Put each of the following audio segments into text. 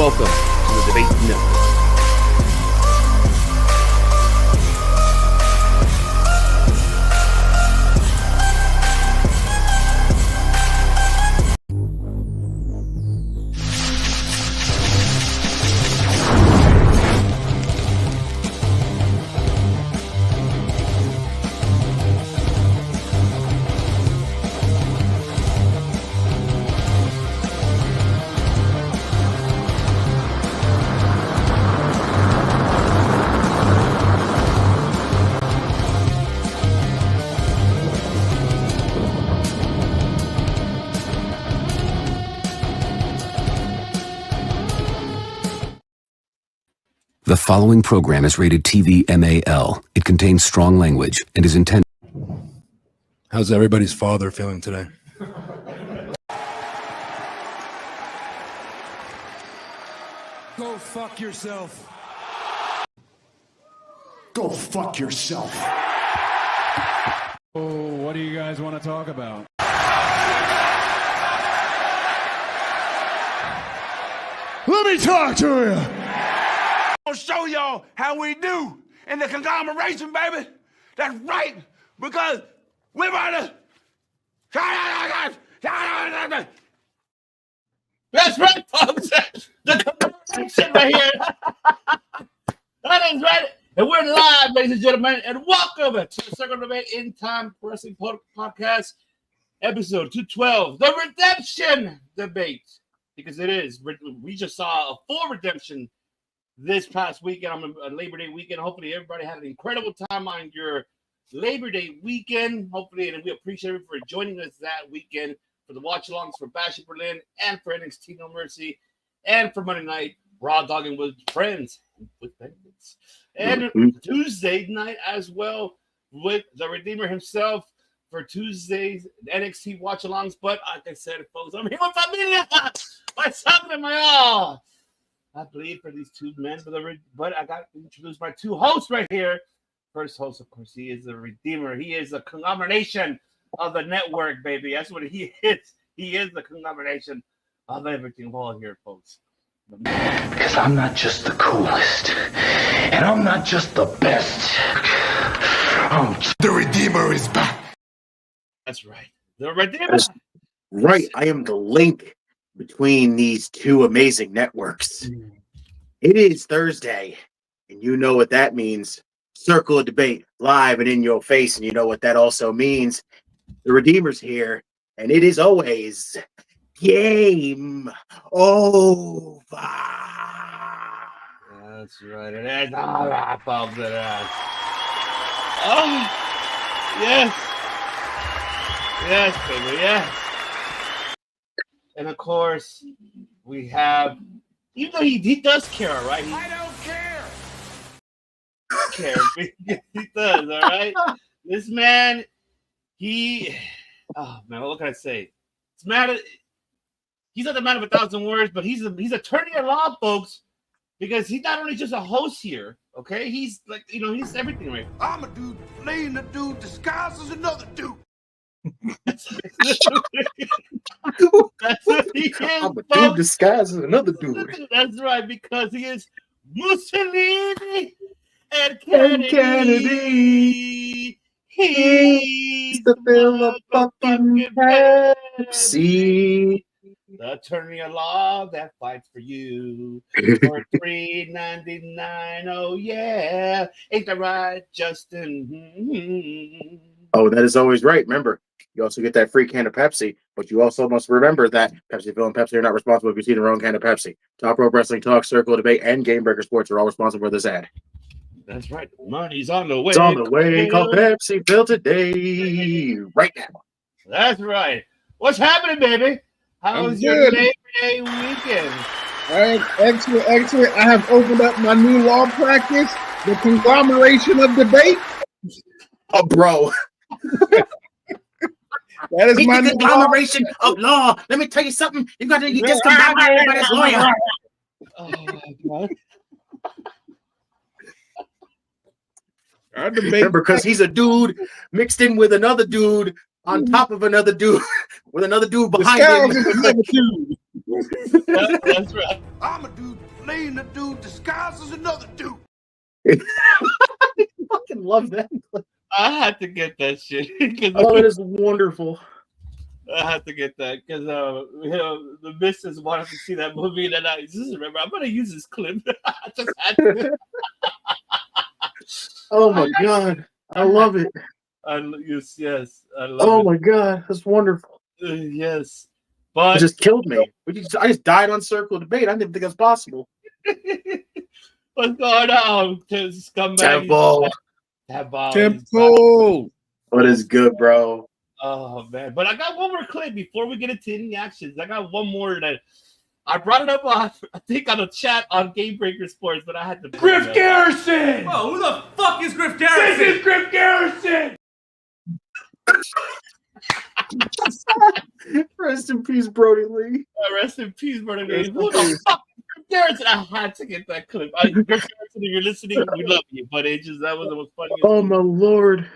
welcome to the Debate Network. The following program is rated TV MAL. It contains strong language and is intended. How's everybody's father feeling today? Go fuck yourself. Go fuck yourself. Oh, what do you guys want to talk about? Let me talk to you. I'll show y'all how we do in the conglomeration, baby. That's right, because we're about to. That's right, folks. The conglomeration right here. That is right. And we're live, ladies and gentlemen, and welcome to the Circle Debate in Time Wrestling Podcast, episode 212, the Redemption Debate. Because it is. We just saw a full redemption this past weekend on Labor Day weekend. Hopefully everybody had an incredible time on your Labor Day weekend. Hopefully, and we appreciate you for joining us that weekend for the watch-alongs for Bash in Berlin and for NXT No Mercy and for Monday Night Raw Dogging with Friends with Benefits. And Tuesday night as well with the Redeemer himself for Tuesday's NXT watch-alongs. But like I said, folks, I'm here with Familia. Myself and my all. I bleed for these two men, but I got to introduce my two hosts right here. First host, of course, he is the Redeemer. He is a conglomeration of the network, baby. That's what he is. He is the conglomeration of everything all here, folks. Because I'm not just the coolest, and I'm not just the best. The Redeemer is back. That's right. The Redeemer. That's right. I am the link between these two amazing networks. It is Thursday, and you know what that means. Circle of Debate, live and in your face, and you know what that also means. The Redeemer's here, and it is always game over. That's right. It is all right, folks. It is. Oh, yes. Yes, baby, yes. And of course, we have, even though he does care, right? I don't care. He does, all right? This man, oh man, what can I say? He's not the man of 1,000 words, but he's attorney at law, folks, because he's not only just a host here, okay? He's like, he's everything, right? I'm a dude playing a dude disguised as another dude. That's what he is, I'm a dude disguised as another dude. That's right, because he is Mussolini and Kennedy. He's the motherfucking Pepsi. The attorney at law that fights for you for $3.99. Oh yeah, ain't that right, Justin? Oh, that is always right. Remember, you also get that free can of Pepsi, but you also must remember that PepsiVille and Pepsi are not responsible if you see the wrong can of Pepsi. Top Rope Wrestling Talk, Circle Debate, and Game Breaker Sports are all responsible for this ad. That's right. Money's on the way. It's on the way. Call PepsiVille today, right now. That's right. What's happening, baby? How was your Labor Day weekend? All right, excellent. I have opened up my new law practice, the conglomeration of debate. Oh, bro. That is my conglomeration of law. Let me tell you something. You just come back by everybody's lawyer. Oh my God. Remember, because he's a dude mixed in with another dude on top of another dude with another dude behind him. That's right. I'm a dude playing the dude disguised as another dude. I fucking love that. I had to get that shit. Oh, it is wonderful. I had to get that because the missus wanted to see that movie, and I just remember I'm gonna use this clip. I just had to. Oh my god, I love it. Yes, I love it. Oh my god, that's wonderful. Yes, but It just killed me. I just died on Circle of Debate. I didn't think that's possible. what's going on? Temple. Temple. What is good, bro? Oh man, but I got one more clip before we get into any actions. I got one more that I brought it up on, I think, on a chat on Game Breaker Sports, but I had to. Griff Garrison! Whoa, who the fuck is Griff Garrison? This is Griff Garrison! Rest in peace, Brody Lee. Rest in peace, brother. Who the fuck is Griff Garrison? I had to get that clip. Griff Garrison, if you're listening, we love you, but it just that was the most funny. Oh my lord.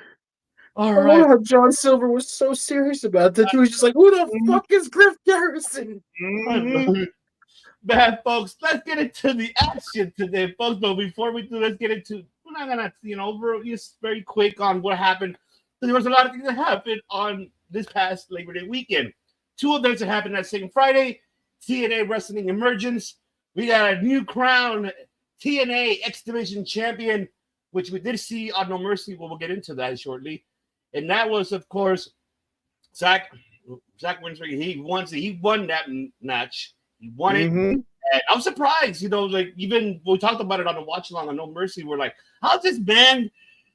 All I right. love how John Silver was so serious about that. He was just like, who the fuck is Griff Garrison? Man, folks, let's get into the action today, folks. But before we do, let's get into, we're not gonna, just very quick on what happened. There was a lot of things that happened on this past Labor Day weekend. Two events that happened that same Friday. TNA Wrestling Emergence. We got a new crown TNA X Division champion, which we did see on No Mercy. We'll get into that shortly. And that was, of course, Zach Winsberg. He won that match. He won it. And I'm surprised, even we talked about it on the watch along on No Mercy. We're like, how's this man,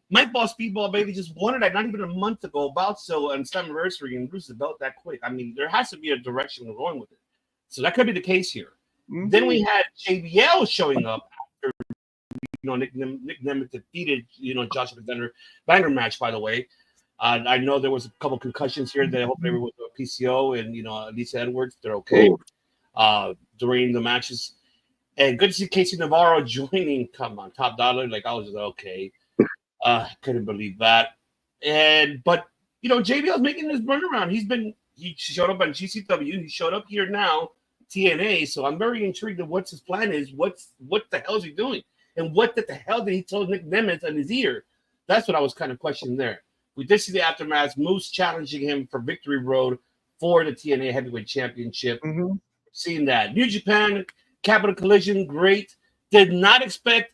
Mike Ball Speedball Baby, just won it like not even a month ago about so on its anniversary and lose the belt that quick? I mean, there has to be a direction we're going with it. So that could be the case here. Then we had JBL showing up after Nick Nemeth defeated Josh Alexander. Banger match, by the way. I know there was a couple concussions here that I hope everyone with PCO and Lisa Edwards, they're okay during the matches. And good to see Casey Navarro joining. Come on, Top Dollar. Like I was just okay. Couldn't believe that. But JBL's making his turnaround. He showed up on GCW. He showed up here now, TNA. So I'm very intrigued of what his plan is. What the hell is he doing? And what the hell did he tell Nick Nemeth in his ear? That's what I was kind of questioning there. We did see the aftermath. Moose challenging him for Victory Road for the TNA Heavyweight Championship. Seeing that. New Japan, Capital Collision, great. Did not expect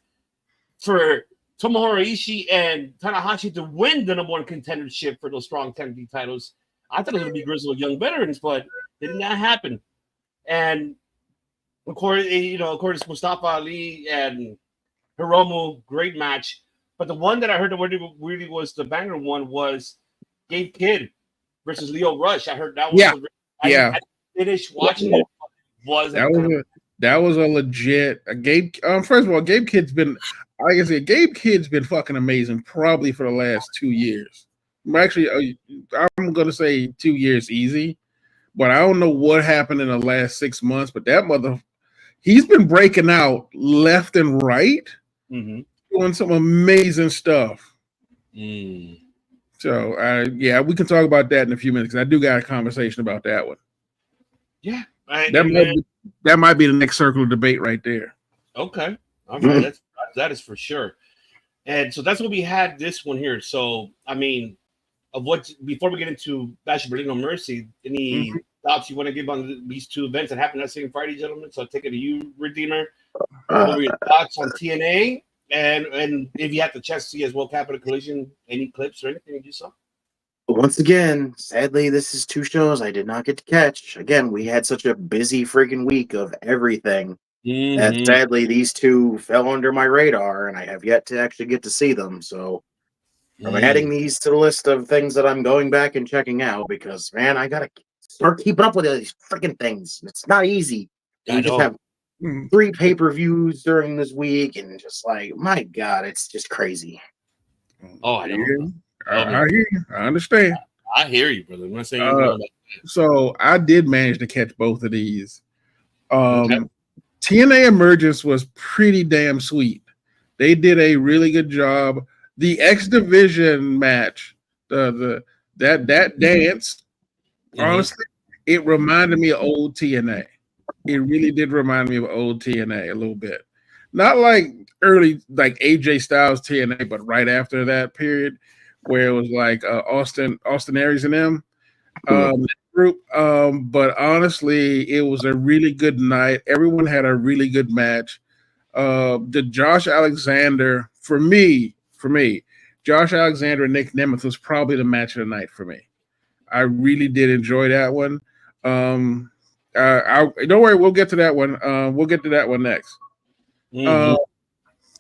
for Tomohiro Ishii and Tanahashi to win the number one contendership for those strong tag team titles. I thought it was going to be Grizzled Young Veterans, but it did not happen. And of course, Mustafa Ali and Hiromu, great match. But the one that I heard that really was the banger one was Gabe Kidd versus Leo Rush. I heard that one. I finished watching it. That was a legit Gabe. First of all, Gabe Kidd's been, like I said, Gabe Kidd's been fucking amazing probably for the last 2 years. Actually, I'm gonna say 2 years easy, but I don't know what happened in the last 6 months. But that he's been breaking out left and right. Doing some amazing stuff. So, we can talk about that in a few minutes. I do got a conversation about that one. Yeah. That might be the next circle of debate right there. Okay. All right. That is for sure. And so that's what we had this one here. So, I mean, before we get into Bash Berlin No Mercy, any thoughts you want to give on these two events that happened that same Friday, gentlemen? So I'll take it to you, Redeemer. What were your thoughts on TNA? And if you had the chance to see as well, Capital Collision, any clips or anything you saw? Once again, sadly, this is two shows I did not get to catch. Again, we had such a busy freaking week of everything that sadly these two fell under my radar, and I have yet to actually get to see them. So I'm adding these to the list of things that I'm going back and checking out because, man, I got to start keeping up with these freaking things. It's not easy. You just have 3 pay-per-views during this week, and just like, my God, it's just crazy. Oh, I know. I hear you. I understand. I hear you, brother. I'm not saying so I did manage to catch both of these. TNA Emergence was pretty damn sweet. They did a really good job. The X Division match, that dance, honestly, it reminded me of old TNA. it really did remind me of old TNA a little bit. Not like early, like AJ Styles TNA, but right after that period where it was like Austin Aries and them group. But honestly, it was a really good night. Everyone had a really good match. The Josh Alexander, for me, Josh Alexander and Nick Nemeth was probably the match of the night for me. I really did enjoy that one. Don't worry, we'll get to that one. We'll get to that one next.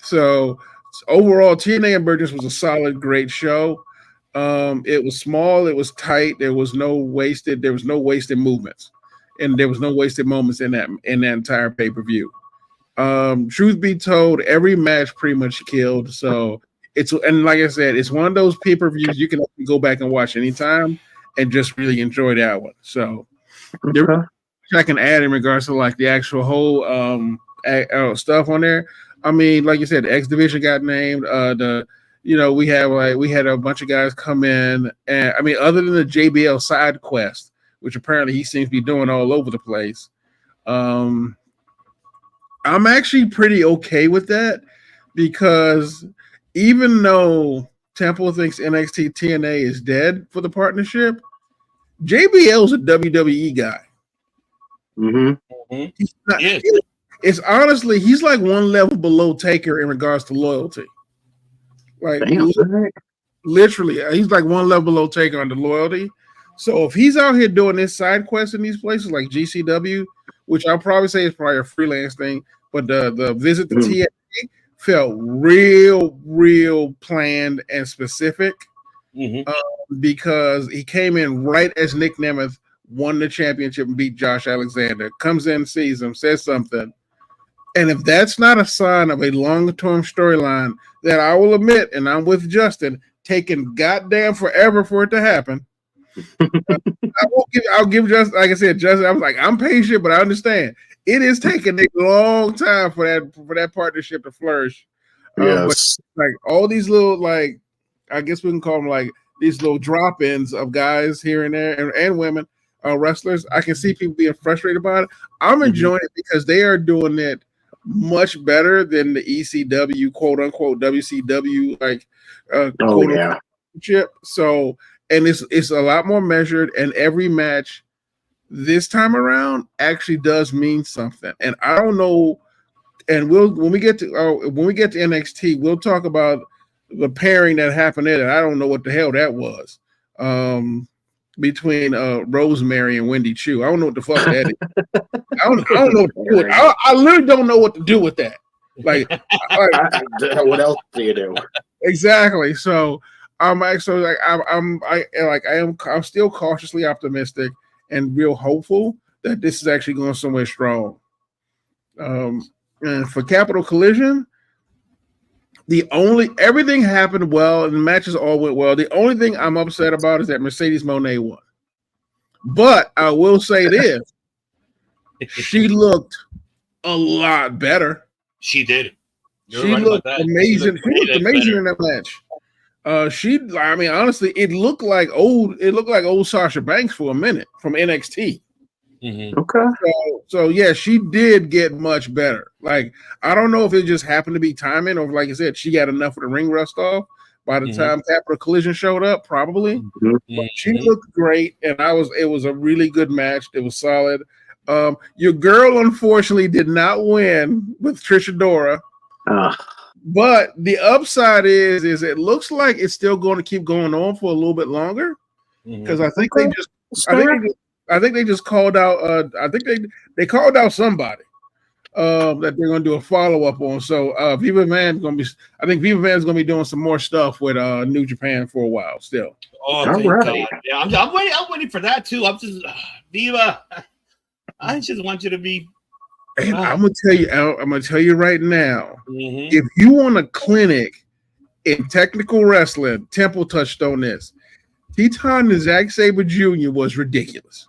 So overall, TNA Emergence was a solid, great show. It was small, it was tight. There was no wasted movements, and there was no wasted moments in that entire pay-per-view. Truth be told, every match pretty much killed. So and like I said, it's one of those pay-per-views you can go back and watch anytime and just really enjoy that one. So I can add in regards to like the actual whole stuff on there. I mean, like you said, the X Division got named. We had a bunch of guys come in, and I mean, other than the JBL side quest, which apparently he seems to be doing all over the place. I'm actually pretty okay with that, because even though Temple thinks NXT TNA is dead for the partnership, JBL's a WWE guy. He's not, it's honestly, he's like one level below Taker in regards to loyalty. Like literally, he's like one level below Taker on the loyalty. So if he's out here doing this side quest in these places like GCW, which I'll probably say is probably a freelance thing, but the visit to TNA felt real planned and specific, because he came in right as Nick Nemeth won the championship and beat Josh Alexander. Comes in, sees him, says something. And if that's not a sign of a long-term storyline that I will admit, and I'm with Justin, taking goddamn forever for it to happen, I'll give Justin, like I said, Justin, I was like, I'm patient, but I understand. It is taking a long time for that partnership to flourish. But like all these little, like, I guess we can call them like these little drop-ins of guys here and there and women, wrestlers. I can see people being frustrated about it. I'm enjoying it because they are doing it much better than the ECW, quote unquote WCW, like championship. So, and it's a lot more measured, and every match this time around actually does mean something. And I don't know. And when we get to NXT, we'll talk about the pairing that happened there. And I don't know what the hell that was. Between Rosemary and Wendy Chu. I don't know what the fuck that is. I don't know what to do with it. I literally don't know what to do with that. Like, what else do you do? Exactly. So I'm still cautiously optimistic and real hopeful that this is actually going somewhere strong. And for Capital Collision, everything happened well and the matches all went well. The only thing I'm upset about is that Mercedes Moné won. But I will say this: she looked a lot better. She did. She looked amazing. She looked amazing in that match. I mean, honestly, it looked like old Sasha Banks for a minute from NXT. Okay. So yeah, she did get much better. Like, I don't know if it just happened to be timing, or like I said, she got enough of the ring rust off by the time Capital Collision showed up, probably. But she looked great, and it was a really good match. It was solid. Your girl unfortunately did not win with Trish Adora. But the upside is it looks like it's still going to keep going on for a little bit longer, because I think I think they just called out. I think they called out somebody that they're going to do a follow up on. So Viva Van's going to be. I think Viva Van's going to be doing some more stuff with New Japan for a while still. Oh, thank God. Yeah, I'm waiting for that too. I'm just Viva. I just want you to be. And I'm gonna tell you right now. If you want a clinic in technical wrestling, Temple touched on this. Teton and Zack Sabre Jr. was ridiculous.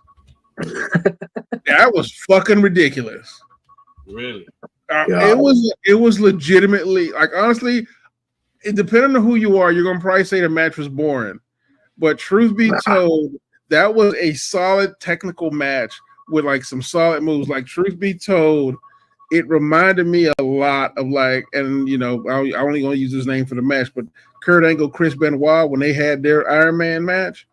That was fucking ridiculous. Really? It was legitimately, like, honestly, it depending on who you are, you're gonna probably say the match was boring. But truth be told, that was a solid technical match with like some solid moves. Like, truth be told, it reminded me a lot of like, and you know, I only gonna use his name for the match, but Kurt Angle, Chris Benoit, when they had their Iron Man match,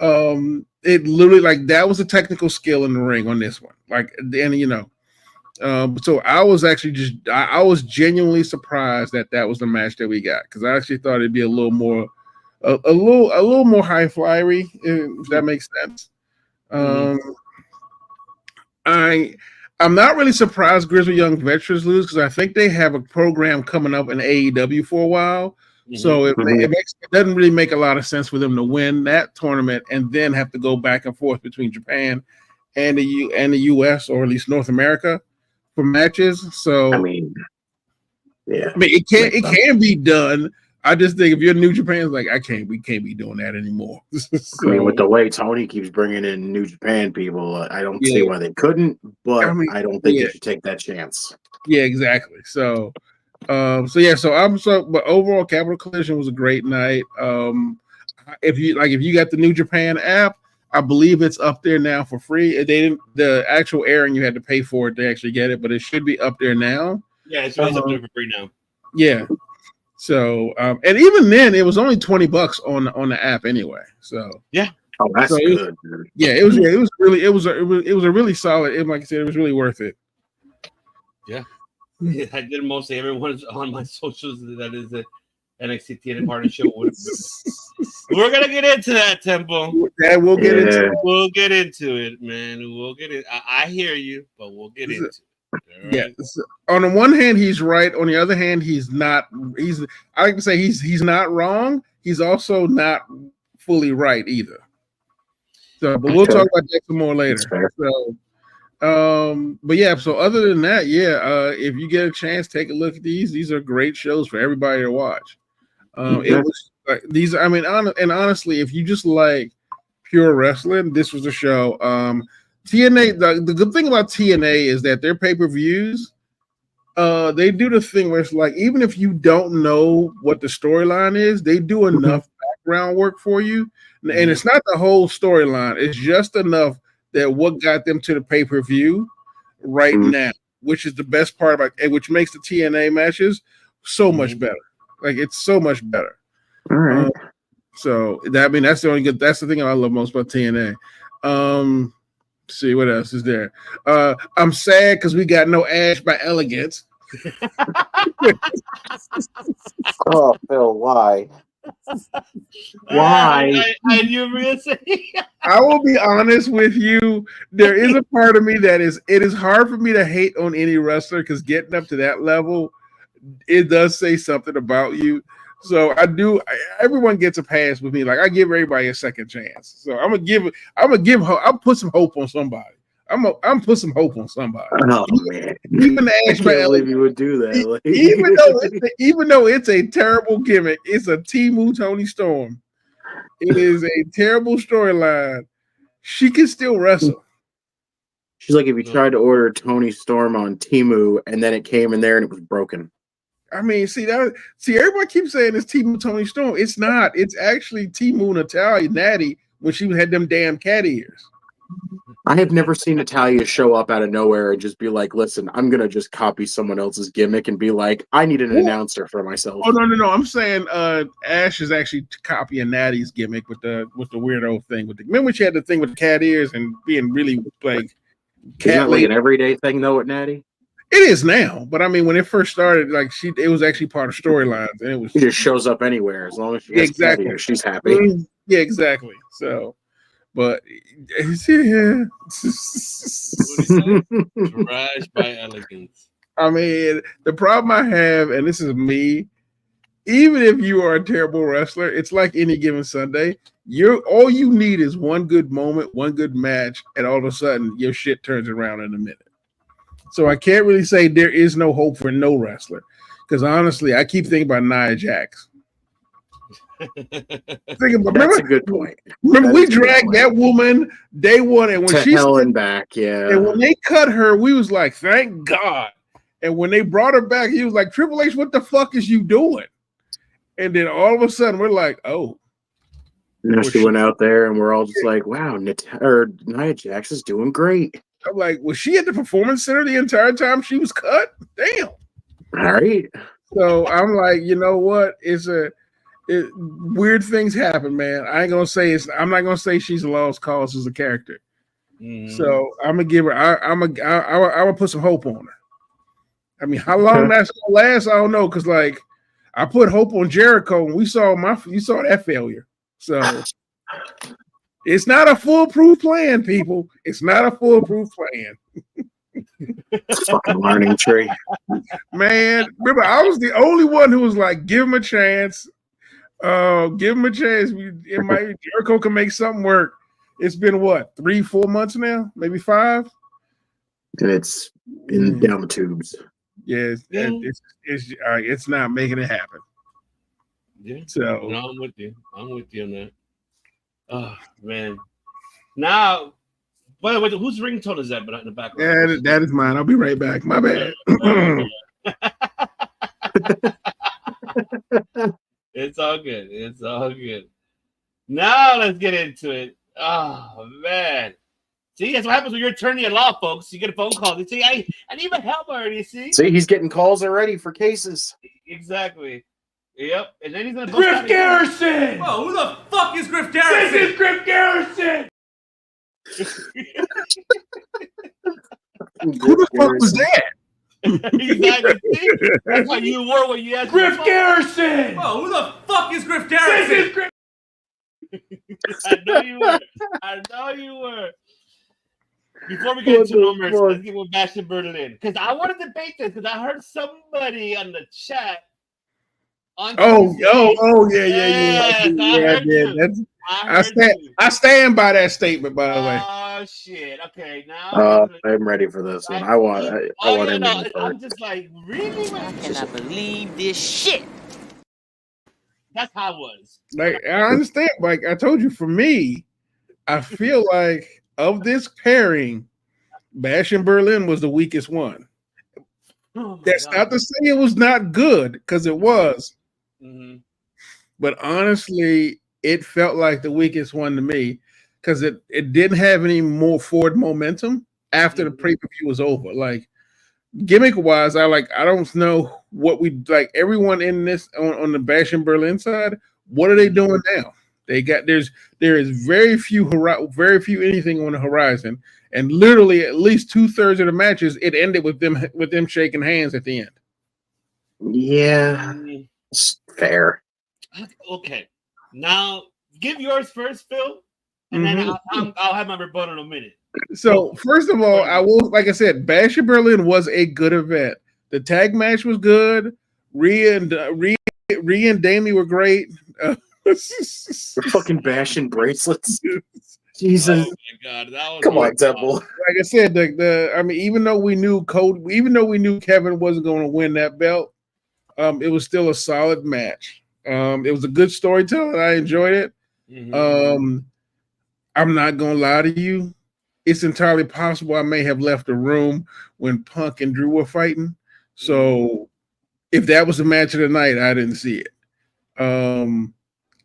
it literally like that was a technical skill in the ring on this one. Like, and you know, so I was actually I was genuinely surprised that was the match that we got, because I actually thought it'd be a little more, a little more high flyery, if that makes sense. I'm not really surprised Grizzly Young Veterans lose, because I think they have a program coming up in AEW for a while. So it doesn't really make a lot of sense for them to win that tournament and then have to go back and forth between Japan and the US, or at least North America, for matches. So I mean, yeah, it can be done. I just think if you're New Japan, it's like we can't be doing that anymore. So, I mean, with the way Tony keeps bringing in New Japan people, I don't see why they couldn't, but I don't think you should take that chance. Yeah, exactly. So but overall, Capital Collision was a great night. If you got the New Japan app, I believe it's up there now for free. The actual airing, you had to pay for it to actually get it, but it should be up there now. Yeah, it's up there for free now. Yeah. So, and even then, it was only $20 on the app anyway. So yeah, oh, that's good. It was a really solid. Like I said, it was really worth it. Yeah, I did mostly everyone's on my socials. That is the NXT TNA partnership. We're gonna get into that, Temple. Yeah, we'll get into it. We'll get into it, man. We'll get it. I hear you, but we'll get into it. Right. Yeah. On the one hand, he's right. On the other hand, he's not. I like to say he's not wrong. He's also not fully right either. So, but we'll talk about that some more later. So, but yeah. So other than that, if you get a chance, take a look at these. These are great shows for everybody to watch. It was these. I mean, and honestly, if you just like pure wrestling, this was the show. TNA, the good thing about TNA is that their pay-per-views, they do the thing where it's like, even if you don't know what the storyline is, they do enough background work for you. And it's not the whole storyline. It's just enough that what got them to the pay-per-view right now, which is the best part about it, which makes the TNA matches so much better. Like, it's so much better. All right. That's the thing I love most about TNA. See what else is there. I'm sad because we got no Ash by Elegance. Oh, Phil, why? Why? I knew you were gonna say. I will be honest with you. There is a part of me it is hard for me to hate on any wrestler, because getting up to that level, it does say something about you. So everyone gets a pass with me. Like, I give everybody a second chance. So I'll put some hope on somebody. I'm put some hope on somebody. Oh man. Even I can't believe you would do that. Like, even though it's a terrible gimmick, it's a Timu Tony Storm. It is a terrible storyline. She can still wrestle. She's like, if you tried to order Tony Storm on Timu and then it came in there and it was broken. I mean, everybody keeps saying it's Timu Tony Storm. It's not. It's actually Timu Natalia Natty when she had them damn cat ears. I have never seen Natalia show up out of nowhere and just be like, listen, I'm going to just copy someone else's gimmick and be like, I need an announcer for myself. Oh, no. I'm saying Ash is actually copying Natty's gimmick with the weirdo thing. Remember she had the thing with the cat ears and being really like cat. Is that like an everyday thing though with Natty? It is now, but I mean, when it first started, like it was actually part of storylines, and she just shows up anywhere as long as she has cat ears, she's happy. Yeah, exactly. So, but Garage by Elegance. I mean, the problem I have, and this is me, even if you are a terrible wrestler, it's like any given Sunday. All you need is one good moment, one good match, and all of a sudden your shit turns around in a minute. So I can't really say there is no hope for no wrestler, because honestly, I keep thinking about Nia Jax. That's a good point. Remember, we dragged that woman day one, and when she's hell and back, yeah. And when they cut her, we was like, thank God. And when they brought her back, he was like, Triple H, what the fuck is you doing? And then all of a sudden, we're like, oh. Now she went out there, and we're all just like, "Wow, Nia Jax is doing great." I'm like, was she at the Performance Center the entire time she was cut? Damn. All right. So I'm like, you know what? Weird things happen, man. I'm not gonna say she's a lost cause as a character. So I'm gonna give her. I would put some hope on her. I mean, how long that's gonna last, I don't know, because like I put hope on Jericho, and you saw that failure. So it's not a foolproof plan, people. It's not a foolproof plan. Fucking learning tree, man. Remember, I was the only one who was like, "Give him a chance. Give him a chance. Jericho can make something work." It's been what, 3-4 months now, maybe 5, and it's in down the tubes. Yeah, it's not making it happen. Yeah. So no, I'm with you. I'm with you on that. Oh man. Now, wait, whose ringtone is that in the background? Yeah, that is mine. I'll be right back. My bad. It's all good. It's all good. Now let's get into it. Oh man. See, that's what happens when you're attorney at law, folks. You get a phone call. You see, I need my help already. See, he's getting calls already for cases. Exactly. Yep. And then he's gonna Griff Garrison. Whoa, who the fuck is Griff Garrison? This is Griff Garrison. Who the fuck was that? Exactly. See? That's how you were when you asked Griff Garrison. Whoa, who the fuck is Griff Garrison? This is Griff. I know you were. I know you were. Before we get into numbers, let's get with Bash in Berlin. Because I want to debate this because I heard somebody on the chat. Yeah. I stand by that statement, by the way. Oh shit! Okay, now I'm ready for this one. I want him. I'm just like, really? I cannot believe this shit. That's how it was. Like, I understand. Like I told you, for me, I feel like of this pairing, Bash in Berlin was the weakest one. That's not to say it was not good, because it was. Mm-hmm. But honestly, it felt like the weakest one to me because it didn't have any more forward momentum after the pay-per-view was over. Like, gimmick wise, I don't know what we like. Everyone in this on the Bash in Berlin side, what are they doing now? There is very few anything on the horizon, and literally at least 2/3 of the matches it ended with them shaking hands at the end. Yeah, it's fair. Okay, now give yours first, Phil, and then I'll have my rebuttal in a minute. So first of all, I will, like I said, Bash in Berlin was a good event. The tag match was good. Rhea and Damie were great. We're fucking bashing bracelets. Jesus. Oh my God, that was come on, Temple. Like I said, even though we knew Kevin wasn't going to win that belt, it was still a solid match. It was a good storytelling. I enjoyed it. Mm-hmm. I'm not gonna lie to you. It's entirely possible I may have left the room when Punk and Drew were fighting. So if that was the match of the night, I didn't see it.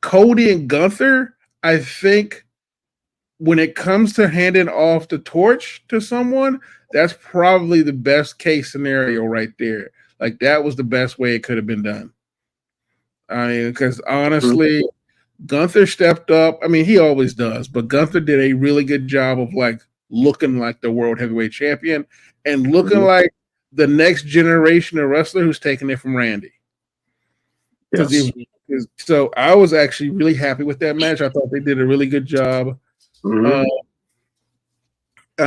Cody and Gunther, I think when it comes to handing off the torch to someone, that's probably the best case scenario right there. Like, that was the best way it could have been done. I mean, because honestly, Gunther stepped up. I mean, he always does, but Gunther did a really good job of like looking like the world heavyweight champion and looking like the next generation of wrestler who's taking it from Randy. Yes. So I was actually really happy with that match. I thought they did a really good job. I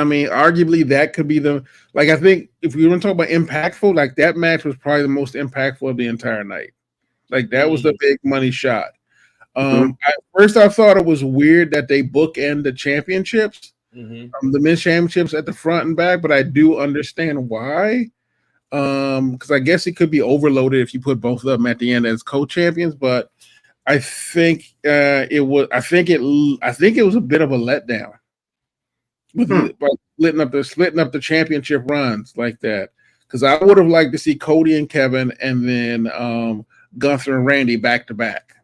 mean, arguably that could be I think if we want to talk about impactful, like that match was probably the most impactful of the entire night. Like that was the big money shot. At first I thought it was weird that they bookend the championships, the men's championships at the front and back, but I do understand why. Because I guess it could be overloaded if you put both of them at the end as co-champions, but I think it was a bit of a letdown with splitting up the championship runs like that. Because I would have liked to see Cody and Kevin and then Gunther and Randy back to back.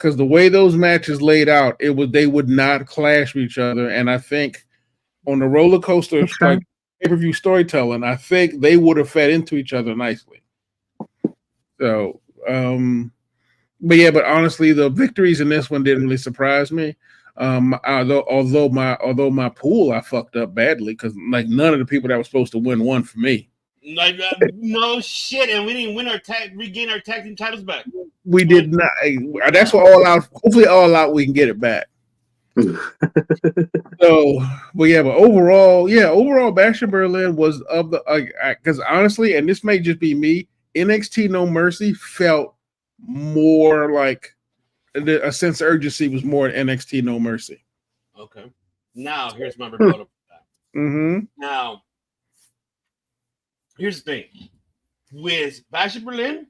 because the way those matches laid out, they would not clash with each other. And I think on the roller coaster like pay-per-view storytelling, I think they would have fed into each other nicely. So, but honestly, the victories in this one didn't really surprise me. Although my pool I fucked up badly because like none of the people that were supposed to win won for me. Like no shit, and we didn't regain our tag team titles back. We did not. That's what All Out. Hopefully, All Out we can get it back. But overall, Bash in Berlin was of the because honestly, and this may just be me, NXT No Mercy felt more like a sense of urgency was more in NXT No Mercy. Okay, now here's my rebuttal. Now, here's the thing with Bash in Berlin,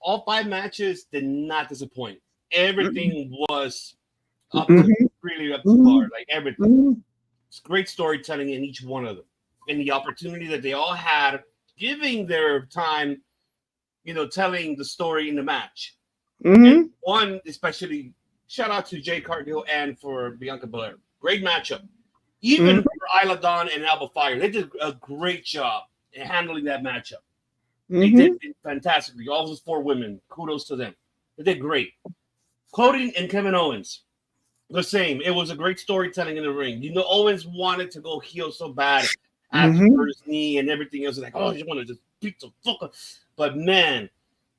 all 5 matches did not disappoint. Everything was really up to par, like everything. It's great storytelling in each one of them, and the opportunity that they all had, giving their time, telling the story in the match. And one, especially, shout out to Jay Cargill and for Bianca Belair. Great matchup. Even for Isla Dawn and Alba Fire, they did a great job in handling that matchup. They did fantastically. All those 4 women, kudos to them. They did great. Cody and Kevin Owens, the same. It was a great storytelling in the ring. Owens wanted to go heel so bad after his knee and everything else. Like, I just want to just beat the fuck up. But man,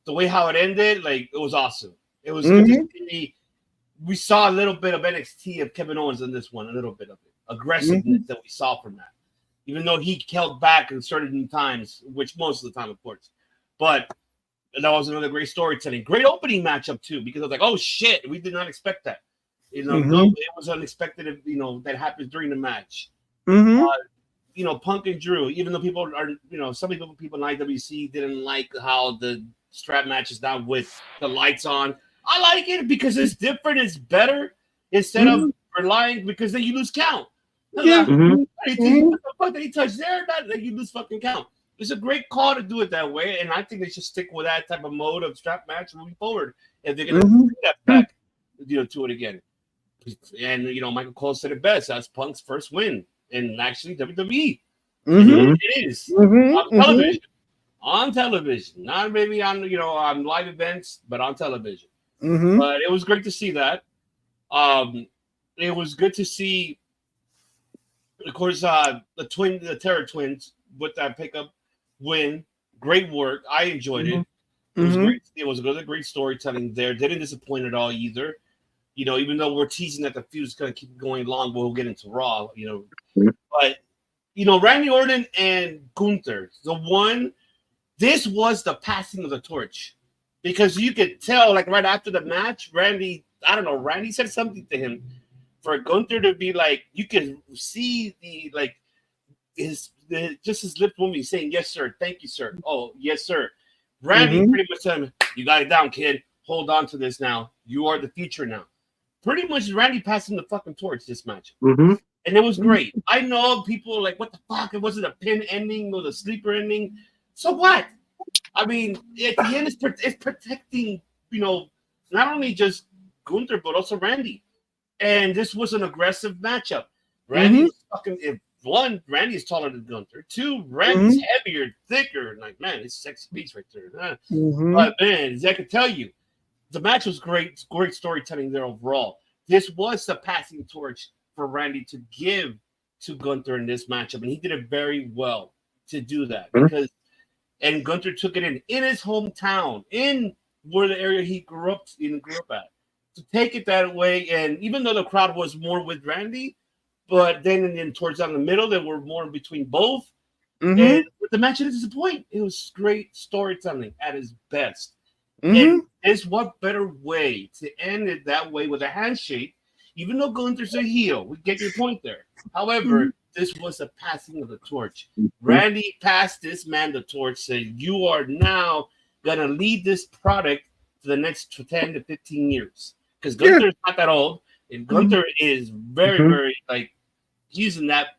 the way how it ended, like, it was awesome. It was good to see. We saw a little bit of NXT of Kevin Owens in this one, a little bit of it. Aggressiveness that we saw from that. Even though he held back in certain times, which most of the time, of course. But that was another great storytelling. Great opening matchup, too, because I was like, oh, shit, we did not expect that. No, it was unexpected, that happened during the match. Punk and Drew, even though people are, some people in IWC didn't like how the strap match is now with the lights on. I like it because it's different, it's better, instead of relying, because then you lose count. What the fuck did he touch there? That you lose fucking count. It's a great call to do it that way, and I think they should stick with that type of mode of strap match moving forward if they're going to bring that back, to it again. And Michael Cole said it best. That's Punk's first win, and actually WWE. It is on television, not maybe on live events, but on television. But it was great to see that. It was good to see, of course, the Terror Twins with that pickup win. Great work. I enjoyed it. It was great. It was another great storytelling there. Didn't disappoint at all either. Even though we're teasing that the feud is going to keep going long, we'll get into Raw. But Randy Orton and Gunther, this was the passing of the torch, because you could tell, like, right after the match, Randy said something to him for Gunther to be like, you can see his lips moving, saying, yes, sir. Thank you, sir. Oh, yes, sir. Randy pretty much said, you got it down, kid. Hold on to this now. You are the future now. Pretty much Randy passing the fucking torch this match. And it was great. I know people are like, what the fuck? It wasn't a pin ending or a sleeper ending. So what? I mean, at the end, it's protecting, not only just Gunther, but also Randy. And this was an aggressive matchup. Randy's Randy's taller than Gunther. 2, Randy's heavier, thicker. Like, man, it's sexy beast right there. But man, as I can tell you, the match was great. Great storytelling there overall. This was the passing torch for Randy to give to Gunther in this matchup, and he did it very well to do that, and Gunther took it in his hometown, in where the area he grew up at, to take it that way. And even though the crowd was more with Randy, but then towards down the middle, they were more between both. And the match didn't disappoint. It was great storytelling at its best. And it's what better way to end it that way with a handshake, even though Gunther's a heel. We get your point there. However, this was a passing of the torch. Randy passed this man the torch, saying, you are now going to lead this product to the next 10 to 15 years. Because Gunther's not that old, and Gunther is very, very, he's in that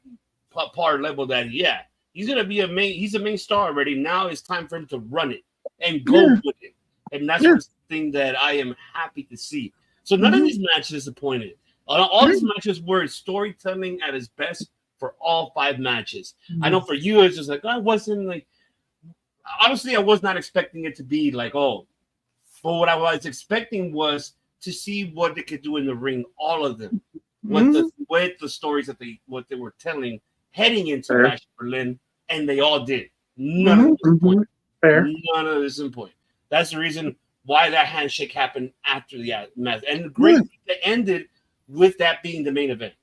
par level that, he's going to be he's a main star already. Now it's time for him to run it and go with it. And that's what something that I am happy to see. So none of these matches disappointed. All these matches were storytelling at its best for all 5 matches. I know for you, it's just like, I wasn't like, honestly, I was not expecting it to be like, oh, but what I was expecting was to see what they could do in the ring, all of them, with the stories that they were telling heading into Bash Berlin, and they all did. None of this point. None of this point. That's the reason why that handshake happened after the match, and great that ended with that being the main event.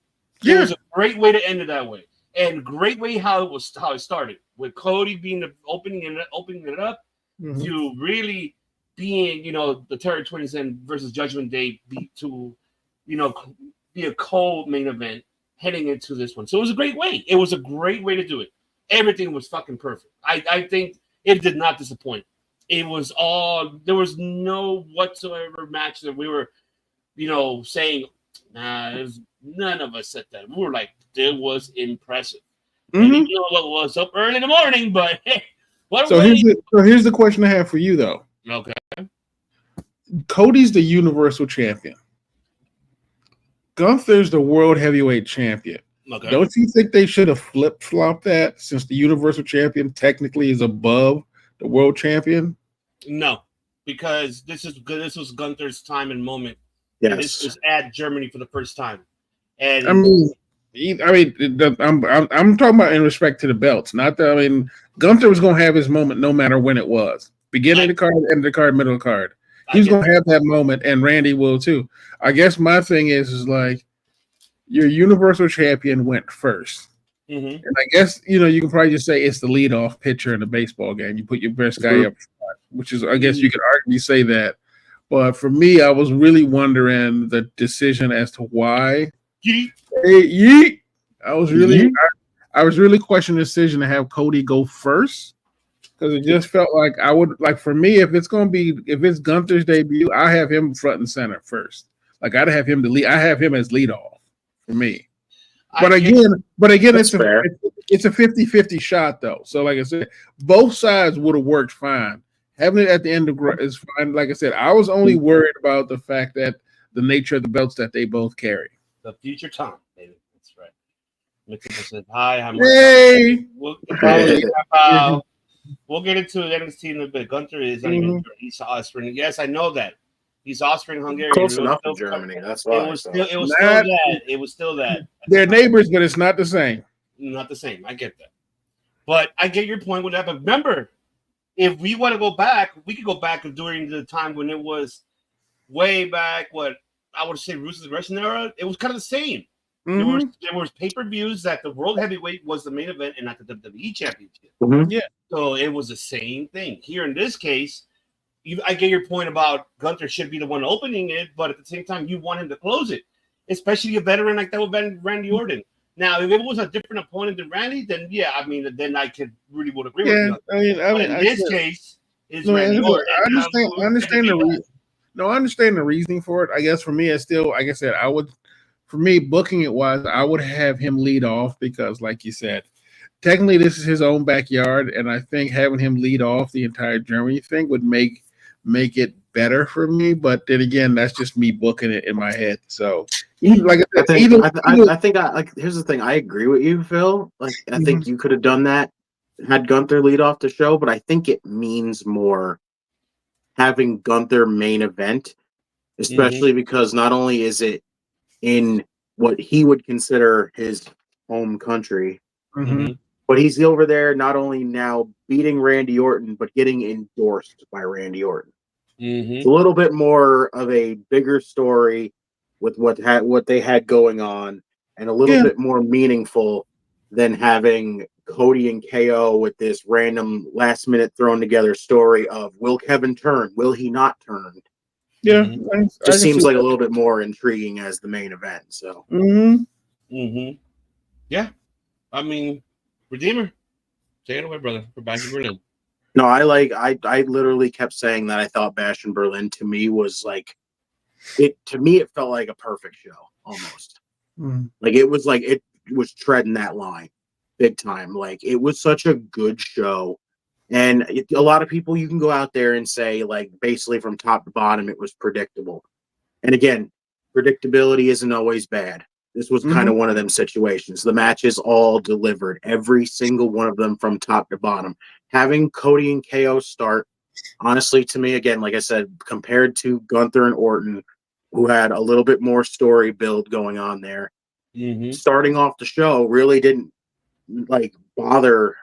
It was a great way to end it that way, and great way how it started with Cody being the opening it up to really being, the Terror Twins and versus Judgment Day be a co-main event heading into this one. So it was a great way. It was a great way to do it. Everything was fucking perfect. I think it did not disappoint. It was there was no whatsoever match that we were, saying, nah, none of us said that. We were like, it was impressive. And you know what was up early in the morning, but hey, here's the question I have for you, though. Okay. Cody's the Universal Champion. Gunther's the World Heavyweight Champion. Okay. Don't you think they should have flip-flopped that, since the Universal Champion technically is above the World Champion? No, because this was Gunther's time and moment. Yes. This was at Germany for the first time. And I'm talking about in respect to the belts. Not that, Gunther was going to have his moment no matter when it was. Beginning of the card, end of the card, middle of the card. He's going to have that moment, and Randy will too. I guess my thing is like, your Universal Champion went first. And I guess, you can probably just say it's the leadoff pitcher in a baseball game. You put your best guy up front, which is, I guess you could argue say that. But for me, I was really wondering the decision as to why. I was really questioning the decision to have Cody go first, because it just felt like I would, like, for me, if it's Gunther's debut, I have him front and center first. Like, I'd have him I have him as leadoff for me. But again, it's a 50-50 shot though. So like I said, both sides would have worked fine. Having it at the end is fine. Like I said, I was only worried about the fact that the nature of the belts that they both carry. The future Tom, baby. That's right. Mitchell said, hi, I'm hey. We'll get into NXT in a bit. Gunther is not even sure. He's Austrian. Yes, I know that. He's Austrian, Hungarian. Close enough in Germany. That's why. It was still that. They're neighbors, but it's not the same. Not the same. I get that. But I get your point with that. But remember, if we want to go back, we could go back during the time when it was way back, what I would say Ruse's Aggression era. It was kind of the same. There was pay-per-views that the World Heavyweight was the main event and not the WWE Championship. Yeah. So it was the same thing. Here in this case, I get your point about Gunther should be the one opening it, but at the same time, you want him to close it, especially a veteran like that with Randy Orton. Now, if it was a different opponent than Randy, then yeah, then I would agree with you. In this case, it's Randy Orton. I understand the reasoning for it. I guess for me, it's still, like I said, for me, booking it wise, I would have him lead off because, like you said, technically this is his own backyard, and I think having him lead off the entire Germany thing would make it better for me. But then again, that's just me booking it in my head. So, like I think, here's the thing. I agree with you, Phil. Like, I think you could have done that, had Gunther lead off the show, but I think it means more having Gunther main event, especially because not only is it in what he would consider his home country, but he's over there not only now beating Randy Orton, but getting endorsed by Randy Orton. It's a little bit more of a bigger story with what they had going on, and a little bit more meaningful than having Cody and KO with this random last minute thrown together story of, will Kevin turn? Will he not turn? Yeah. Just seems like a little bit more intriguing as the main event. So. Yeah. I mean, Redeemer, take it away, brother. For Bash in Berlin. No, I literally kept saying that I thought Bash in Berlin to me was like, it felt like a perfect show almost. Like it was treading that line big time. Like it was such a good show, And a lot of people, you can go out there and say, like, basically from top to bottom, it was predictable. And again, predictability isn't always bad. This was kind of one of them situations. The matches all delivered, every single one of them from top to bottom. Having Cody and KO start, honestly, to me, again, like I said, compared to Gunther and Orton, who had a little bit more story build going on there, starting off the show really didn't like bother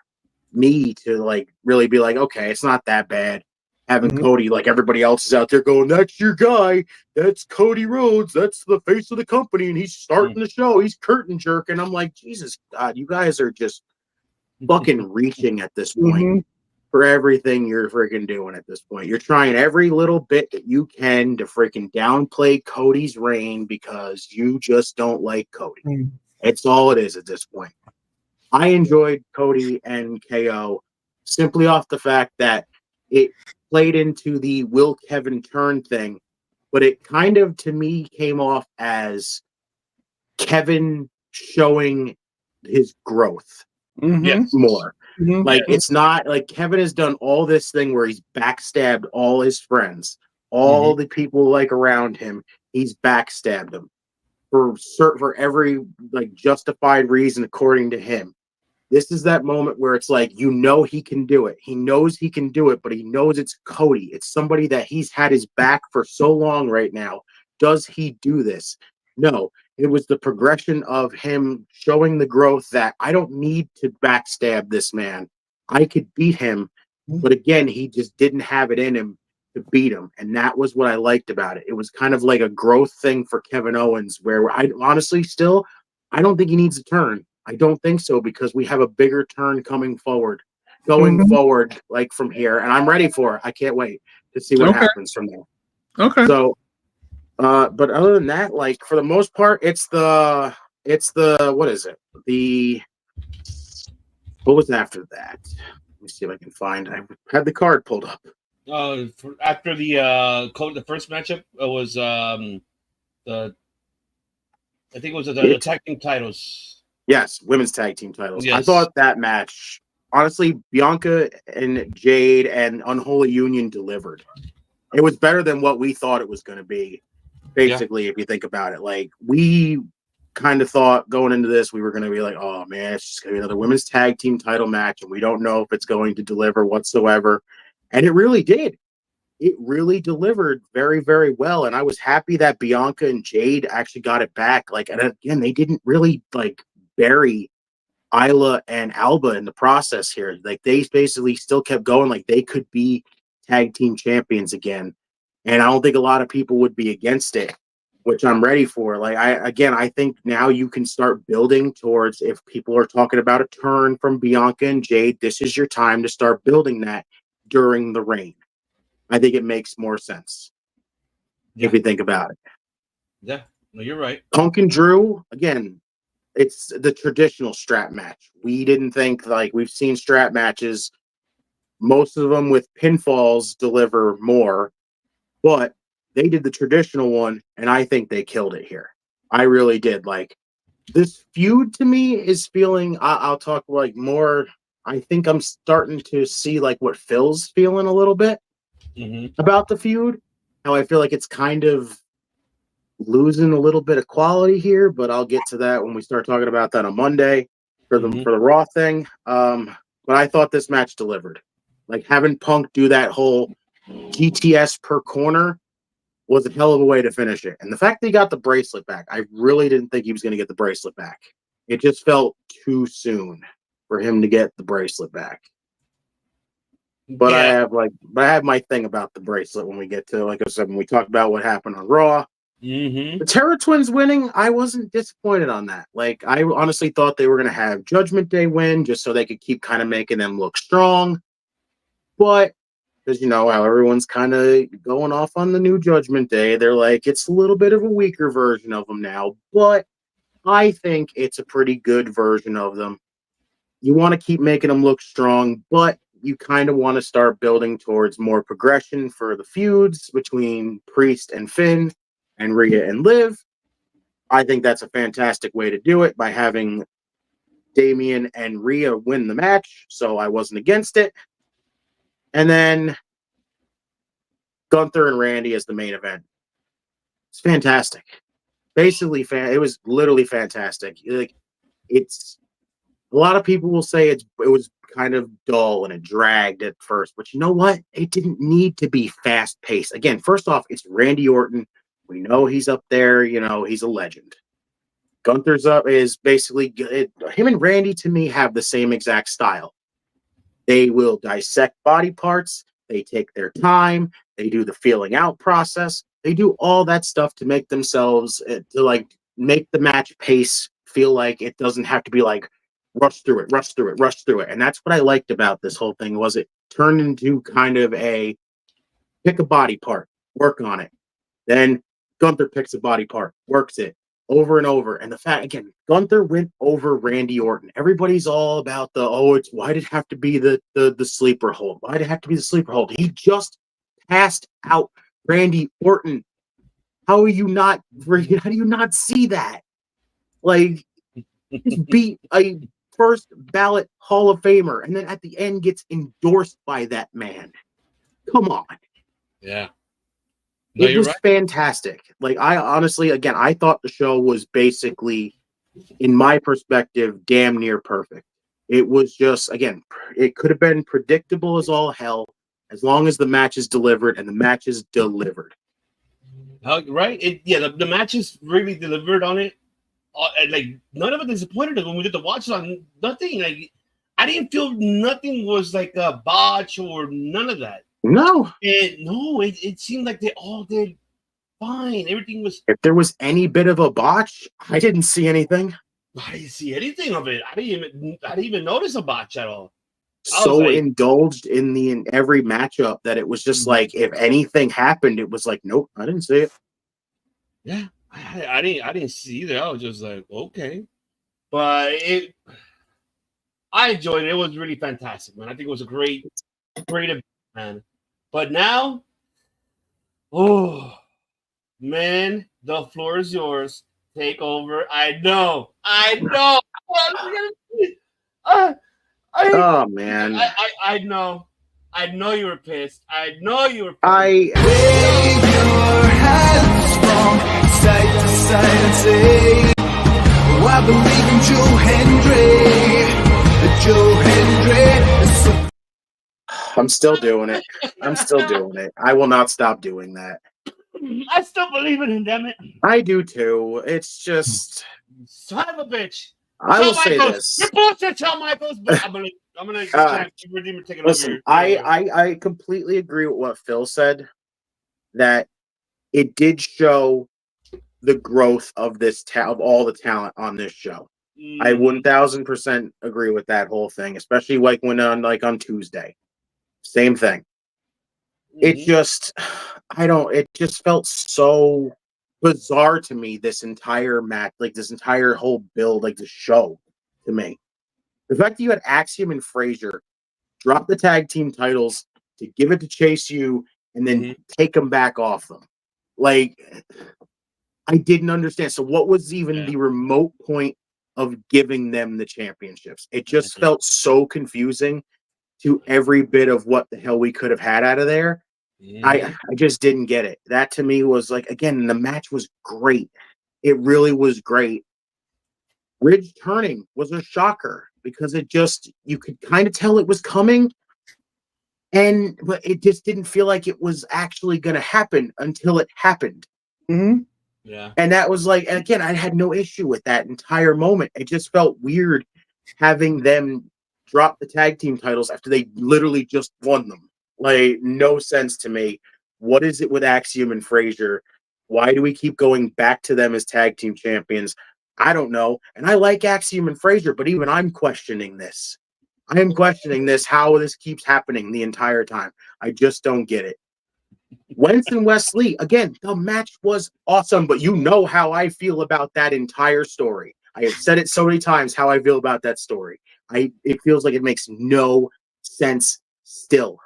me to like really be like, okay, it's not that bad. Having Cody, like everybody else is out there going, that's your guy. That's Cody Rhodes. That's the face of the company. And he's starting the show. He's curtain jerking. I'm like, Jesus God, you guys are just fucking reaching at this point for everything you're freaking doing at this point. You're trying every little bit that you can to freaking downplay Cody's reign because you just don't like Cody. It's all it is at this point. I enjoyed Cody and KO simply off the fact that it played into the will Kevin turn thing, but it kind of, to me, came off as Kevin showing his growth more. Like, it's not like Kevin has done all this thing where he's backstabbed all his friends, all the people like around him. He's backstabbed them for every like justified reason according to him. This is that moment where it's like, you know, he can do it. He knows he can do it, but he knows it's Cody. It's somebody that he's had his back for so long right now. Does he do this? No. It was the progression of him showing the growth that I don't need to backstab this man. I could beat him. But again, he just didn't have it in him to beat him. And that was what I liked about it. It was kind of like a growth thing for Kevin Owens, where I honestly still, I don't think he needs a turn. I don't think so, because we have a bigger turn coming forward, like from here, and I'm ready for it. I can't wait to see what happens from there. Okay. So, but other than that, like for the most part, it's the what is it? What was after that? Let me see if I can find. I had the card pulled up. After the first matchup, it was I think it was the tag team titles. Yes, women's tag team titles. Yes. I thought that match, honestly, Bianca and Jade and Unholy Union delivered. It was better than what we thought it was going to be, basically, if you think about it. Like, we kind of thought going into this, we were going to be like, oh, man, it's just going to be another women's tag team title match, and we don't know if it's going to deliver whatsoever. And it really did. It really delivered very, very well. And I was happy that Bianca and Jade actually got it back. Like, and again, they didn't really, like, bury Isla and Alba in the process here. Like, they basically still kept going, like they could be tag team champions again. And I don't think a lot of people would be against it, which I'm ready for. Like, I think now you can start building towards, if people are talking about a turn from Bianca and Jade, this is your time to start building that during the reign. I think it makes more sense if you think about it. Yeah, no, you're right. Punk and Drew, again, it's the traditional strap match. We didn't think, like, we've seen strap matches, most of them with pinfalls deliver more, but they did the traditional one, and I think they killed it here. I really did. Like, this feud to me is feeling, I'll talk like more, I think I'm starting to see like what Phil's feeling a little bit about the feud. How I feel like it's kind of losing a little bit of quality here, but I'll get to that when we start talking about that on Monday for the Raw thing. But I thought this match delivered. Like, having Punk do that whole GTS per corner was a hell of a way to finish it. And the fact that he got the bracelet back, I really didn't think he was going to get the bracelet back. It just felt too soon for him to get the bracelet back. But I have my thing about the bracelet when we get to, like I said, when we talk about what happened on Raw. The Terror Twins winning, I wasn't disappointed on that. Like, I honestly thought they were going to have Judgment Day win just so they could keep kind of making them look strong. But, because you know how everyone's kind of going off on the new Judgment Day, they're like, it's a little bit of a weaker version of them now. But I think it's a pretty good version of them. You want to keep making them look strong, but you kind of want to start building towards more progression for the feuds between Priest and Finn and Rhea and Liv. I think that's a fantastic way to do it by having Damian and Rhea win the match, so I wasn't against it. And then Gunther and Randy as the main event. It's fantastic. Basically, it was literally fantastic. Like, it's a lot of people will say it was kind of dull and it dragged at first, but you know what? It didn't need to be fast paced. Again, first off, it's Randy Orton. We know he's up there. You know, he's a legend. Gunther's up is basically him and Randy to me have the same exact style. They will dissect body parts. They take their time. They do the feeling out process. They do all that stuff to make themselves to like make the match pace feel like it doesn't have to be like rush through it, rush through it, rush through it. And that's what I liked about this whole thing was it turned into kind of a pick a body part, work on it. Then Gunther picks a body part, works it over and over. And the fact, again, Gunther went over Randy Orton. Everybody's all about it's why did it have to be the sleeper hold? Why did it have to be the sleeper hold? He just passed out Randy Orton. How do you not see that? Like, beat a first ballot Hall of Famer and then at the end gets endorsed by that man. Come on. Yeah. No, it was fantastic. Like, I honestly, again, I thought the show was basically, in my perspective, damn near perfect. It was just, again, it could have been predictable as all hell as long as the match is delivered, and the match is delivered. Right? The match is really delivered on it. Like, none of it disappointed us when we did the watch on nothing. Like, I didn't feel nothing was like a botch or none of that. No. It seemed like they all did fine. Everything was. If there was any bit of a botch, I didn't see anything. I didn't see anything of it. I didn't even notice a botch at all. So indulged in every matchup that it was just like, if anything happened, it was like, nope, I didn't see it. Yeah, I didn't see either. I was just like, okay, but I enjoyed it. It was really fantastic, man. I think it was a great event, man. But now, oh man, the floor is yours. Take over. I know. Oh man. I know. I know you were pissed. I know you were pissed. Wave your hands from side to side and say, oh, I believe in Joe Hendry. I'm still doing it. I will not stop doing that. I still believe in him, damn it. I do too. It's just son of a bitch. I will say this. You're bullshit, Shawn Michaels, but I'm gonna Redeemer take it listen, over. I completely agree with what Phil said. That it did show the growth of this of all the talent on this show. I 1000% agree with that whole thing, especially like when on Tuesday. Same thing. It just it just felt so bizarre to me, this entire match, like this entire whole build, like the show to me. The fact that you had Axiom and Frazier drop the tag team titles to give it to Chase U and then take them back off them. Like, I didn't understand. So what was even the remote point of giving them the championships? It just felt so confusing to every bit of what the hell we could have had out of there. I just didn't get it. That to me was like, again, the match was great. It really was great. Ridge turning was a shocker because you could kind of tell it was coming, but it just didn't feel like it was actually going to happen until it happened. Yeah. And that was like, and again, I had no issue with that entire moment. It just felt weird having them drop the tag team titles after they literally just won them. Like, no sense to me. What is it with Axiom and Frazier? Why do we keep going back to them as tag team champions? I don't know. And I like Axiom and Frazier, but even I'm questioning this. I am questioning this, how this keeps happening the entire time. I just don't get it. Wentz and Wesley, again, the match was awesome, but you know how I feel about that entire story. I have said it so many times how I feel about that story. It feels like it makes no sense still.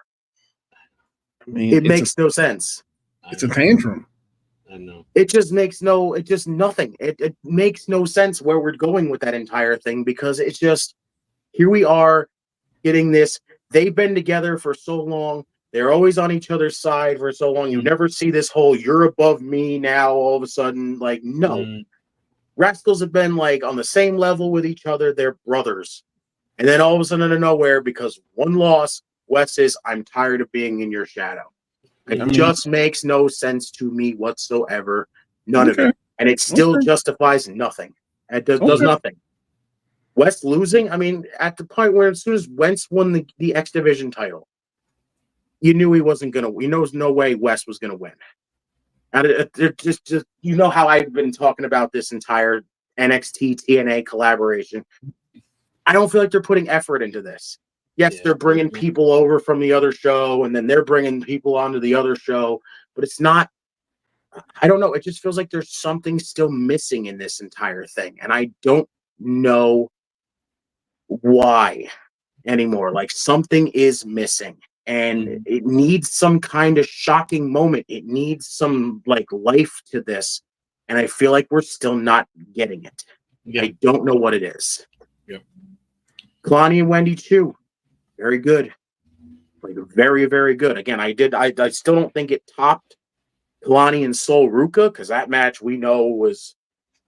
I mean, it makes no sense. It's a tantrum. I know. It just nothing. It makes no sense where we're going with that entire thing, because it's just, here we are getting this they've been together for so long. They're always on each other's side for so long. You never see this whole "you're above me now" all of a sudden. Like, no. Rascals have been like on the same level with each other. They're brothers. And then all of a sudden, out of nowhere, because one loss, Wes says, "I'm tired of being in your shadow." It just makes no sense to me whatsoever. None of it. And it still justifies nothing. It does nothing. Wes losing, I mean, at the point where as soon as Wentz won the X Division title, you knew he wasn't going to win. There was no way Wes was going to win. And just you know how I've been talking about this entire NXT TNA collaboration. I don't feel like they're putting effort into this. Yes, they're bringing people over from the other show, and then they're bringing people onto the other show, but it's not. I don't know. It just feels like there's something still missing in this entire thing, and I don't know why anymore. Like something is missing, and it needs some kind of shocking moment. It needs some like life to this, and I feel like we're still not getting it. I don't know what it is. Kalani and Wendy Chu, very good, like very, very good. Again, I still don't think it topped Kalani and Sol Ruka because that match we know was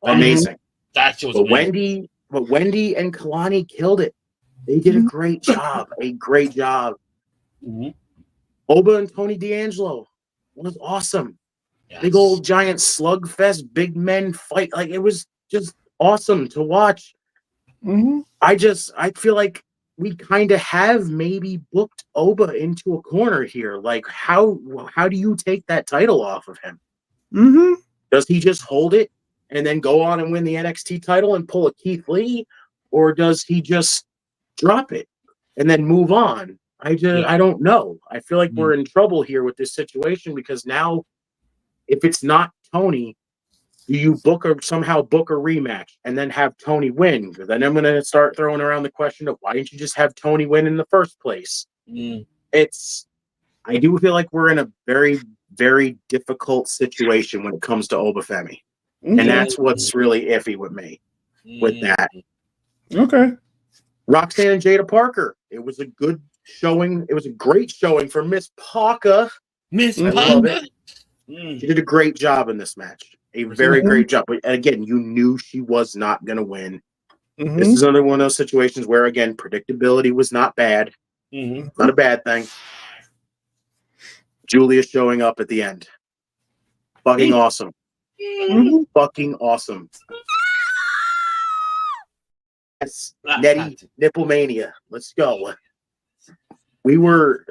amazing. That was amazing. Wendy and Kalani killed it. They did a great job. Oba and Tony D'Angelo was awesome. Big old giant slugfest, big men fight. Like it was just awesome to watch. I feel like we kind of have maybe booked Oba into a corner here. Like how do you take that title off of him? Does he just hold it and then go on and win the NXT title and pull a Keith Lee, or does he just drop it and then move on? I don't know. I feel like we're in trouble here with this situation because now, if it's not Tony, do you somehow book a rematch and then have Tony win? Because then I'm going to start throwing around the question of why didn't you just have Tony win in the first place? I do feel like we're in a very, very difficult situation when it comes to Obafemi. And that's what's really iffy with me with that. Okay. Roxanne and Jada Parker. It was a good showing. It was a great showing for Miss Parker. I love it. She did a great job in this match. A very great job. But again, you knew she was not going to win. This is another one of those situations where, again, predictability was not bad. Not a bad thing. Julia showing up at the end. Fucking awesome. Fucking awesome. Yes, Nettie Nipplemania. Let's go. We were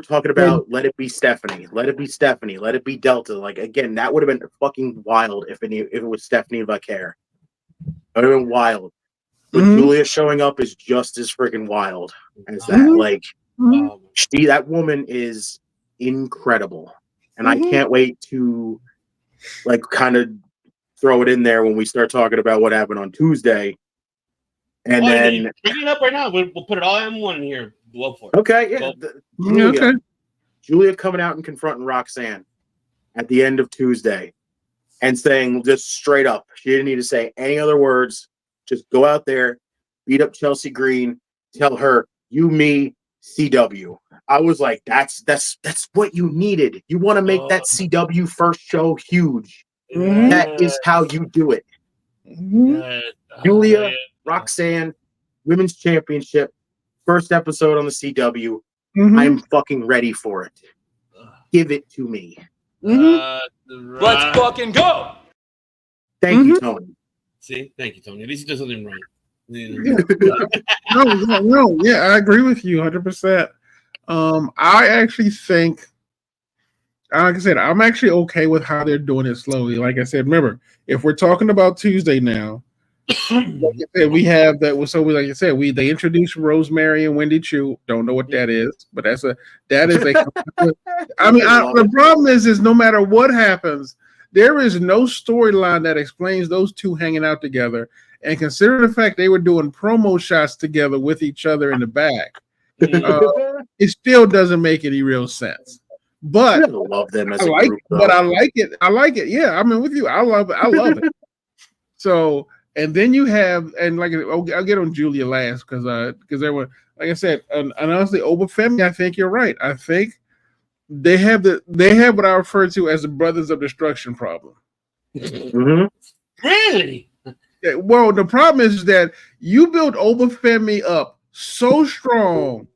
talking about let it be Stephanie. Let it be Stephanie. Let it be Delta. Like, again, that would have been fucking wild if it was Stephanie Vaquer. It would have been wild. But Julia showing up is just as freaking wild as that. Like, that woman is incredible. And I can't wait to, like, kind of throw it in there when we start talking about what happened on Tuesday. And then bring it up right now. We'll put it all in one here. Go for it. Okay, yeah. Julia coming out and confronting Roxanne at the end of Tuesday and saying just straight up, she didn't need to say any other words. Just go out there, beat up Chelsea Green, tell her you, me, CW. I was like, that's what you needed. You want to make that CW first show huge. That is how you do it. Julia, Roxanne, Women's Championship, first episode on the CW. I'm fucking ready for it. Give it to me. Let's fucking go. Thank you, Tony. See, thank you, Tony. At least he does something right. No, yeah, I agree with you 100%. I actually think, like I said, I'm actually okay with how they're doing it slowly. Like I said, remember, if we're talking about Tuesday now, like I said, we have that. So, like I said, they introduced Rosemary and Wendy Chu. Don't know what that is, but that is a. I mean, the problem is no matter what happens, there is no storyline that explains those two hanging out together. And consider the fact they were doing promo shots together with each other in the back, it still doesn't make any real sense. But I love them as I a group. but I like it. I like it. Yeah, I mean, with you, I love it. So. And then you have, and like I'll get on Julia last because everyone, like I said, and honestly, Obafemi, I think you're right. I think they have what I refer to as the Brothers of Destruction problem. Mm-hmm. Really? Yeah, well, the problem is that you built Obafemi up so strong,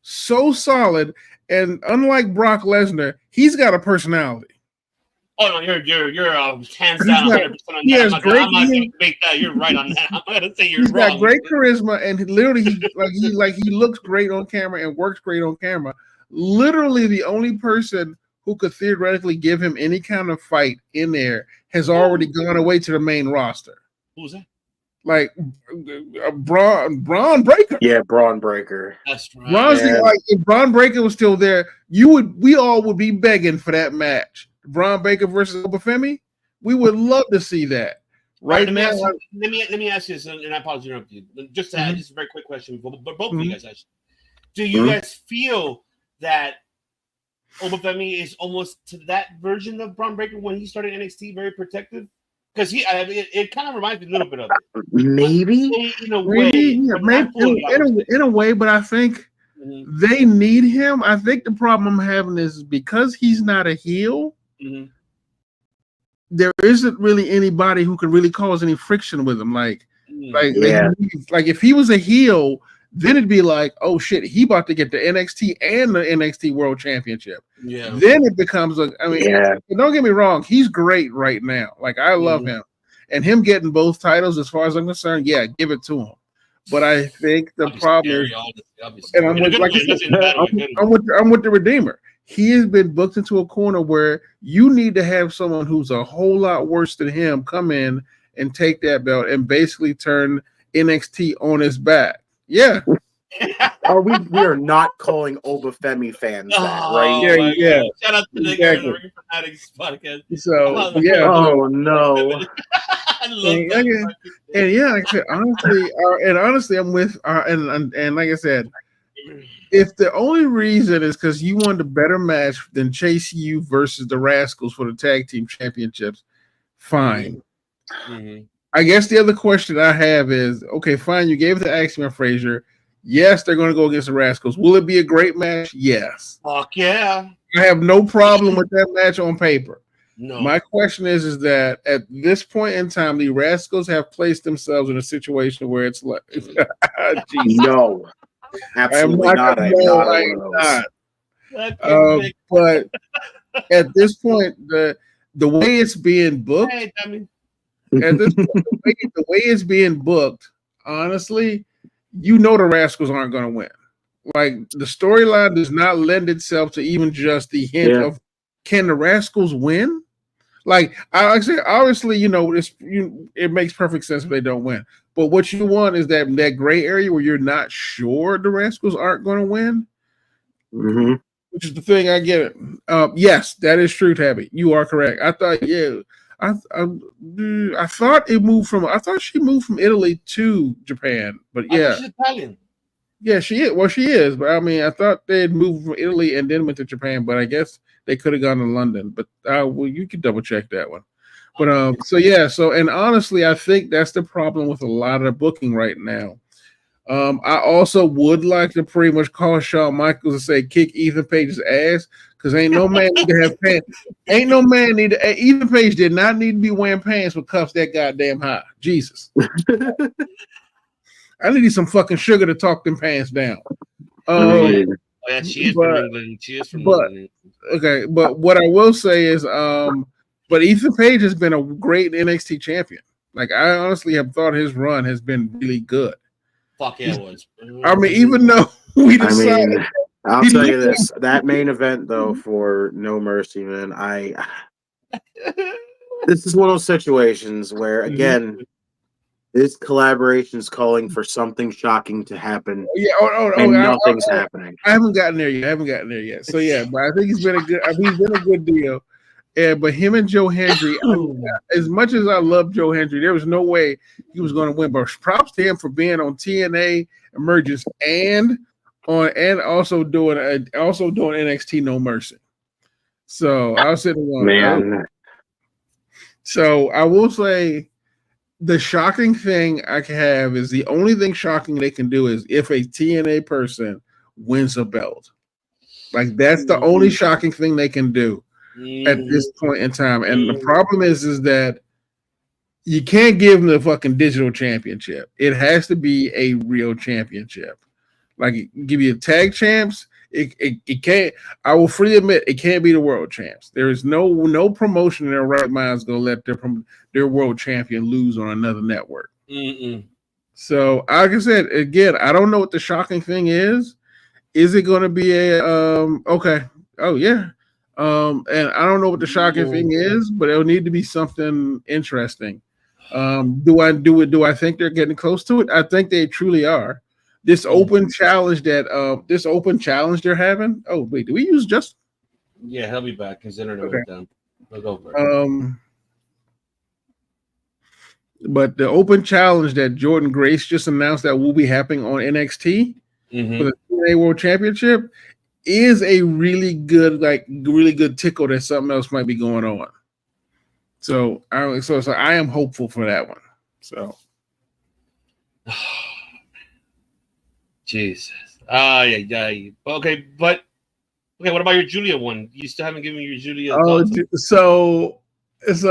so solid, and unlike Brock Lesnar, he's got a personality. Oh no, you're hands down 100% on that. I'm not gonna make that. You're right on that. I'm not gonna say you're wrong. He's got great charisma, and literally, he looks great on camera and works great on camera. Literally, the only person who could theoretically give him any kind of fight in there has already gone away to the main roster. Who's that? Like Braun Breaker. Yeah, Braun Breaker. That's right. Honestly, like if Braun Breaker was still there, we all would be begging for that match. Braun Breaker versus Obafemi. We would love to see that. Right now, let me ask you this, and I apologize to interrupt you. Just to add just a very quick question, but both of you guys actually. Do you guys feel that Obafemi is almost to that version of Braun Breaker when he started NXT, very protective? Because it kind of reminds me a little bit of it. Maybe in a way, in a way, but I think they need him. I think the problem I'm having is because he's not a heel. There isn't really anybody who can really cause any friction with him. Like if he was a heel, then it'd be like, oh shit, he about to get the NXT and the NXT World Championship. Yeah. Then it becomes don't get me wrong, he's great right now. Like I love him. And him getting both titles, as far as I'm concerned, yeah, give it to him. But I think the problem is, and I'm with the Redeemer. He has been booked into a corner where you need to have someone who's a whole lot worse than him come in and take that belt and basically turn NXT on his back. Yeah. We are not calling Obafemi fans that, right? Yeah. Shout out to the Ring Fanatics podcast. So yeah. Oh no. I love that. And yeah, like I said, honestly, I'm with and like I said, if the only reason is because you wanted a better match than Chase U versus the Rascals for the tag team championships, fine. I guess the other question I have is, okay, fine, you gave it to Axiom and Frazier. Yes, they're going to go against the Rascals. Will it be a great match? Yes. Fuck yeah. I have no problem with that match on paper. No. My question is that at this point in time, the Rascals have placed themselves in a situation where it's like, no, absolutely not. But at this point, the way it's being booked, at this point, the way it's being booked, honestly, you know the Rascals aren't going to win. Like the storyline does not lend itself to even just the hint of can the Rascals win? Like I say, obviously, it makes perfect sense if they don't win. But what you want is that gray area where you're not sure the Rascals aren't going to win, which is the thing. I get it. Yes, that is true, Tabby. You are correct. I thought, I thought it moved from. I thought she moved from Italy to Japan, but yeah, she's Italian. Yeah, she is. Well, she is, but I mean, I thought they had moved from Italy and then went to Japan, but I guess they could have gone to London. But well, you can double check that one. But and honestly, I think that's the problem with a lot of the booking right now. I also would like to pretty much call Shawn Michaels and say kick Ethan Page's ass because ain't no man need to have pants. Ain't no man need to. Ethan Page did not need to be wearing pants with cuffs that goddamn high. Jesus. I need some fucking sugar to talk them pants down. She is from England. She is from England. Okay, but what I will say is, but Ethan Page has been a great NXT champion. Like I honestly have thought his run has been really good. Fuck yeah, it was. I mean, even though we decided, I'll tell you this: that main event though for No Mercy, man, this is one of those situations where again. This collaboration is calling for something shocking to happen. Yeah, and nothing's happening. I haven't gotten there yet. So yeah, but I think he's been a good deal. Yeah, but him and Joe Hendry, as much as I love Joe Hendry, there was no way he was going to win. But props to him for being on TNA Emergence and also doing NXT No Mercy. So I was sitting on man. So I will say. the shocking thing I can have is the only thing shocking they can do is if a TNA person wins a belt. Like that's the only shocking thing they can do at this point in time. And the problem is that you can't give them the fucking digital championship. It has to be a real championship. Like give you tag champs. It can't. I will freely admit it can't be the world champs. There is no promotion in their right minds gonna let their world champion lose on another network. So, like I said again, I don't know what the shocking thing is. Is it going to be a okay? Oh yeah, and I don't know what the shocking thing is, but it'll need to be something interesting. Do I think they're getting close to it? I think they truly are. This open challenge they're having. Oh wait, do we use just? Yeah, he'll be back. His internet went down. We'll go for it. But the open challenge that Jordan Grace just announced that will be happening on NXT for the TNA World Championship is a really good tickle that something else might be going on. So I am hopeful for that one. So. Jesus. Yeah. Okay, what about your Julia one? You still haven't given me your Julia. So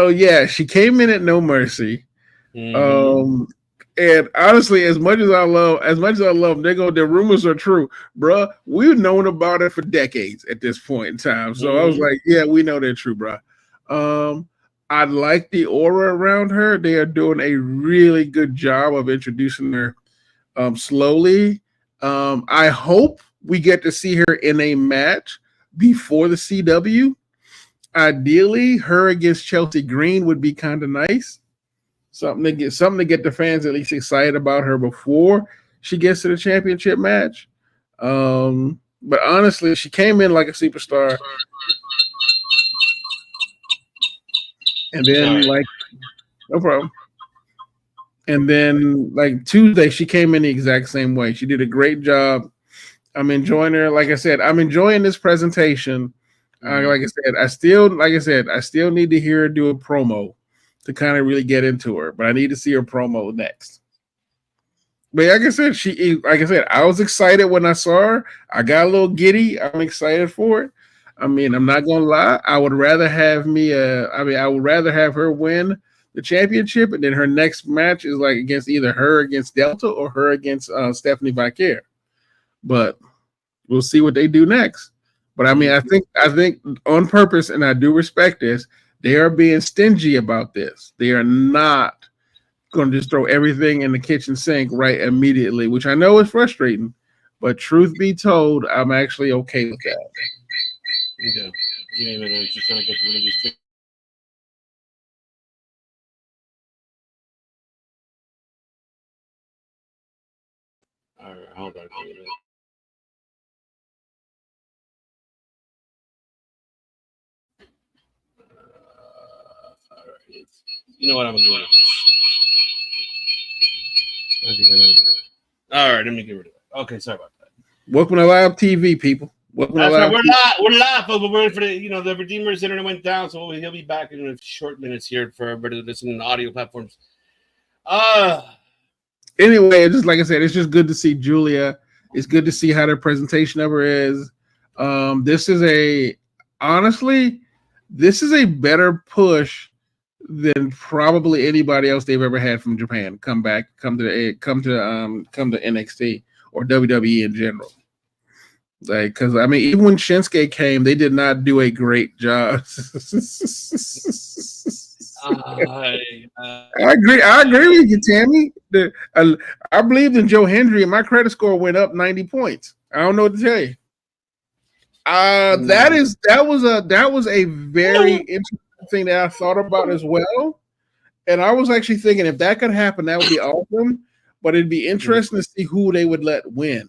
yeah, she came in at No Mercy. And honestly, as much as I love them, the rumors are true, bruh. We've known about it for decades at this point in time. So I was like, yeah, we know they're true, bruh. I like the aura around her. They are doing a really good job of introducing her slowly. I hope we get to see her in a match before the CW. Ideally, her against Chelsea Green would be kind of nice. Something to get the fans at least excited about her before she gets to the championship match. But honestly, she came in like a superstar. And then no problem. And then Tuesday, she came in the exact same way. She did a great job. I'm enjoying her. Like I said, I'm enjoying this presentation. I still need to hear her do a promo to kind of really get into her, but I need to see her promo next. But like I said, I was excited when I saw her. I got a little giddy. I'm excited for it. I mean, I'm not gonna lie. I would rather have her win the championship, and then her next match is against either her against Delta or her against Stephanie Vicaire. But we'll see what they do next. But I mean, I think on purpose, and I do respect this, they are being stingy about this. They are not going to just throw everything in the kitchen sink right immediately, which I know is frustrating. But truth be told, I'm actually okay with that. Okay. Give me a minute. I'm just trying to get one of these tickets. All right, hold on. All right. You know what I'm doing? All right, let me get rid of it. Okay, sorry about that. Welcome to live TV, people. That's right. We're live, but we're waiting for the Redeemer's internet went down, so he'll be back in a short minutes here for everybody to listen to the audio platforms. Anyway, just like I said, it's just good to see Julia. It's good to see how their presentation of her is. This is a better push than probably anybody else they've ever had from Japan. Come to NXT or WWE in general. Because I mean, even when Shinsuke came, they did not do a great job. I agree with you, Tammy. I believed in Joe Hendry, and my credit score went up 90 points. I don't know what to tell you. That was a very interesting thing that I thought about as well. And I was actually thinking if that could happen, that would be awesome. But it'd be interesting to see who they would let win.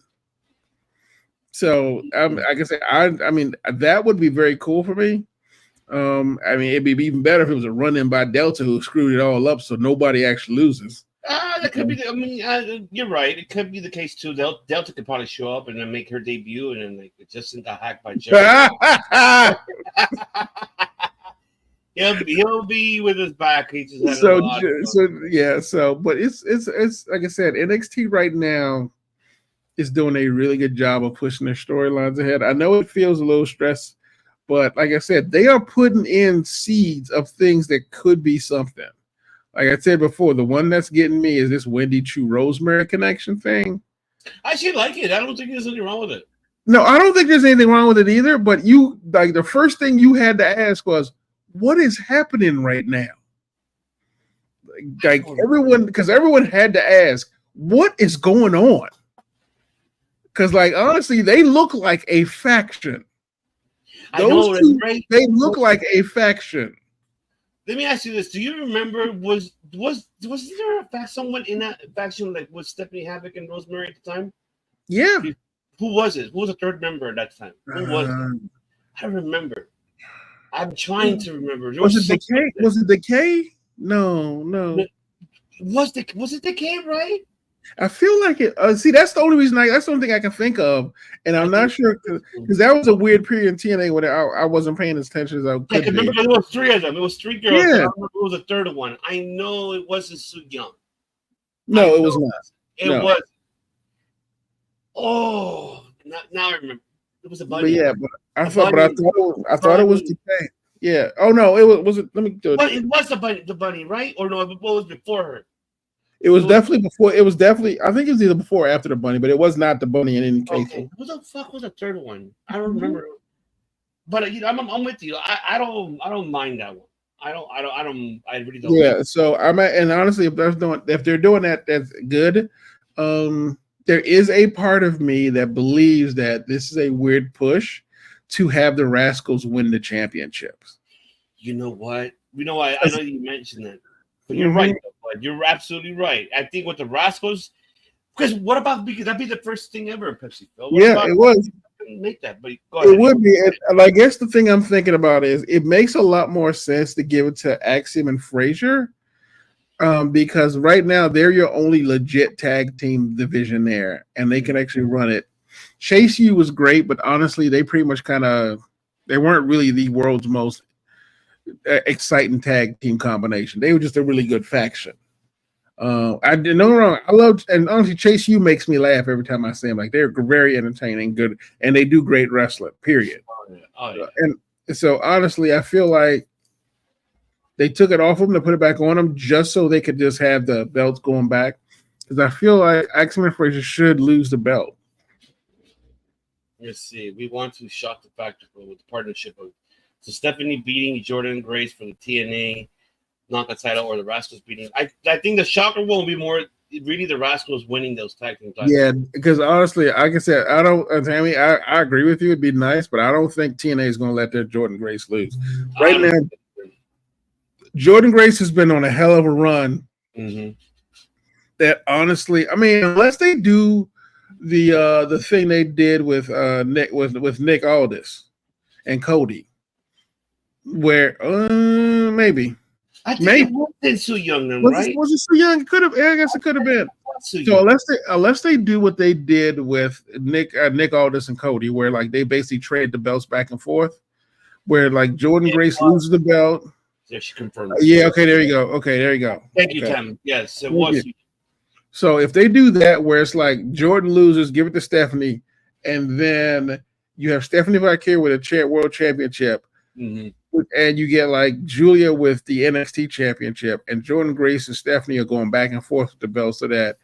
So, like I said, I mean, that would be very cool for me. I mean, it'd be even better if it was a run-in by Delta who screwed it all up, so nobody actually loses. That could be. I mean, you're right. It could be the case too. Delta could probably show up and then make her debut, and then Justin got hacked by Jerry. Yeah, He'll be with his back. He just had So, a lot of but it's like I said, NXT right now is doing a really good job of pushing their storylines ahead. I know it feels a little stressed, but like I said, they are putting in seeds of things that could be something. Like I said before, the one that's getting me is this Wendy Chu Rosemary connection thing. I actually like it. I don't think there's anything wrong with it. No, I don't think there's anything wrong with it either. But you, like, the first thing you had to ask was, what is happening right now? Like everyone, because everyone had to ask, what is going on? Because, like, honestly, they look like a faction. Those two, they look like a faction. Let me ask you this: do you remember was there a someone in that faction like was Stephanie Havoc and Rosemary at the time? Yeah. Who was it? Who was the third member at that time? Who was it? I remember. I'm trying to remember. Was it Decay? Was it Decay? No. Was it Decay, right? I feel like it. See, that's the only reason. That's the only thing I can think of, and I'm not sure because that was a weird period in TNA when I wasn't paying as attention as I could. I can remember there was three of them. It was three girls. Yeah. I don't remember who was the third one. I know it wasn't Su Young. No, it was not. It was. Oh, now I remember. It was a bunny. But yeah, but I thought it was Decay. Yeah. Oh no, it was. Let me do it. But it was the bunny, right? Or no? It was before her. It was definitely before. It was definitely. I think it was either before or after the bunny, but it was not the bunny in any case. Okay. Who the fuck was the third one? I don't remember. But I'm with you. I don't mind that one. I really don't. Yeah. So and honestly, if they're doing that, that's good. There is a part of me that believes that this is a weird push to have the Rascals win the championships. You know what? I know you mentioned that. But you're right, bud. You're absolutely right. I think with the Rascals, because that'd be the first thing ever in Pepsi. It was. Make that, but go ahead. It would be. And I guess the thing I'm thinking about is it makes a lot more sense to give it to Axiom and Frazier, because right now they're your only legit tag team division there, and they can actually run it. Chase U was great, but honestly, they pretty much they weren't really the world's most exciting tag team combination. They were just a really good faction. I did no wrong. I love, and honestly, Chase U makes me laugh every time I see them. Like, they're very entertaining, good, and they do great wrestling. Period. Oh, yeah. And so honestly, I feel like they took it off them to put it back on them just so they could just have the belts going back. Because I feel like Axiom and Frazier should lose the belt. Let's see. We want to shock the factor with the partnership of Stephanie beating Jordan Grace for the TNA Knocker title, or the Rascals beating. I think the shocker will be more really the Rascals winning those tag team titles. Yeah, because honestly, like I said, Tammy, I agree with you. It'd be nice, but I don't think TNA is going to let their Jordan Grace lose. Right now, Jordan Grace has been on a hell of a run. Mm-hmm. That honestly, I mean, unless they do the thing they did with Nick Aldis and Cody, where maybe. I think it wasn't Su Young, then, right? Was it Su Young? Could have. I guess it could have been. So unless they do what they did with Nick Aldis and Cody, where like they basically trade the belts back and forth, where like Jordan Grace loses the belt. Yeah, she confirmed. Yeah. Okay. There you go. Thank you, Tam. Yes, it was. So if they do that, where it's like Jordan loses, give it to Stephanie, and then you have Stephanie Valkyrie with a world championship. Mm-hmm. And you get like Julia with the NXT championship, and Jordan Grace and Stephanie are going back and forth with the belt, so that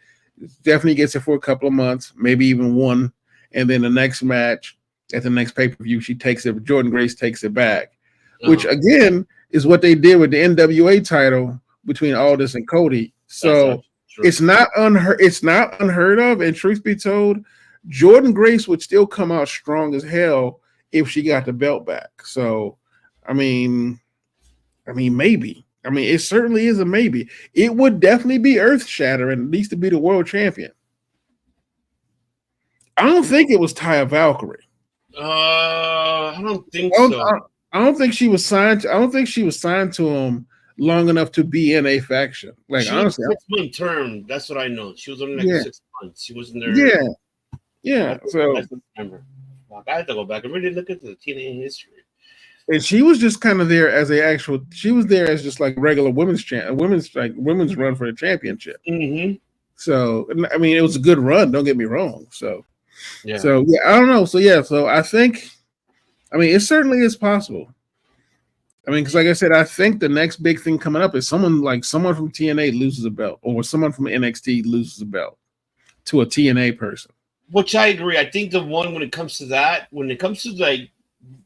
Stephanie gets it for a couple of months, maybe even one, and then the next match at the next pay-per-view, she takes it. Jordan Grace takes it back, which again is what they did with the NWA title between Aldis and Cody. So it's not unheard of. And truth be told, Jordan Grace would still come out strong as hell if she got the belt back. So. I mean, maybe. I mean, it certainly is a maybe. It would definitely be earth-shattering, at least to be the world champion. I don't think it was Taya Valkyrie. I don't think so. I don't think she was signed. I don't think she was signed to him long enough to be in a faction. Like, she honestly, was 6-month term. That's what I know. She was only like 6 months. She wasn't there. Yeah. So I remember. I had to go back and really look at the TNA history. And she was just kind of there as she was there as just like regular women's run for the championship. Mm-hmm. So I mean, it was a good run. Don't get me wrong. So yeah, I don't know. So I think, I mean, it certainly is possible. I mean, because like I said, I think the next big thing coming up is someone from TNA loses a belt, or someone from NXT loses a belt to a TNA person. Which I agree. I think the one when it comes to like,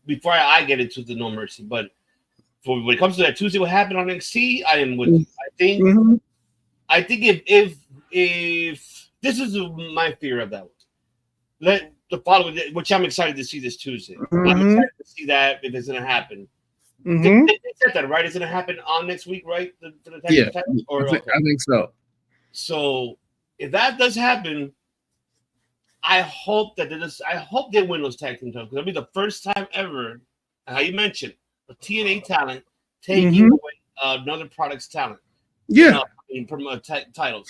before I get into the No Mercy, but when it comes to that Tuesday, what happened on NXT, I am with you. I think if this is my fear of that one, the following, which I'm excited to see this Tuesday. I'm excited to see that if it's going to happen. They said that, right? It's going to happen on next week, right? I think so. So if that does happen, I hope they win those tag team titles, because it'll be the first time ever, how you mentioned, a TNA talent taking away another product's talent. Yeah, titles.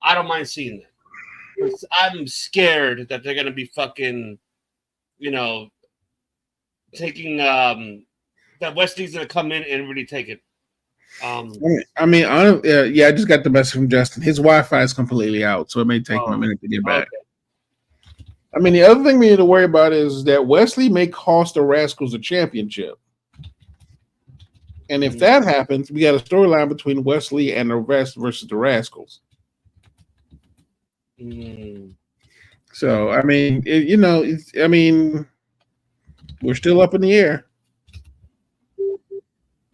I don't mind seeing that. I'm scared that they're gonna be fucking, taking that Wesley's gonna come in and really take it. I mean, I just got the message from Justin. His Wi-Fi is completely out, so it may take him a minute to get back. Okay. I mean, the other thing we need to worry about is that Wesley may cost the Rascals a championship. And if that happens, we got a storyline between Wesley and the rest versus the Rascals. So, I mean, we're still up in the air.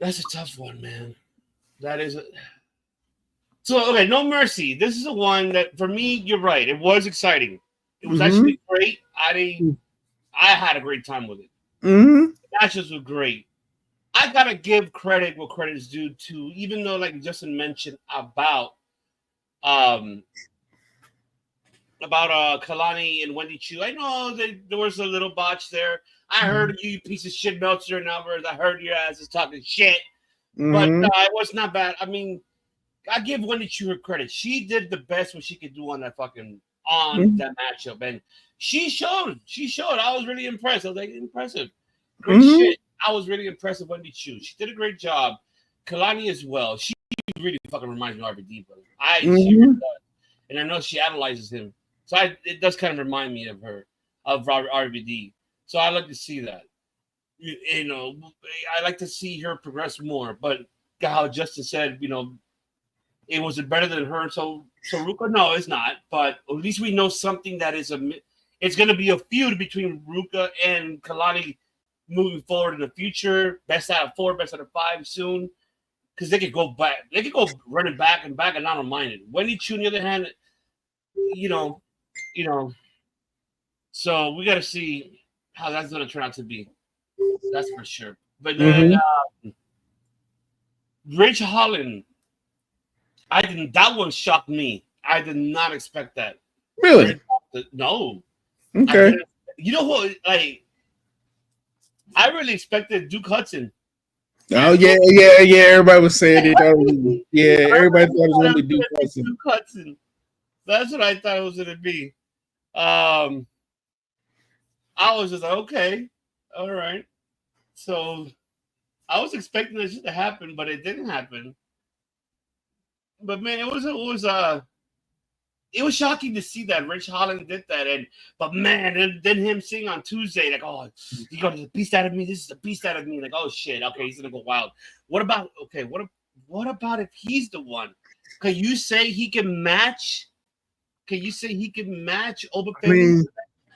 That's a tough one, man. That is So, okay, No Mercy. This is the one that, for me, you're right. It was exciting. It was actually great. I had a great time with it. The matches were great. I gotta give credit where credit is due to, even though, like Justin mentioned about Kalani and Wendy Chu. I know there was a little botch there. I heard you piece of shit Meltzer and Alvarez. I heard your ass is talking shit. But it was not bad. I mean, I give Wendy Chu her credit. She did the best what she could do on that that matchup, and she showed. I was really impressed. I was like, impressive, great shit. I was really impressed with Wendy Chu. She did a great job. Kalani as well. She really fucking reminds me of RVD, brother. She really does. And I know she analyzes him, so it does kind of remind me of her, of RVD. So I like to see that. I like to see her progress more. But how Justin said, it was better than her. So Ruka, no, it's not. But at least we know something that is it's going to be a feud between Ruka and Kalani moving forward in the future. Best out of 4, best out of 5 soon. Because they could go back. They could go running back, and I don't mind it. Wendy Chu, on the other hand, so we got to see how that's going to turn out to be. That's for sure. But then Rich Holland, that one shocked me. I did not expect that. Really? No. Okay. You know what? Like, I really expected Duke Hudson. Oh yeah. Everybody was saying it. Everybody thought it was going to be Duke Hudson. That's what I thought it was going to be. I was just like, okay, all right. So I was expecting this to happen, but it didn't happen. But man, it was shocking to see that Rich Holland did that, but man, and then him seeing on Tuesday, like, oh, he got the beast out of me. This is the beast out of me. Like, oh shit, okay, he's gonna go wild. What about if he's the one? Can you say he can match? Can you say he can match Obafemi?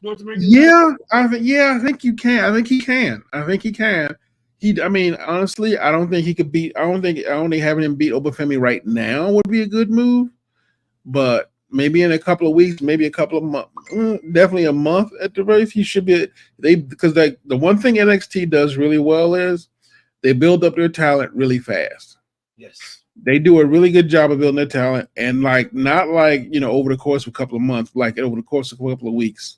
North American? I think you can. I think he can. Honestly, I don't think he could beat. I don't think only having him beat Obafemi right now would be a good move, but maybe in a couple of weeks, maybe a couple of months, definitely a month at the rate, he should be. Because the one thing NXT does really well is they build up their talent really fast. Yes, they do a really good job of building their talent, and not over the course of a couple of months, like over the course of a couple of weeks.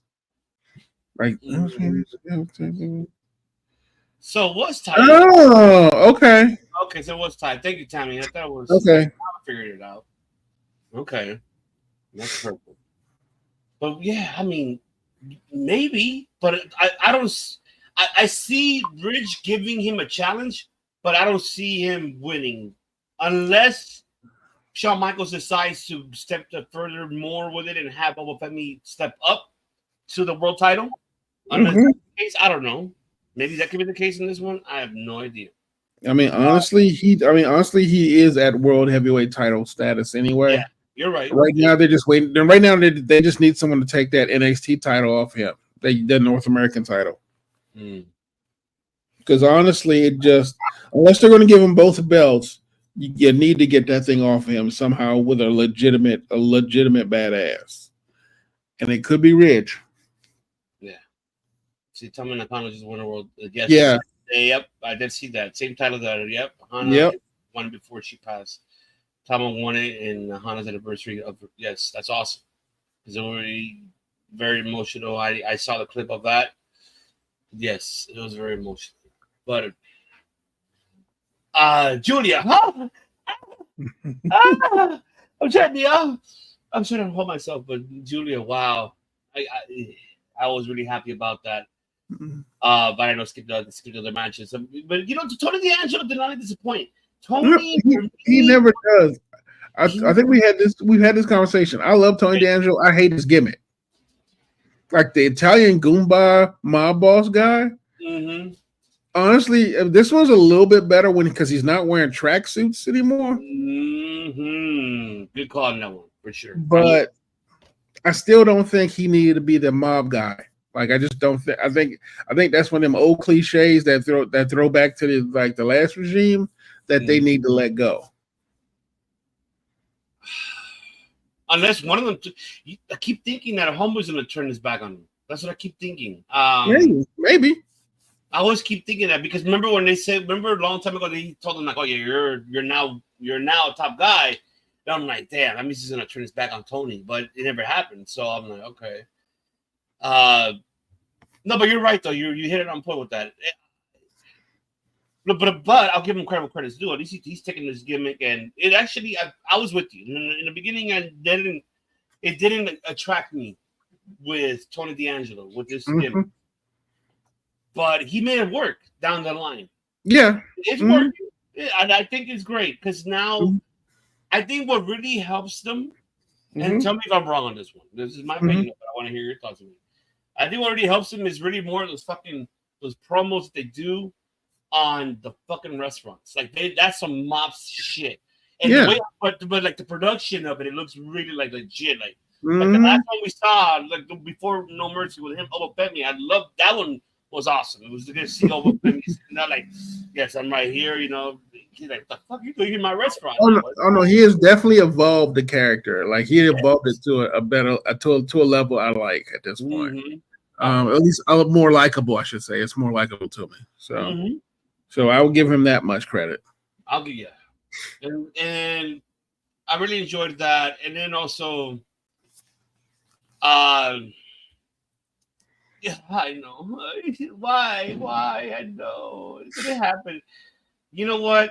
So what's time? Oh, okay. Okay, so what's time? Thank you, Tommy. I thought it was okay. I figured it out. Okay, that's perfect. But yeah, I mean, maybe, but I I see Ridge giving him a challenge, but I don't see him winning unless Shawn Michaels decides to step further more with it and have Boba Fett step up to the world title. Unless that's the case, I don't know. Maybe that could be the case in this one. I have no idea. I mean, honestly, he is at world heavyweight title status anyway. Yeah, you're right. Right now, they're just waiting. Right now, they just need someone to take that NXT title off him, the North American title. Because honestly, unless they're going to give him both belts, you need to get that thing off of him somehow with a legitimate badass, and it could be Ridge. Yeah. See, Tama Nakano just won a world. Yes. Yeah. Yep, I did see that same title that. Yep. Hana Yep. won before she passed. Tama won it in Hana's anniversary of. Yes, that's awesome. It's already very emotional. I saw the clip of that. Yes, it was very emotional. But Julia, I'm trying to hold myself, but Julia, wow, I was really happy about that. But I know skip the other matches. But Tony D'Angelo did not disappoint. Tony, he never does. I think we've had this conversation. I love Tony D'Angelo. I hate his gimmick. Like the Italian Goomba mob boss guy. Mm-hmm. Honestly, this one's a little bit better because he's not wearing tracksuits anymore. Mm-hmm. Good call on that one for sure. But I still don't think he needed to be the mob guy. Like I just don't think. I think that's one of them old cliches that throw back to the last regime that they need to let go. Unless one of them, I keep thinking that a homeboy's going to turn his back on him. That's what I keep thinking. Maybe. I always keep thinking that because remember when they said, a long time ago, they told him like, "Oh yeah, you're now a top guy." And I'm like, damn, that means he's going to turn his back on Tony, but it never happened. So I'm like, okay. No, but you're right though. You hit it on point with that. But I'll give him credit's due. At least he's taking this gimmick, and it actually I was with you in the beginning. It didn't attract me with Tony D'Angelo with this gimmick, but he made it work down the line. Yeah, it's working, and I think it's great because now I think what really helps them. And tell me if I'm wrong on this one. This is my opinion, but I want to hear your thoughts on it. I think what really helps them is really more of those promos that they do on the fucking restaurants. Like that's some mob shit. And the way, but like the production of it looks really like legit. Like the last one we saw, like before No Mercy with him, Obafemi, I loved that one. Was awesome. It was good to see Obafemi sitting there like, yes, I'm right here. He's like, the fuck you doing in my restaurant? Oh no, he has definitely evolved the character. Like he evolved it to a level I like at this point. At least more likable, I should say. It's more likable to me. So I will give him that much credit. I'll give you that. And I really enjoyed that. And then also, yeah, I know. Why? I know. It's gonna happen. You know what?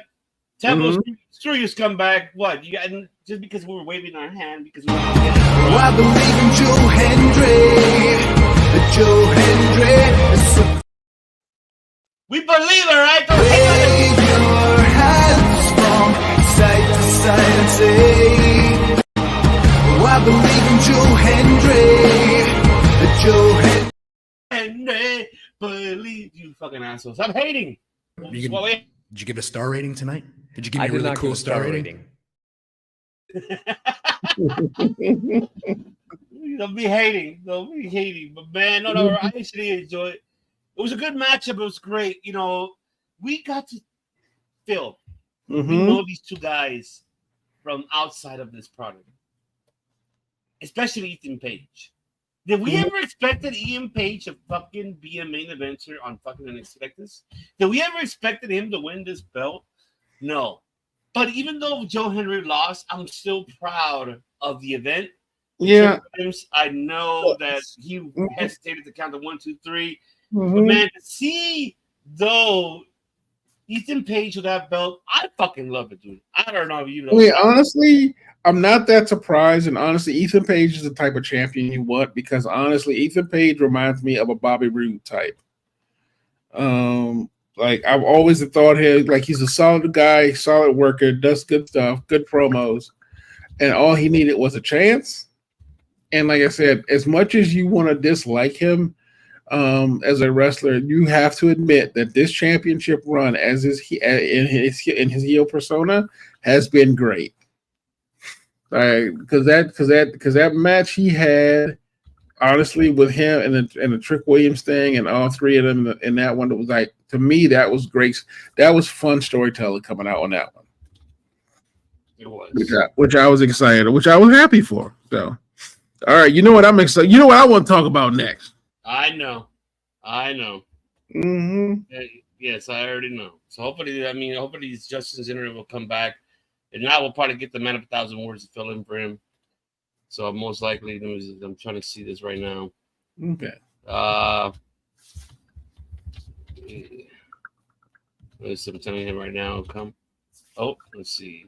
Temple, screw you, scumbag. What? You got just because we were waving our hand because we I believe in Joe Hendry. Joe Hendry. We believe it, right? Wave your hands from side to side and say, I believe in Joe Hendry. Joe Hendry. And they believe you fucking assholes. I'm hating. Did you give it a star rating tonight? Did you give me a really cool star rating? Don't be hating. But man, no, I actually enjoyed it. It was a good matchup. It was great. We got to feel. We know these two guys from outside of this product, especially Ethan Page. Did we ever expect that Ian Page to fucking be a main eventer on fucking NXT like this? Did we ever expected him to win this belt? No. But even though Joe Hendry lost, I'm still proud of the event. Yeah. I know that he hesitated to count the 1, 2, 3. But man, to see though Ethan Page with that belt, I fucking love it, dude. I don't know if you know. I mean, honestly, I'm not that surprised, and honestly, Ethan Page is the type of champion you want because honestly, Ethan Page reminds me of a Bobby Roode type. Like I've always thought him like he's a solid guy, solid worker, does good stuff, good promos, and all he needed was a chance. And like I said, as much as you want to dislike him as a wrestler, you have to admit that this championship run, as in his heel persona, has been great. Because that match he had, honestly, with him and the Trick Williams thing and all three of them in that one, it was like, to me, that was great. That was fun storytelling coming out on that one. It was. Which I was excited, which I was happy for. So, all right, you know what I'm excited. You know what I want to talk about next. I know. Mm-hmm. Yes, I already know. So hopefully Justin Zinner will come back. And now we'll probably get the man of 1,000 words to fill in for him. So most likely, I'm trying to see this right now. Okay. I'm telling him right now. Come. Oh, let's see.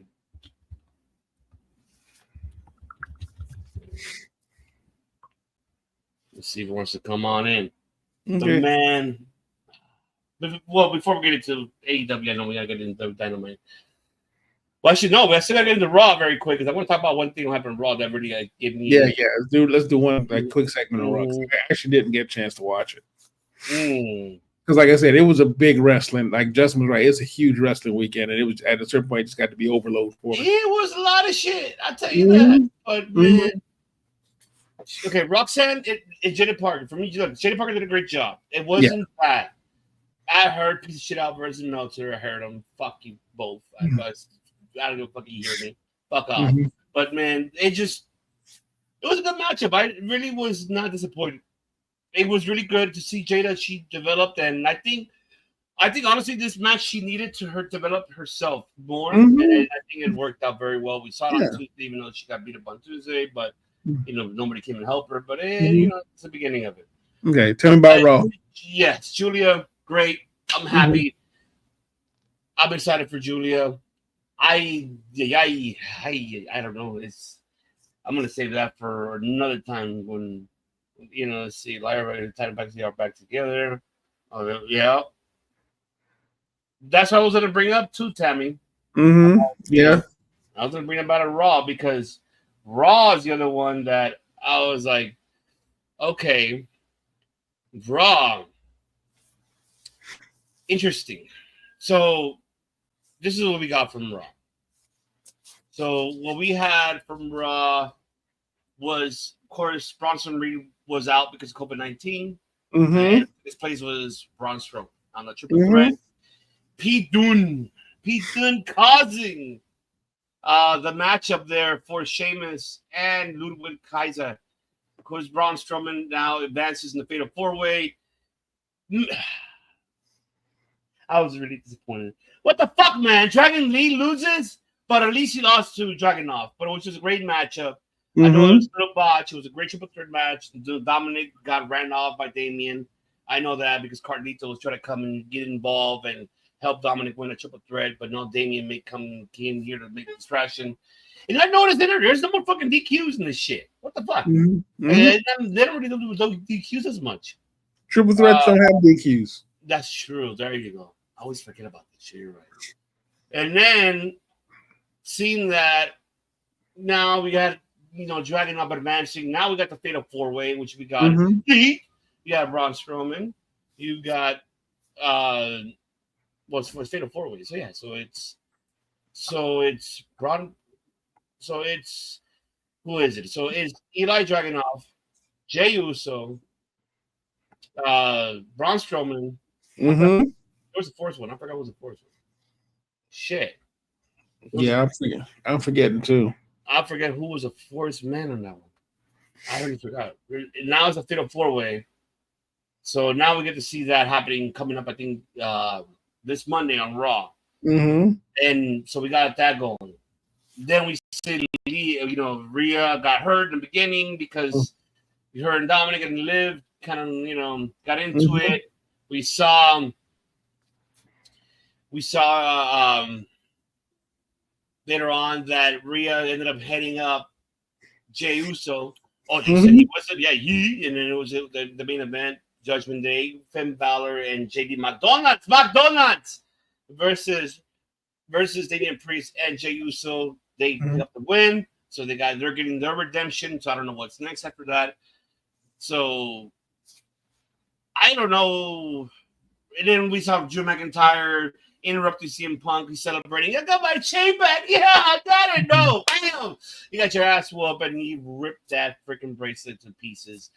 Let's see if he wants to come on in. Okay. The man. Well, before we get into AEW, I know we gotta get into Dynamite. Well, actually, no, I still gotta get into Raw very quick because I want to talk about one thing that happened in Raw that really gave me. Yeah. Let's do one quick segment on Raw. I actually didn't get a chance to watch it because, like I said, it was a big wrestling. Like Justin was right, it's a huge wrestling weekend, and it was at a certain point it just got to be overload for me. It was a lot of shit. I tell you that. But man, okay, Roxanne and Jenna Parker. For me, Jenna Parker did a great job. It wasn't bad. I heard piece of shit out versus Meltzer. I heard them. Fuck you both. I don't know if you hear me. Fuck off. But man, it was a good matchup. I really was not disappointed. It was really good to see Jada. She developed, and I think honestly, this match she needed to develop herself more, and I think it worked out very well. We saw it on Tuesday, even though she got beat up on Tuesday, but nobody came and helped her. But it's the beginning of it. Okay, tell me about Raw. Yes, Julia, great. I'm happy. I'm excited for Julia. I don't know. I'm gonna save that for another time when let's see, Lyra and back together. Oh yeah, that's what I was gonna bring up too, Tammy. Yeah, I was gonna bring about a Raw because Raw is the other one that I was like, okay, Raw, interesting. So. This is what we got from Raw. So what we had from Raw was, of course, Bronson Reed was out because of COVID-19. And his place was Braun Strowman on the triple threat. Pete Dunne causing the matchup there for Sheamus and Ludwig Kaiser. Of course, Braun Strowman now advances in the Fatal 4-Way. I was really disappointed. What the fuck, man? Dragon Lee loses, but at least he lost to Dragunov. But it was just a great matchup. I know it was a little botch. It was a great triple threat match. Dominic got ran off by Damien. I know that because Carlito was trying to come and get involved and help Dominic win a triple threat, but no, Damien came here to make a distraction. And I noticed that there's no more fucking DQs in this shit. What the fuck? They don't really do DQs as much. Triple threats don't have DQs. That's true. There you go. I always forget about this shit. You're right. And then seeing that now we got Dragon up advancing. Now we got the Fatal 4-Way, which we got Heat. You got Braun Strowman. You got it's Fatal 4-Way. So yeah, so it's Braun. So it's who is it? So it's Eli Dragunov, Jey Uso, Braun Strowman. There was the fourth one. I forgot what was the fourth one. Shit. Yeah, I'm forgetting too. I forget who was the fourth man on that one. I already forgot. Now it's a Fatal 4-Way. So now we get to see that happening coming up, I think, this Monday on Raw. And so we got that going. Then we see, Rhea got hurt in the beginning because her and Dominic and Liv kind of, got into it. We saw later on that Rhea ended up heading up Jey Uso. Oh, he said he wasn't. Yeah, and then it was the main event. Judgment Day, Finn Balor and JD McDonald's versus Damian Priest and Jey Uso. They got the win, so they're getting their redemption. So I don't know what's next after that. So I don't know. And then we saw Drew McIntyre interrupting CM Punk. He's celebrating. I got my chain back. Yeah, I got it. No, damn. You got your ass whooped, and he ripped that freaking bracelet to pieces,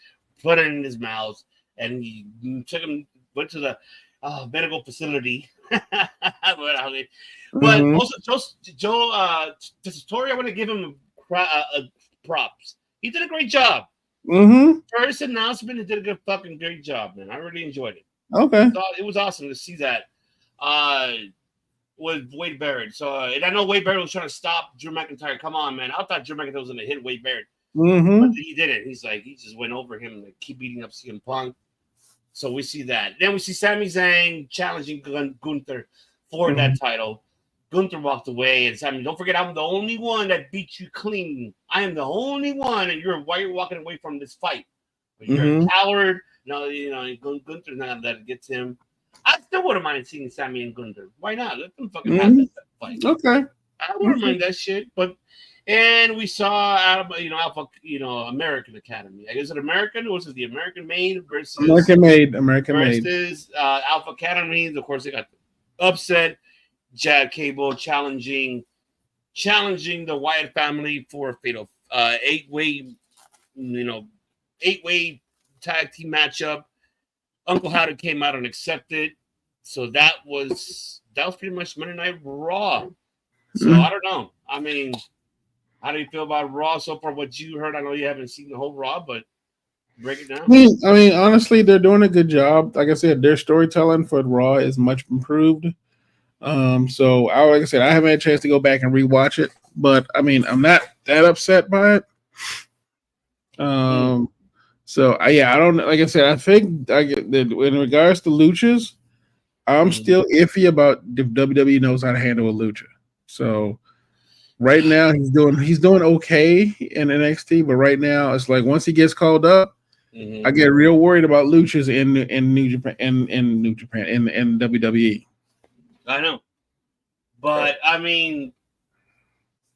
put it in his mouth, and he went to the medical facility. But also, Joe Tessitore, I want to give him props. He did a great job. First announcement, he did a fucking great job, man. I really enjoyed it. Okay. It was awesome to see that with Wade Barrett. So, and I know Wade Barrett was trying to stop Drew McIntyre. Come on, man. I thought Drew McIntyre was going to hit Wade Barrett. But he didn't. He just went over him and keep beating up CM Punk. So we see that. Then we see Sami Zayn challenging Gunther for that title. Gunther walked away, and Sami, don't forget, I'm the only one that beat you clean. I am the only one, and why you're walking away from this fight. But you're a coward. No, Gunther's not gonna let it get to him. I still wouldn't mind seeing Sami and Gunther. Why not? Let them fucking have that fight. Okay. I wouldn't mind that shit. And we saw Alpha, American Academy. I guess it American, or was it the American Made versus American Made versus Alpha Academy? Of course, they got upset. Chad Cable challenging the Wyatt family for a fatal 8-way tag team matchup. Uncle Howdy came out and accepted. So that was pretty much Monday Night Raw. So I don't know. I mean, how do you feel about Raw so far? What you heard? I know you haven't seen the whole Raw, but break it down. I mean, honestly, they're doing a good job. Like I said, their storytelling for Raw is much improved. So like I said, I haven't had a chance to go back and rewatch it, but I mean, I'm not that upset by it. So I don't, like I said, I think in regards to luchas, I'm still iffy about if WWE knows how to handle a lucha. So right now he's doing okay in NXT, but right now it's like once he gets called up, I get real worried about luchas in New Japan in WWE. I know, but I mean,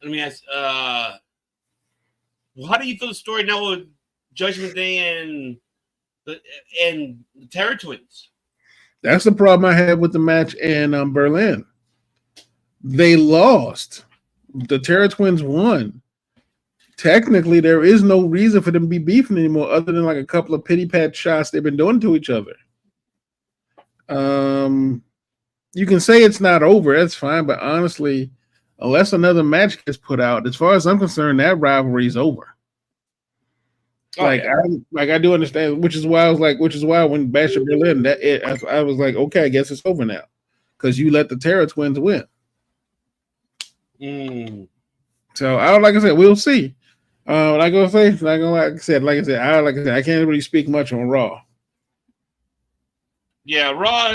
let me ask. How do you feel the story now with Judgment Day and the Terror Twins? That's the problem I had with the match in Berlin. They lost. The Terror Twins won. Technically, there is no reason for them to be beefing anymore, other than like a couple of pity pat shots they've been doing to each other. You can say it's not over, that's fine, but honestly, unless another match gets put out, as far as I'm concerned, that rivalry is over. I do understand, which is why when Bash of Berlin, I was like, okay, I guess it's over now, because you let the Terror Twins win. So like I said, we'll see. I can't really speak much on Raw. Yeah, Raw,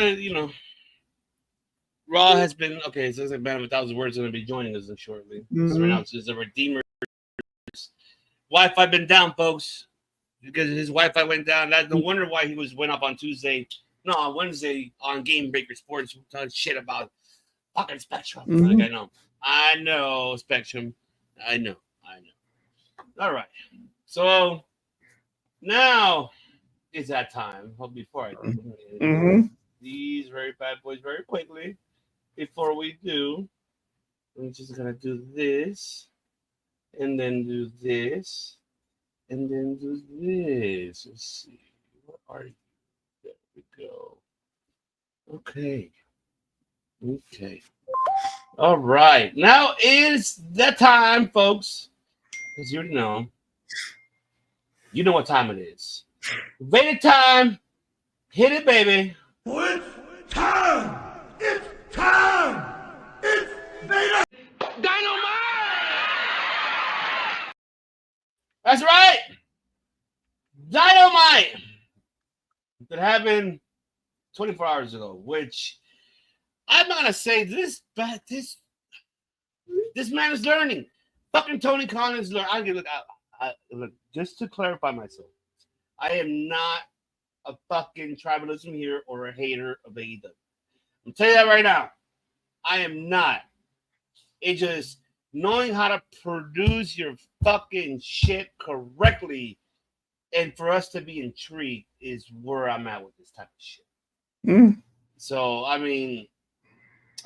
Raw has been okay. So it's like Man of 1,000 Words going to be joining us shortly. So right now it's just the Redeemers. Wi-Fi been down, folks, because his Wi-Fi went down. That's no wonder why he went up on on Wednesday on Game Breaker Sports talking shit about fucking Spectrum. Like, I know Spectrum. I know. All right, so now it's that time. Well, before I do these very bad boys very quickly. Before we do, I'm just gonna do this, and then do this, and then do this. Let's see. What are you? There we go. Okay. All right. Now is the time, folks. Because you already know. You know what time it is. Rated time. Hit it, baby. It's time! It's time! It's Dynamite! That's right. Dynamite. That happened 24 hours ago, which I'm not gonna say this man is learning. Fucking Tony Khan is learning. Look, just to clarify myself, I am not a fucking tribalism here or a hater of AEW. I'm telling you that right now. I am not. It's just knowing how to produce your fucking shit correctly, and for us to be intrigued is where I'm at with this type of shit. So, I mean,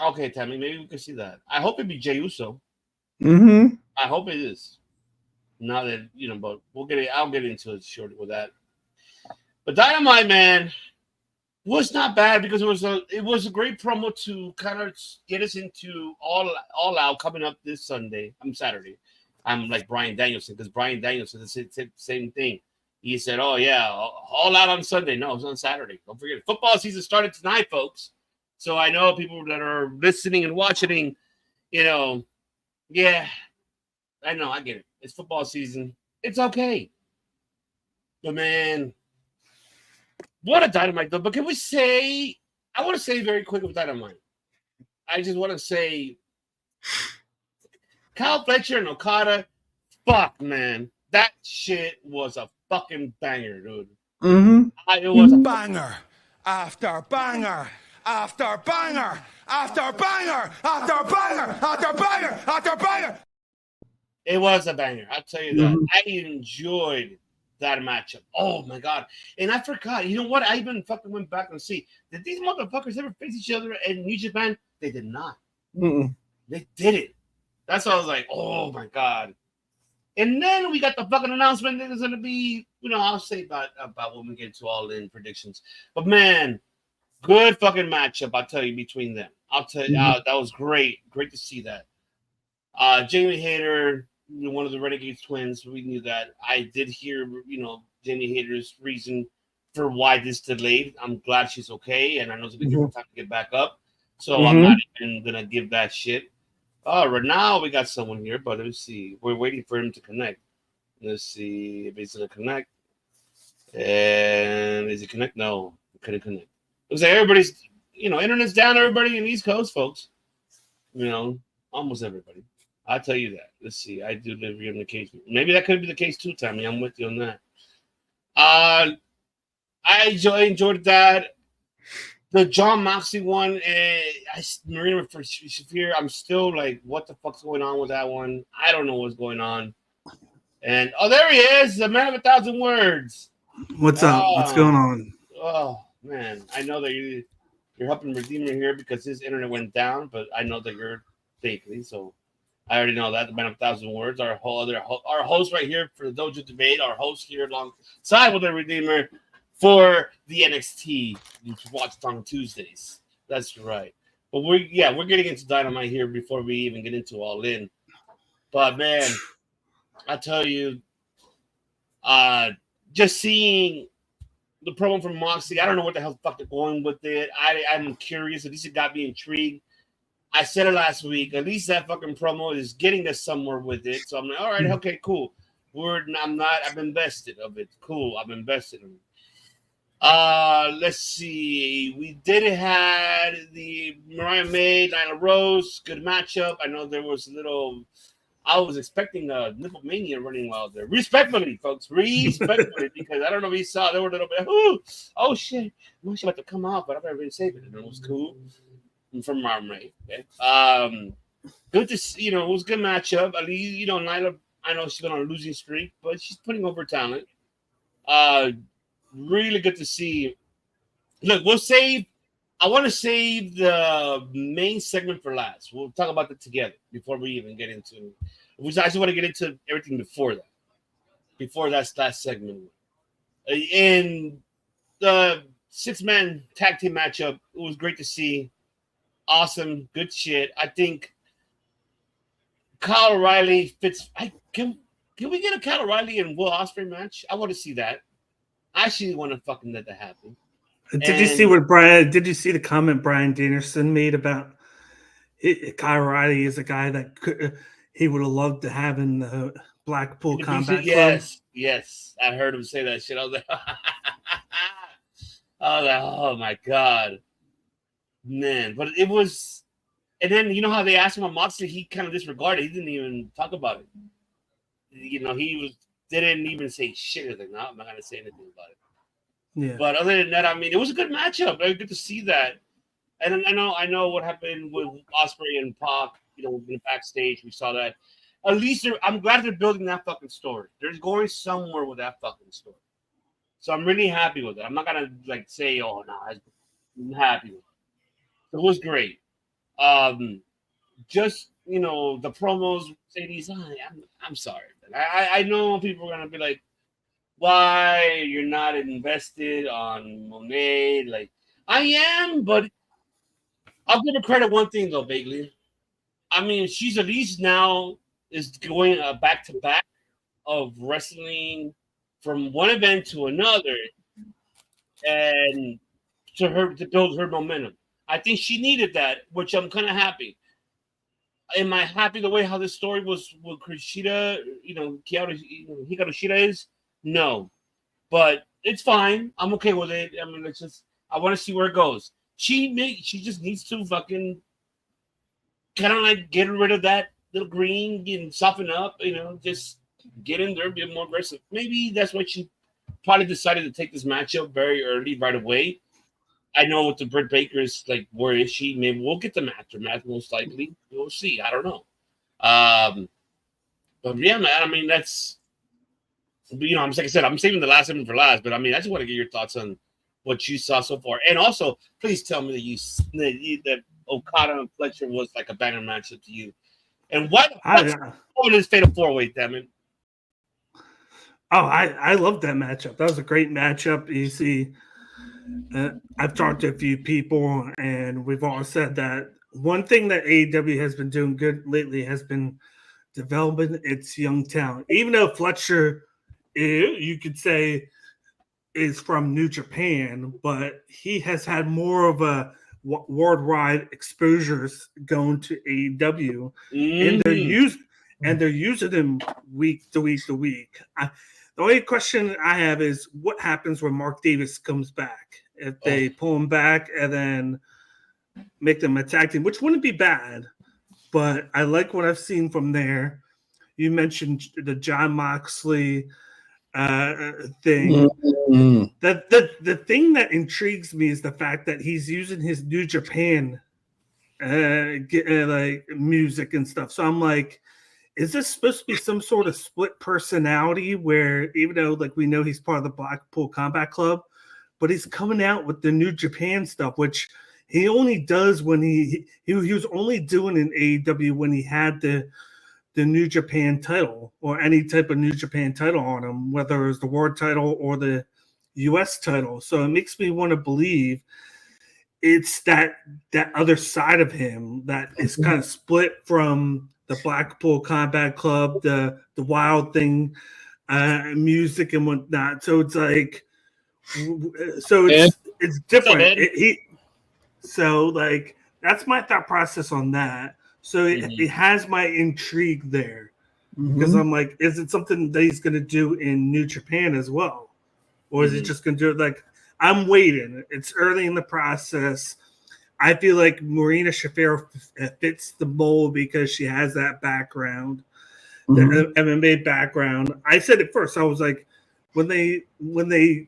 okay, Tammy, maybe we can see that. I hope it be Jey Uso. I hope it is. Now that, but I'll get into it shortly with that. But Dynamite, man, was not bad because it was a great promo to kind of get us into all out coming up this Saturday. I'm like Bryan Danielson because Bryan Danielson is the same thing. He said, "Oh yeah, all out on Sunday." No, it's on Saturday. Don't forget, football season started tonight, folks. So I know people that are listening and watching, yeah, I know, I get it. It's football season. It's okay, but man. What a Dynamite, though. But can we say, I want to say very quick with Dynamite. I just want to say, Kyle Fletcher and Okada, fuck, man. That shit was a fucking banger, dude. It was a banger after banger after banger after banger after banger after banger after banger. It was a banger. I'll tell you that. I enjoyed that matchup. Oh my god. And I forgot. You know what? I even fucking went back and see. Did these motherfuckers ever face each other in New Japan? They did not. They didn't. That's why I was like, oh my god. And then we got the fucking announcement that it's gonna be, I'll say about when we get to all in predictions. But man, good fucking matchup, I'll tell you, between them. I'll tell you, that was great. Great to see that. Jamie Hayter, one of the Renegades twins, we knew that. I did hear, Jamie Hayter's reason for why this delayed. I'm glad she's okay, and I know it's going to give her time to get back up. So I'm not even going to give that shit. Right now we got someone here, but let's see. We're waiting for him to connect. Let's see if he's going to connect. And is he connect? No, he couldn't connect. Looks like everybody's, internet's down, everybody in the East Coast, folks. Almost everybody. I'll tell you that. Let's see. I do live here in the case. Maybe that could be the case too, Tommy. I'm with you on that. I enjoyed that. The John Moxley one, Marina for Shafir, I'm still like, what the fuck's going on with that one? I don't know what's going on. And, there he is, the man of 1,000 words. What's up? What's going on? Oh, man. I know that you're helping Redeemer here because his internet went down, but I know that you're fakely, so I already know that. The man of 1,000 words, our host right here for the Dojo Debate, our host here alongside with the Redeemer for the NXT. You can watch it on Tuesdays. That's right. But we're getting into Dynamite here before we even get into All In. But man, I tell you, just seeing the promo from Moxley, I don't know what the hell the fuck they're going with it. I'm curious. At least it got me intrigued. I said it last week. At least that fucking promo is getting us somewhere with it. So I'm like, all right, okay, cool. I'm invested of it. Cool, I'm invested in it. Let's see. We did have the Mariah May, Nyla Rose, good matchup. I know there was I was expecting a Nipple Mania running wild there. Respectfully, folks. Respectfully, because I don't know if you saw, there were a little bit, oh shit. I'm actually about to come out, but I've never been saving it. It was cool. From Marmray. Okay? Good to see, it was a good matchup. At least, Nyla, I know she's been on a losing streak, but she's putting over talent. Really good to see. Look, I want to save the main segment for last. We'll talk about that together before we even get into I just want to get into everything before that. Before that last segment. In the 6-man tag team matchup, it was great to see. Awesome, good shit. I think Kyle O'Reilly fits. Can we get a Kyle O'Reilly and Will Ospreay match? I want to see that. I actually want to fucking let that happen. Did you see what Brian? Did you see the comment Brian Danielson made about Kyle O'Reilly is a guy that he would have loved to have in the Blackpool Combat Club? Yes, I heard him say that shit. I was like, oh my god. Man, but it was, and then you know how they asked him about Moxley, he kind of disregarded. He didn't even talk about it. He didn't even say shit. He's like, no, I'm not gonna say anything about it. Yeah. But other than that, I mean, it was a good matchup. Very good to see that. And I know what happened with Ospreay and Pac. You know, in the backstage, we saw that. At least I'm glad they're building that fucking story. They're going somewhere with that fucking story. So I'm really happy with it. I'm not gonna like say, "Oh no," I'm happy with it. It was great. Just the promos. Mercedes, I'm sorry, but I know people are gonna be like, "Why you're not invested on Monet?" Like I am, but I'll give her credit one thing though, vaguely. I mean, she's at least now is going back to back of wrestling from one event to another, and to build her momentum. I think she needed that, which I'm kind of happy. Am I happy the way how this story was with Kushida? Hikaru Shida is no, but it's fine. I'm okay with it. I mean, I want to see where it goes. She just needs to fucking kind of like get rid of that little green and soften up. Just get in there, be more aggressive. Maybe that's why she probably decided to take this matchup very early, right away. I know with the Britt Baker is like, where is she? Maybe we'll get the match most likely. We'll see. I don't know. But yeah, man. I mean, that's like I said, I'm saving the last segment for last. But I mean, I just want to get your thoughts on what you saw so far, and also please tell me that Okada and Fletcher was like a banger matchup to you, and why the fuck this Fatal 4-Way, damn it. Oh, I love that matchup. That was a great matchup. You see, I've talked to a few people, and we've all said that one thing that AEW has been doing good lately has been developing its young talent. Even though Fletcher, you could say, is from New Japan, but he has had more of a worldwide exposures going to AEW, and they're using him week to week to week. The only question I have is what happens when Mark Davis comes back? If they pull him back and then make them a tag team, which wouldn't be bad, but I like what I've seen from there. You mentioned the John Moxley thing. Mm-hmm. The thing that intrigues me is the fact that he's using his New Japan like music and stuff. So I'm like, is this supposed to be some sort of split personality where even though like we know he's part of the Blackpool Combat Club, but he's coming out with the New Japan stuff, which he only does when he was only doing in AEW when he had the New Japan title or any type of New Japan title on him, whether it was the world title or the US title. So it makes me want to believe it's that other side of him that is kind of split from the Blackpool Combat Club, the Wild Thing music and whatnot. So it's like, it's different. So like that's my thought process on that. So it has my intrigue there because I'm like, is it something that he's going to do in New Japan as well? Or is he just going to do it? Like, I'm waiting. It's early in the process. I feel like Marina Shafir fits the mold because she has that background, the MMA background. I said it first. I was like, when they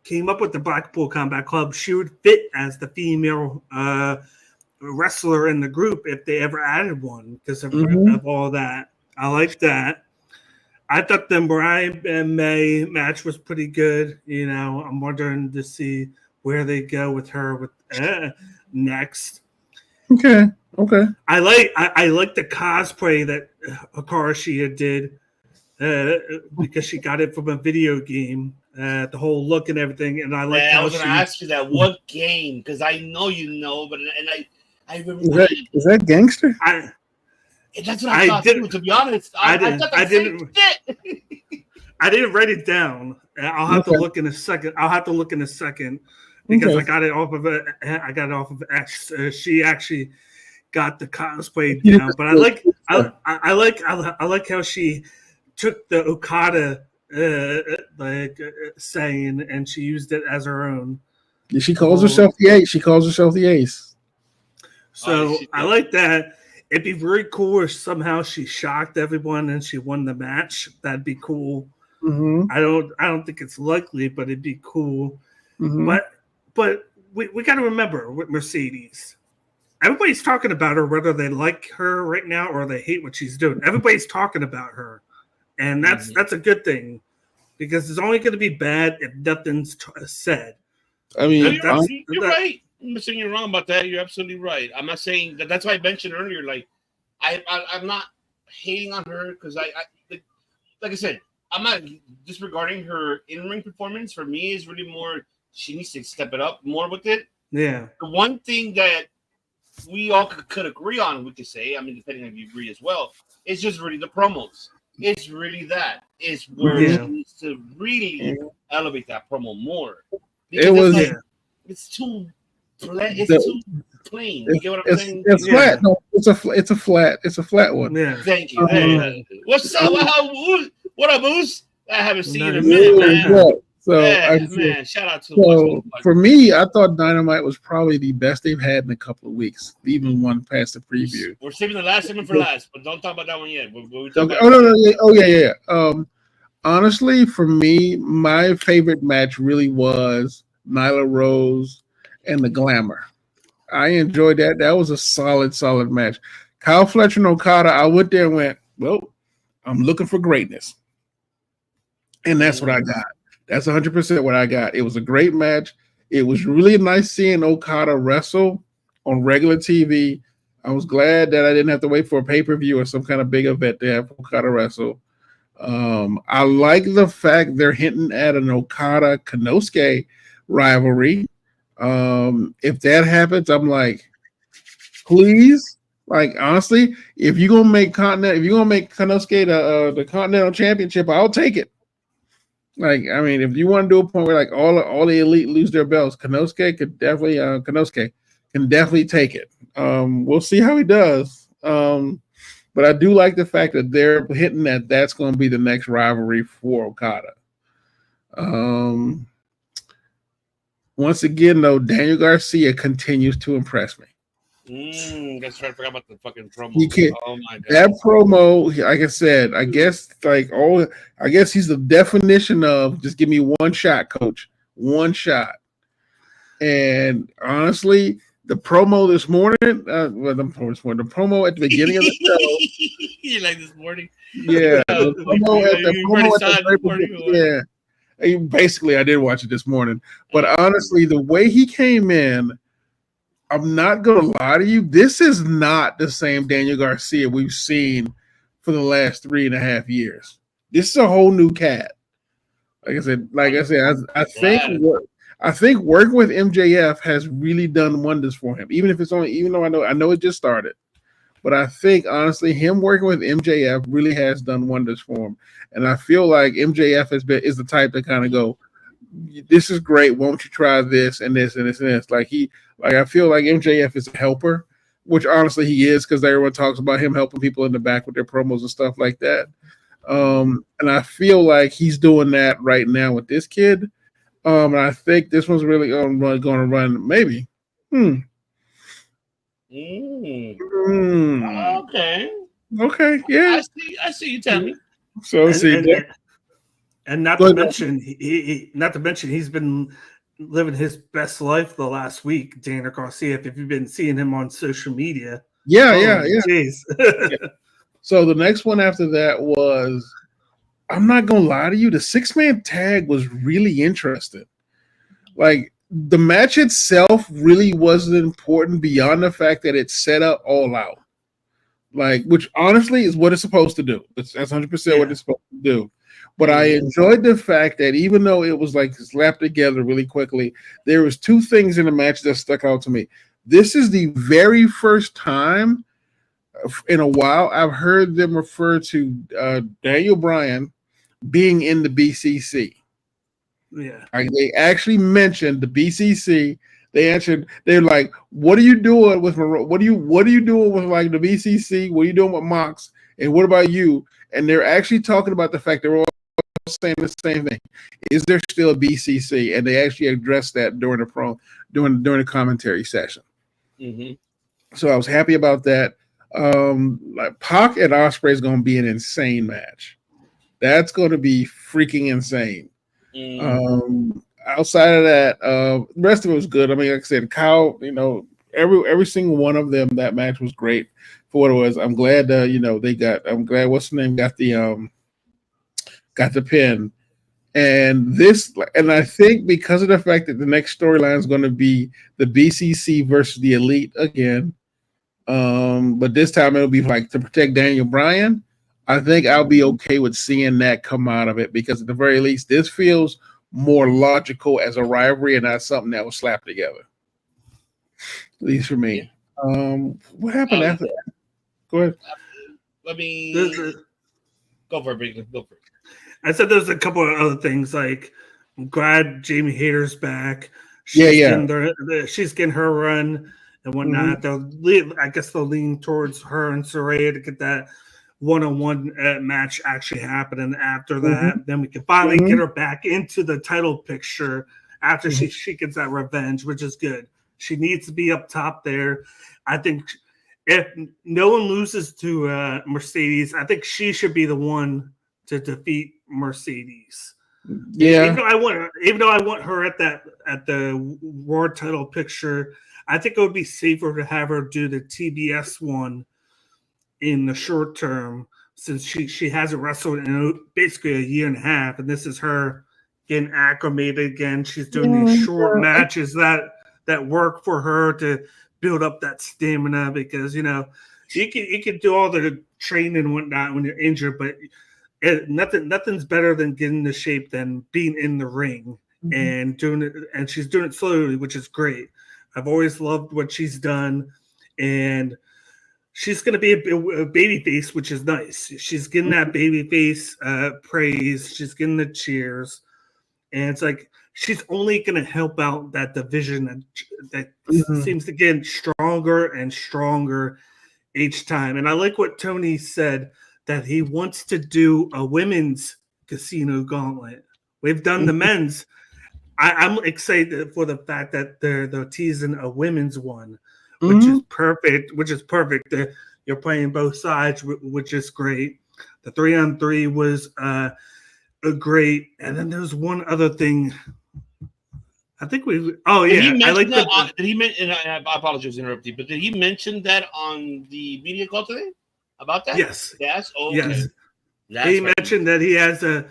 came up with the Blackpool Combat Club, she would fit as the female wrestler in the group if they ever added one because of all that. I like that. I thought the Mariah and May match was pretty good. I'm wondering to see where they go with her with next. Okay. I like the cosplay that Hikaru Shida did because she got it from a video game. The whole look and everything, and I like. I was going to ask you that. What game? Because I know but I remember. Is that Gangster? That's what I thought too. To be honest, I didn't write it down. I'll have to look in a second. Because I got it off of X. She actually got the cosplay down, but I like how she took the Okada saying and she used it as her own. Yeah, she calls herself the Ace. So I like that. It'd be very cool if somehow she shocked everyone and she won the match. That'd be cool. I don't think it's likely, but it'd be cool. But we got to remember with Mercedes, everybody's talking about her, whether they like her right now or they hate what she's doing. Everybody's talking about her, and that's a good thing, because it's only going to be bad if nothing's said. I mean, you're right. I'm not saying you're wrong about that. You're absolutely right. I'm not saying that. That's why I mentioned earlier. Like, I'm not hating on her because like I said, I'm not disregarding her in-ring performance. For me, is really more she needs to step it up more with it. Yeah. The one thing that we all could agree on, we could say, I mean, depending on if you agree as well, it's just really the promos. It's really that. It's where she needs to really elevate that promo more. Because it's too plain. Too plain. You get what I'm saying? It's flat. No, it's a flat one. Yeah. Thank you. What's up? What up, Moose? I haven't seen you in a minute, man. So, man, shout out to for me, I thought Dynamite was probably the best they've had in a couple of weeks, even one past the preview. We're saving the last segment for last, but don't talk about that one yet. Honestly, for me, my favorite match really was Nyla Rose and the Glamour. I enjoyed that. That was a solid match. Kyle Fletcher and Okada, I went there and went, well, I'm looking for greatness. And that's what I got. That's 100% what I got. It was a great match. It was really nice seeing Okada wrestle on regular TV. I was glad that I didn't have to wait for a pay-per-view or some kind of big event to have Okada wrestle. I like the fact they're hinting at an Okada-Konosuke rivalry. If that happens, I'm like, please. Like, honestly, if you're gonna make Konosuke the Continental Championship, I'll take it. Like, I mean, if you want to do a point where like all the elite lose their belts, Konosuke can definitely take it. We'll see how he does. But I do like the fact that they're hitting that's going to be the next rivalry for Okada. Once again, though, Daniel Garcia continues to impress me. That's right. I forgot about the fucking promo. Oh my god, that promo! Like I said, I guess he's the definition of just give me one shot, coach, one shot. And honestly, the promo this morning, the promo at the beginning of the show, you like this morning? Yeah, yeah. Basically, I did watch it this morning, but honestly, the way he came in. I'm not going to lie to you. This is not the same Daniel Garcia we've seen for the last 3.5 years. This is a whole new cat. Like I said, I think working with MJF has really done wonders for him. Even though I know it just started, but I think honestly, him working with MJF really has done wonders for him. And I feel like MJF is the type to kind of go, this is great. Won't you try this and this and this and this? I feel like MJF is a helper, which honestly he is, because everyone talks about him helping people in the back with their promos and stuff like that. And I feel like he's doing that right now with this kid. And I think this one's really going to run maybe. Okay. Yeah. I see you tell me. So and not to mention he's been living his best life the last week, Daniel Garcia. If you've been seeing him on social media. Yeah. So the next one after that was, I'm not gonna lie to you, the 6-man tag was really interesting. Like, the match itself really wasn't important beyond the fact that it set up All Out. Like, which honestly is what it's supposed to do. That's 100% what it's supposed to do. But I enjoyed the fact that even though it was like slapped together really quickly, there was 2 things in the match that stuck out to me. This is the very first time in a while I've heard them refer to Daniel Bryan being in the BCC. Yeah, like, they actually mentioned the BCC. They're like, "What are you doing with what are you doing with like the BCC? What are you doing with Mox? And what about you?" And they're actually talking about the fact they're all saying the same thing. Is there still a BCC? And they actually addressed that during the commentary session. So I was happy about that. Like, Pac and Ospreay is going to be an insane match. That's going to be freaking insane. Outside of that, the rest of it was good. I mean, like I said, Kyle, every single one of them, that match was great for what it was. I'm glad, I'm glad what's the name got the pin. And I think because of the fact that the next storyline is going to be the BCC versus the Elite again, but this time it'll be like to protect Daniel Bryan. I think I'll be okay with seeing that come out of it because at the very least, this feels more logical as a rivalry and not something that was slapped together. At least for me. What happened after that? Go ahead. Let me go for it. Go for it. I said there's a couple of other things like I'm glad Jamie Hayter's back. She's getting her run and whatnot. I guess they'll lean towards her and Saraya to get that one-on-one match actually happening after that. Then we can finally get her back into the title picture after she gets that revenge, which is good. She needs to be up top there. I think if no one loses to Mercedes, I think she should be the one to defeat Mercedes. Yeah. Even though I want her at the Raw title picture, I think it would be safer to have her do the TBS one in the short term, since she hasn't wrestled in basically a year and a half, and this is her getting acclimated again. She's doing these short matches that work for her to build up that stamina, because you can do all the training and whatnot when you're injured, but nothing's better than getting into shape than being in the ring and doing it. And she's doing it slowly, which is great. I've always loved what she's done, and she's going to be a baby face, which is nice. She's getting that baby face praise. She's getting the cheers. And it's like she's only going to help out that division that seems to get stronger and stronger each time. And I like what Tony said, that he wants to do a women's casino gauntlet. We've done the men's. I'm excited for the fact that they're teasing a women's one, which is perfect. You're playing both sides, which is great. The 3-on-3 was a great. And then there's one other thing. I think we. Oh yeah, I like that. Did he mention? I apologize for interrupting, but did he mention that on the media call today about that? Yes. Yes. Oh, yes. Okay. He mentioned that he has a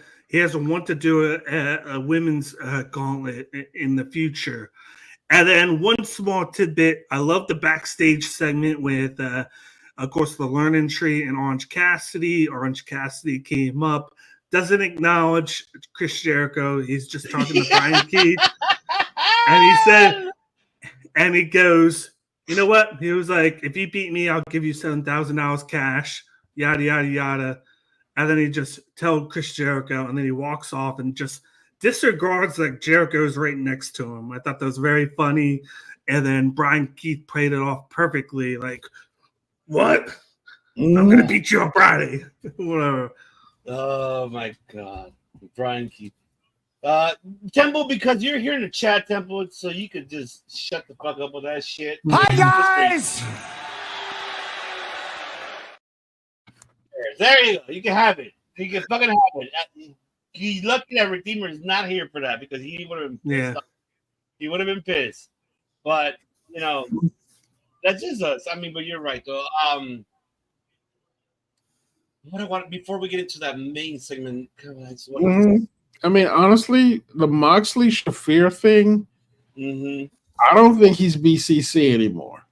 want to do a women's gauntlet in the future. And then one small tidbit, I love the backstage segment with, of course, the Learning Tree and Orange Cassidy. Orange Cassidy came up, doesn't acknowledge Chris Jericho. He's just talking to Brian Keith. And he said, and he goes, you know what? He was like, if you beat me, I'll give you $7,000 cash, yada, yada, yada. And then he just tells Chris Jericho, and then he walks off and just disregards like Jericho's right next to him. I thought that was very funny. And then Brian Keith played it off perfectly. Like, what? I'm going to beat you on Friday. Whatever. Oh, my God. Brian Keith. Temple, because you're here in the chat, Temple, so you could just shut the fuck up with that shit. Hi, guys! There you go. You can have it. You can fucking have it. He's lucky that Redeemer is not here for that, because he would have been pissed. He would have been pissed. But, that's just us. I mean, but you're right, though. What I want before we get into that main segment, I mean, honestly, the Moxley Shafir thing, I don't think he's BCC anymore.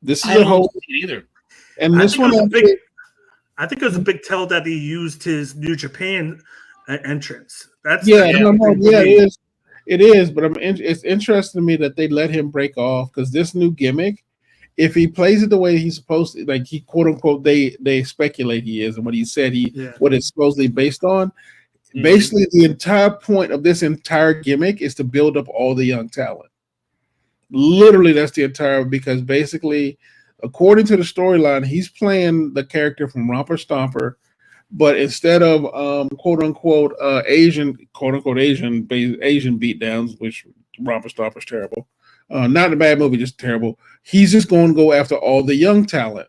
This is a whole either. And this one, I think it was a big tell that he used his New Japan entrance. That's it is. But it's interesting to me that they let him break off, because this new gimmick, if he plays it the way he's supposed to, like he quote unquote they speculate he is, and what he said what it's supposedly based on. Basically, the entire point of this entire gimmick is to build up all the young talent. Literally, that's the entire, because basically, according to the storyline, he's playing the character from Romper Stomper, but instead of quote unquote Asian beatdowns, which Romper Stomper's terrible, not a bad movie, just terrible. He's just going to go after all the young talent.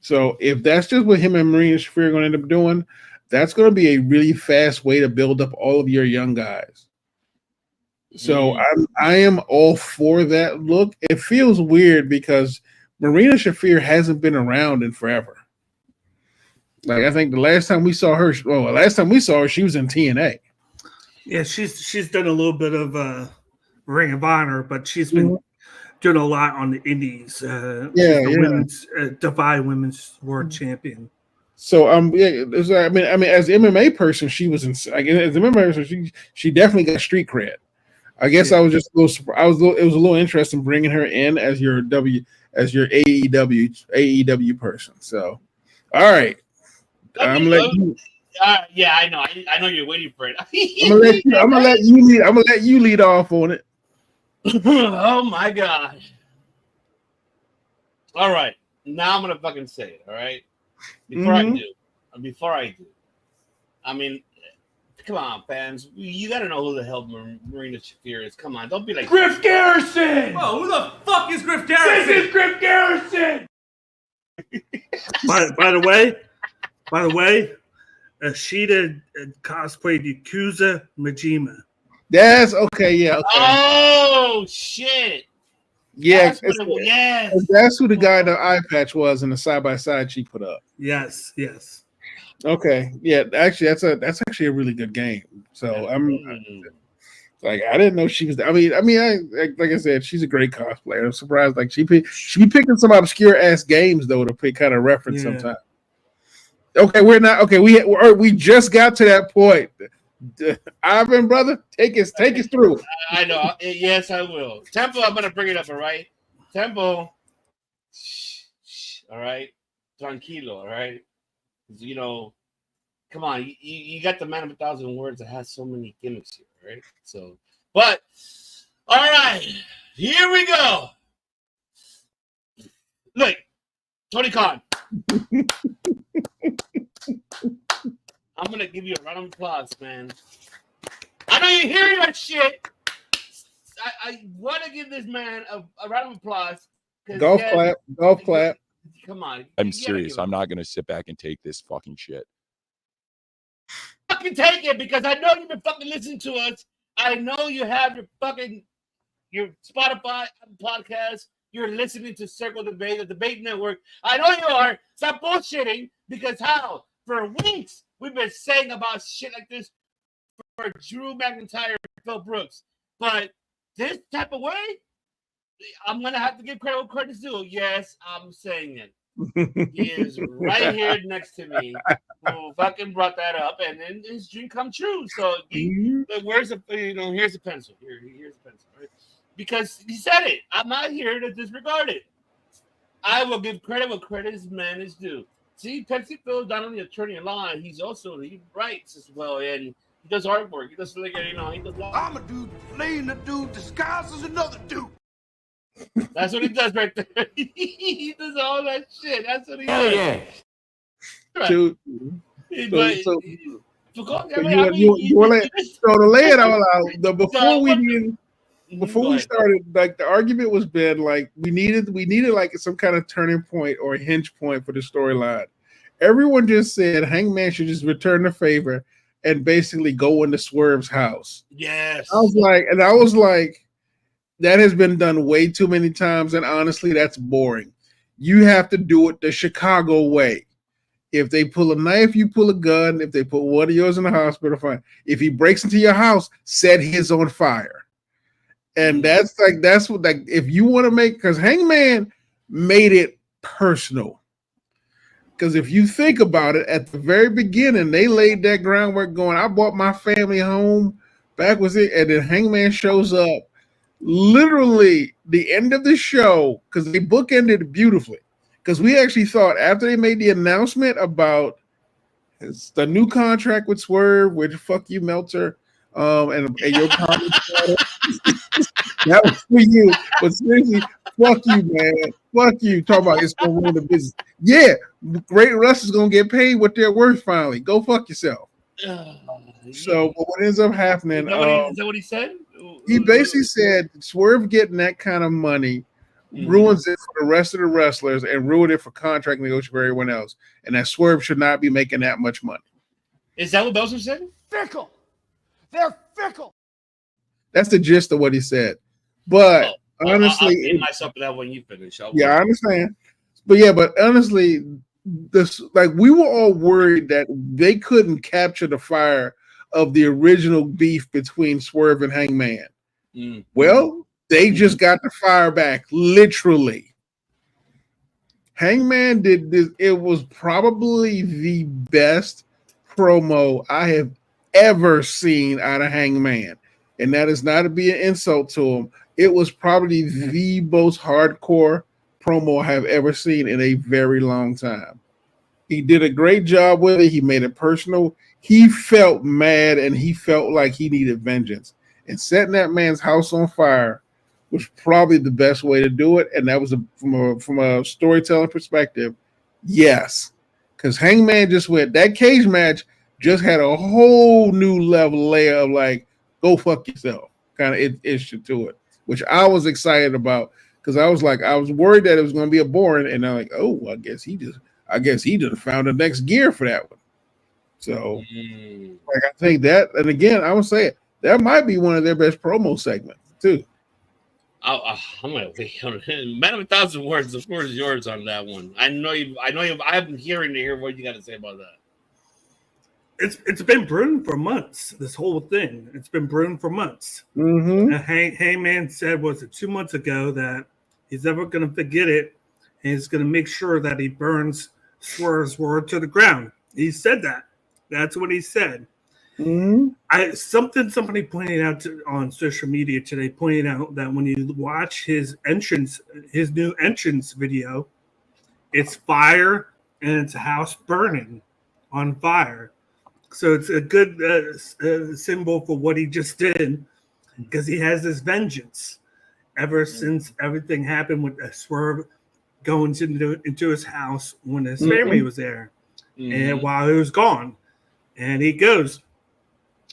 So if that's just what him and Marina Shafir are going to end up doing, that's going to be a really fast way to build up all of your young guys. So I am all for that look. It feels weird because Marina Shafir hasn't been around in forever. Like I think the last time we saw her, she was in TNA. Yeah, she's done a little bit of Ring of Honor, but she's been doing a lot on the Indies. Women's Defy Women's World Champion. So I mean, as an MMA person, she was as an MMA person, she definitely got street cred. I guess I was just a little surprised. It was a little interesting bringing her in as your AEW person. So, all right, I'm gonna let you. Yeah, I know. I know you're waiting for it. I'm gonna let you lead off on it. Oh my god! All right, now I'm gonna fucking say it. All right, before I do, I mean. Come on, fans. You got to know who the hell Marina Shafir is. Come on. Don't be like... Griff Garrison! Whoa, who the fuck is Griff Garrison? This is Griff Garrison! By the way, Ashita cosplayed Yakuza Majima. That's okay, yeah. Okay. Oh, shit. Yeah, yes. That's who the guy in the eye patch was in the side-by-side she put up. Yes. Okay, yeah. Actually, that's actually a really good game. So I didn't know she was. I mean, like I said, she's a great cosplayer. I'm surprised. Like she be picking some obscure ass games though to pick kind of reference sometimes. Okay, we're not. Okay, we just got to that point. Ivan, brother, take us through. I know. Yes, I will. Tempo, I'm gonna bring it up. All right, Tempo. All right, tranquilo. All right. You know, come on, you got the man of 1,000 words that has so many gimmicks here, right? So, but all right, here we go. Look, Tony Khan. I'm gonna give you a round of applause, man. I know you're hearing that shit. I want to give this man a round of applause. Golf clap. Come on. I'm serious. I'm not going to sit back and take this fucking shit. Fucking take it because I know you've been fucking listening to us. I know you have your Spotify podcast. You're listening to Circle Debate, the Debate Network. I know you are. Stop bullshitting because how? For weeks, we've been saying about shit like this for Drew McIntyre and Phil Brooks. But this type of way, I'm going to have to give credit where credit's due. Yes, I'm saying it. He is right here next to me who fucking brought that up, and then his dream come true. So, here's the pencil. Here's the pencil, right? Because he said it. I'm not here to disregard it. I will give credit where credit is man is due. See, Pepsi Phil, not only attorney in law, he writes as well, and he does artwork. He does he does. I'm a dude playing a dude disguised as another dude. That's what he does right there. He does all that shit. That's what he does. Yeah. Right. So to lay it all out, before we started, like the argument was been like we needed like some kind of turning point or a hinge point for the storyline. Everyone just said Hangman should just return the favor and basically go into Swerve's house. Yes. I was like, that has been done way too many times, and honestly, that's boring. You have to do it the Chicago way. If they pull a knife, you pull a gun. If they put one of yours in the hospital, fine. If he breaks into your house, set his on fire. And that's what if you want to make, because Hangman made it personal. Because if you think about it, at the very beginning, they laid that groundwork going, I bought my family home back with it, and then Hangman shows up. Literally the end of the show, because they bookended it beautifully. Because we actually thought after they made the announcement about the new contract with Swerve, which fuck you, Meltzer, and your comments, that was for you. But seriously, fuck you, man. Fuck you. Talk about it's gonna ruin the business. Yeah, great wrestlers gonna get paid what they're worth finally. Go fuck yourself. So, but what ends up happening? Is that what he said? He basically said Swerve getting that kind of money ruins it for the rest of the wrestlers and ruin it for contract negotiation for everyone else, and that Swerve should not be making that much money. Is that what Belcher said? Fickle. They're fickle. That's the gist of what he said. But honestly, I'll get myself to that when you finish. I understand. But honestly, we were all worried that they couldn't capture the fire of the original beef between Swerve and Hangman. Well, they just got the fire back, literally. Hangman did this. It was probably the best promo I have ever seen out of Hangman. And that is not to be an insult to him. It was probably the most hardcore promo I have ever seen in a very long time. He did a great job with it. He made it personal. He felt mad and he felt like he needed vengeance. And setting that man's house on fire was probably the best way to do it. And that was from a storytelling perspective, yes. Because Hangman just went, that cage match just had a whole new layer of like, go fuck yourself kind of issue to it, which I was excited about because I was worried that it was going to be a boring, and I'm like, oh, I guess he just found the next gear for that one. So, I think that, and again, I would say that might be one of their best promo segments too. I'm gonna wait on it. Man of 1,000 words. The floor is yours on that one. I know you. I've been hearing to hear what you got to say about that. It's been brewing for months. This whole thing, it's been brewing for months. Hangman said, was it 2 months ago, that he's never going to forget it, and he's going to make sure that he burns Swerve's word to the ground. He said that. That's what he said. Somebody pointed out on social media today, pointed out that when you watch his new entrance video, it's fire and it's a house burning on fire. So it's a good symbol for what he just did, because he has this vengeance ever since everything happened with Swerve going into his house when his family was there, and while he was gone. And he goes,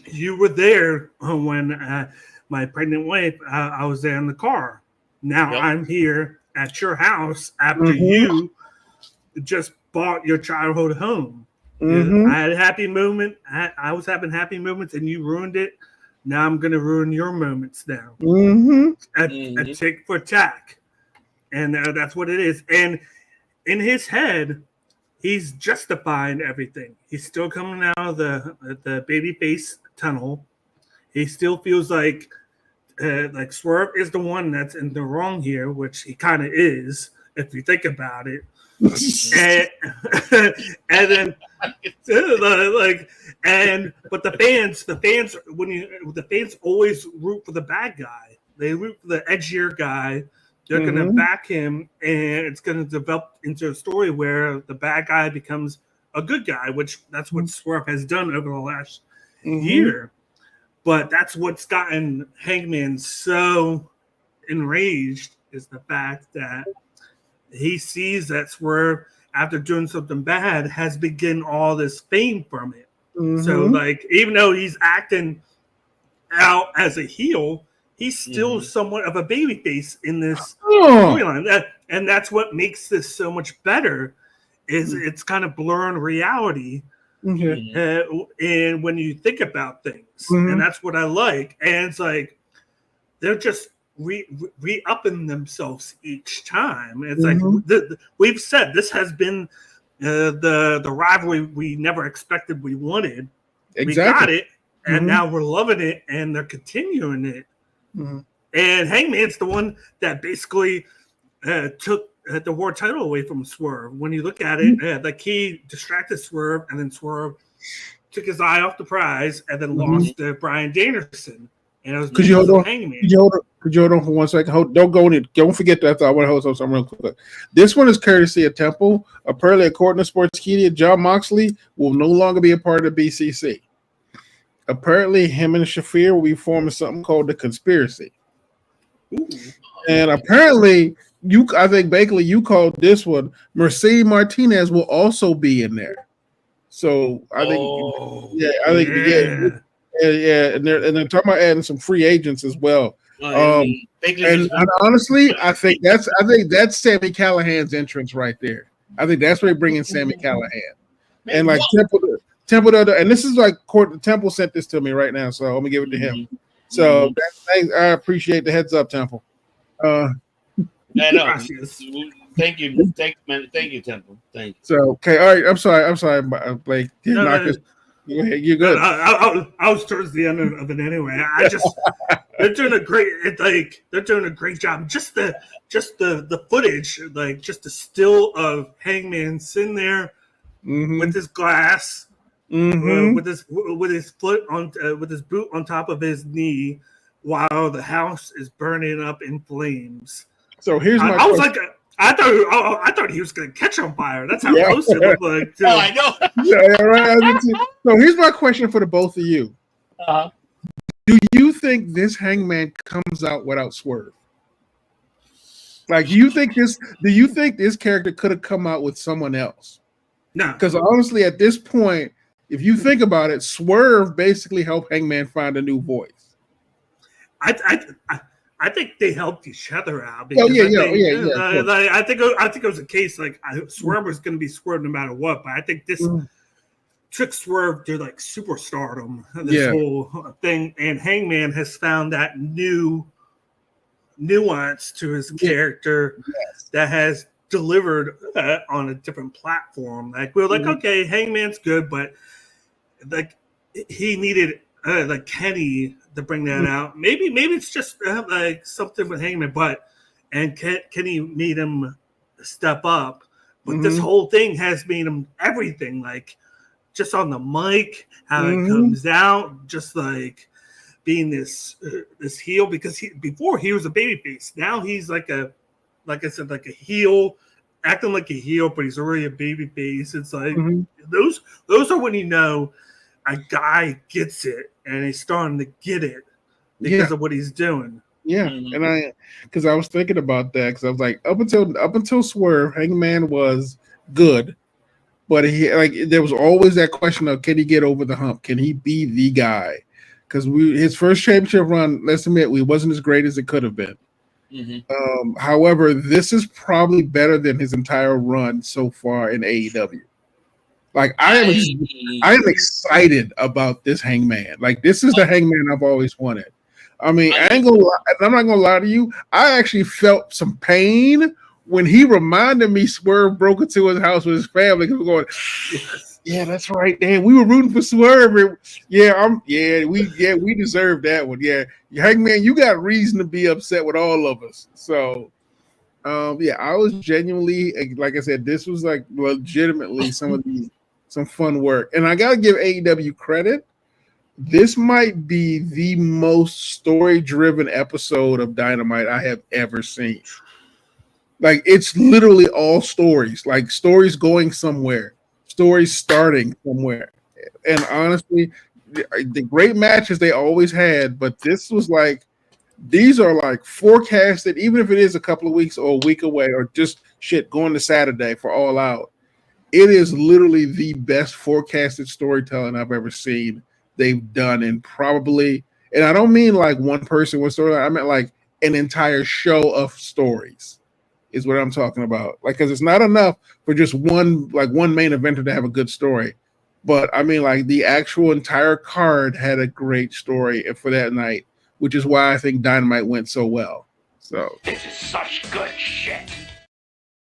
you were there when my pregnant wife, I was there in the car. Now I'm here at your house after you just bought your childhood home. I had a happy moment. I was having happy moments, and you ruined it. Now I'm going to ruin your moments now. A tick for tack. And that's what it is. And in his head, he's justifying everything. He's still coming out of the babyface tunnel. He still feels like Swerve is the one that's in the wrong here, which he kind of is, if you think about it. and then but the fans always root for the bad guy. They root for the edgier guy. They're gonna back him, and it's gonna develop into a story where the bad guy becomes a good guy, which that's what Swerve has done over the last year. But that's what's gotten Hangman so enraged, is the fact that he sees that Swerve, after doing something bad, has been getting all this fame from it. So, even though he's acting out as a heel, he's still somewhat of a babyface in this storyline. And that's what makes this so much better, is it's kind of blurring reality. And when you think about things, and that's what I like. And it's like, they're just re-upping themselves each time. It's like we've said, this has been the rivalry we never expected we wanted. We got it, and now we're loving it, and they're continuing it. And Hangman's the one that basically took the world title away from Swerve. When you look at it, like he distracted Swerve, and then Swerve took his eye off the prize, and then lost to Bryan Danielson. And it was Could you hold on? Could you hold on for 1 second? Don't go in. Don't forget that. I want to hold on something real quick. This one is courtesy of Temple. Apparently, according to Sportskeeda, John Moxley will no longer be a part of BCC. Apparently, him and Shafir will be forming something called the Conspiracy. And apparently, I think Bakley, you called this one. Mercedes Martinez will also be in there. So I think, and they're talking about adding some free agents as well. And honestly, I think that's Sami Callihan's entrance right there. I think that's where they bring in Sami Callihan. And like Temple, and this is like Temple sent this to me right now, so I'm gonna give it to him. So I appreciate the heads up, Temple. I know. Thank you, man. Thank you, Temple. Thank you. So okay, all right. I'm sorry, Blake. You're good. I was towards the end of it anyway. They're doing a great job. Just the footage, like just the still of Hangman sitting there with his glass, with his foot on with his boot on top of his knee, while the house is burning up in flames. So here's my. I was like. I thought he was going to catch on fire. That's how close it looked like. Too. Oh, I know. Yeah, right. So here's my question for the both of you. Do you think this Hangman comes out without Swerve? Like, do you think this character could have come out with someone else? No. Because honestly, at this point, if you think about it, Swerve basically helped Hangman find a new voice. I think they helped each other out. Because I think it was a case like Swerve was going to be Swerve no matter what, but I think this took Swerve to like superstardom. This whole thing, and Hangman has found that new nuance to his character that has delivered on a different platform. Like we're like, okay, Hangman's good, but like he needed like Kenny to bring that out. Maybe it's just like something with Hangman, and Kenny made him step up. But this whole thing has made him everything, like just on the mic, how it comes out, just like being this heel, because before he was a babyface. Now he's like a heel, acting like a heel, but he's already a babyface. It's like those are when you know a guy gets it and he's starting to get it because of what he's doing. Yeah, and because I was thinking about that, because I was like, up until Swerve, Hangman was good, but there was always that question of, can he get over the hump? Can he be the guy? Because his first championship run, let's admit, we wasn't as great as it could have been. However, this is probably better than his entire run so far in AEW. Like I am excited about this Hangman. Like this is the Hangman I've always wanted. I mean, I'm not gonna lie to you. I actually felt some pain when he reminded me Swerve broke into his house with his family. He was going, yeah, that's right. Damn, we were rooting for Swerve. We deserve that one. Yeah, Hangman, you got reason to be upset with all of us. So. I was genuinely, like I said, this was like legitimately some fun work, and I gotta give AEW credit. This might be the most story-driven episode of Dynamite I have ever seen. Like it's literally all stories, like stories going somewhere, stories starting somewhere, and honestly, the great matches they always had, but this was like. These are like forecasted, even if it is a couple of weeks or a week away, or just going to Saturday for All Out. It is literally the best forecasted storytelling I've ever seen they've done, and I don't mean like one person with story. I meant like an entire show of stories is what I'm talking about. Like, because it's not enough for just one main eventer to have a good story, but I mean like the actual entire card had a great story for that night. Which is why I think Dynamite went so well. So this is such good shit.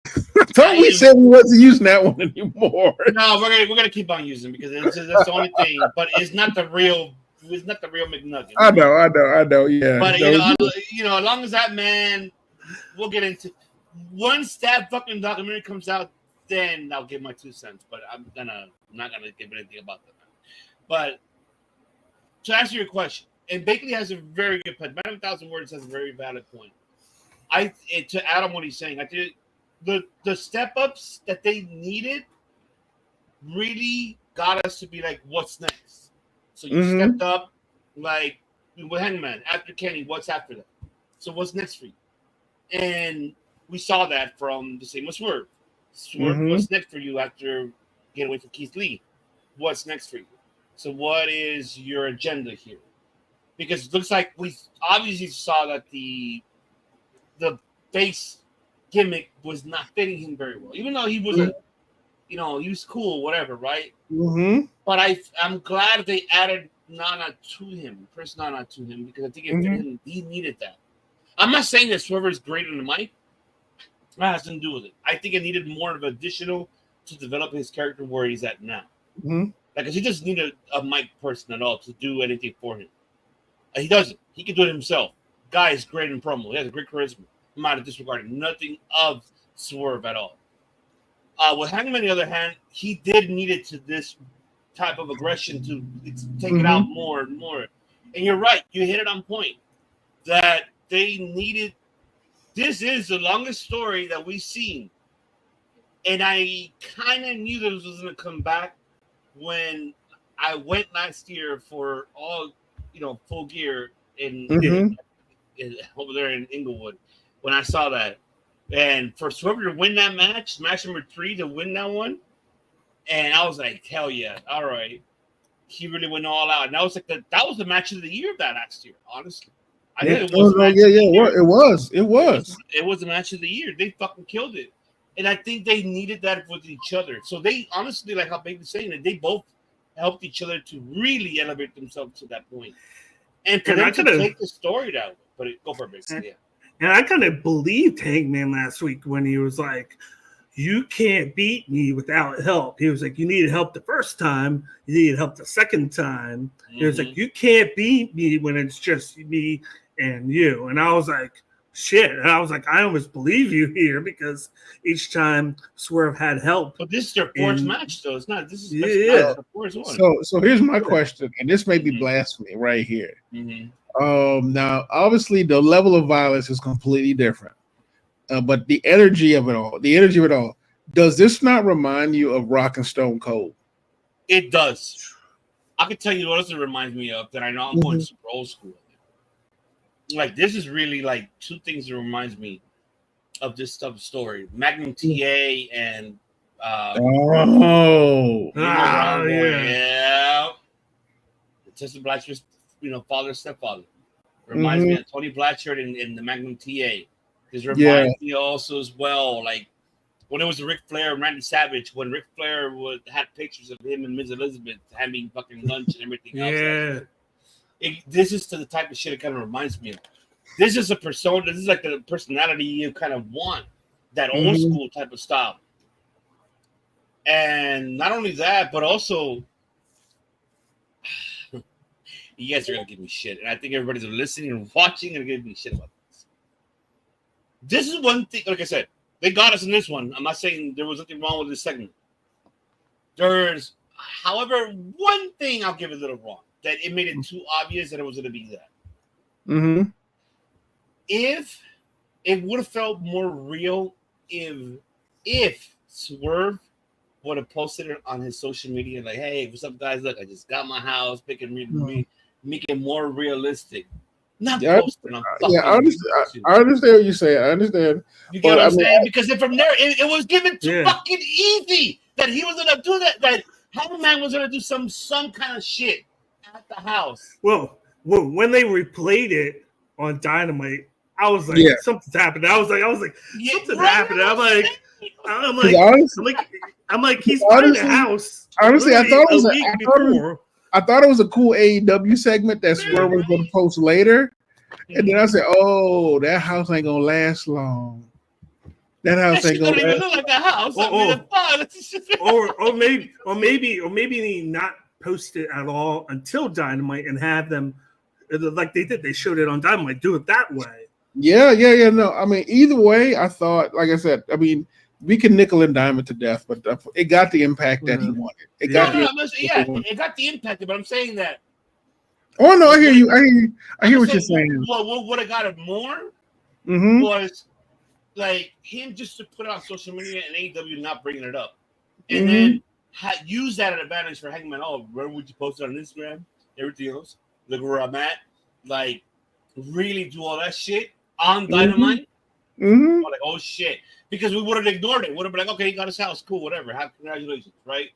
I thought we said we wasn't using that one anymore. No, we're gonna keep on using it because that's the only thing. But it's not the real McNugget. I know. Yeah. But as long as that man, we'll get into once that fucking documentary comes out, then I'll give my 2 cents. But I'm not gonna give anything about that. But to answer your question. And Bakley has a very good point. Man of 1,000 Words has a very valid point. To add on what he's saying, I think the step ups that they needed really got us to be like, what's next? So you stepped up, like with Hangman after Kenny. What's after that? So what's next for you? And we saw that from the same with Swerve. What's next for you after getting away from Keith Lee? What's next for you? So what is your agenda here? Because it looks like we obviously saw that the face gimmick was not fitting him very well. Even though he was you know, he was cool, whatever, right? Mm-hmm. But I'm glad they added Nana to him, Chris Nana to him, because I think he needed that. I'm not saying that Swerve is great on the mic. That has nothing to do with it. I think it needed more of additional to develop his character where he's at now. Mm-hmm. Like, he just needed a mic person at all to do anything for him. He doesn't. He can do it himself. Guy is great in promo. He has a great charisma. I'm not disregarding nothing of Swerve at all. With Hangman, on the other hand, he did need it to this type of aggression to take it out more and more. And you're right. You hit it on point. That they needed. This is the longest story that we've seen. And I kind of knew this was going to come back when I went last year for all, Full Gear in over there in Inglewood when I saw that. And for Swerve to win that match number 3 to win that one, and I was like, hell yeah, all right. He really went all out. And that was like that was the match of the year that last year, honestly. It was. It was the match of the year. They fucking killed it. And I think they needed that with each other. So they honestly, like how Baby's saying it, they both helped each other to really elevate themselves to that point. And for them to take the story that way. But go for it, basically. Yeah. And I kind of believed Hangman last week when he was like, you can't beat me without help. He was like, you needed help the first time. You needed help the second time. He was like, you can't beat me when it's just me and you. And I was like, shit. And I was like, I almost believe you here because each time Swerve had help. But this is their fourth match, though. It's not. This is the fourth one. So here's my question, and this may be blasphemy right here. Now, obviously, the level of violence is completely different, but the energy of it all, does this not remind you of Rock and Stone Cold? It does. I can tell you what else it reminds me of that I know I'm going super old school. Like, this is really like two things that reminds me of this type of story. Magnum TA and yeah. Tessa Blanchard's, father, stepfather. Reminds me of Tony Blanchard in the Magnum TA. This reminds me also as well, like when it was Ric Flair and Randy Savage, when Ric Flair had pictures of him and Ms. Elizabeth having fucking lunch and everything else. This is the type of shit it kind of reminds me of. This is a persona. This is like the personality you kind of want, that old school type of style. And not only that, but also, you guys are gonna give me shit, and I think everybody's listening and watching and give me shit about this. This is one thing. Like I said, they got us in this one. I'm not saying there was nothing wrong with this segment. There's, however, one thing I'll give it a little wrong. That it made it too obvious that it was going to be that. If it would have felt more real if Swerve would have posted it on his social media like, hey, what's up, guys? Look, I just got my house, make it more realistic. Not posting on fucking I understand what you say. I understand. You get what I'm saying? Because if from there, it was given too fucking easy that he was going to do that Hangman was going to do some kind of shit at the house. Well, when they replayed it on Dynamite, I was like, something's happening. I was like, something's happening. I'm like, he's buying the house. Honestly, I thought it was a cool AEW segment that Swerve was going to post later, and then I said, "Oh, that house ain't gonna last long. That house ain't gonna even look like a house. Or maybe not post it at all until Dynamite and have them like they did. They showed it on Dynamite. Do it that way. Yeah. No, I mean, either way, I thought, like I said, I mean, we can nickel and dime it to death, but it got the impact that he wanted. It got the impact. But I'm saying that. Oh no, I hear you. I hear what you're saying. What would have got it more was like him just to put it on social media and AEW not bringing it up, and then use that as an advantage for Hangman. Oh, where would you post it on Instagram? Everything else. Look where I'm at. Like, really do all that shit on Dynamite. Like, oh shit. Because we would have ignored it. Would have been like, okay, he got his house. Cool, whatever. Congratulations, right?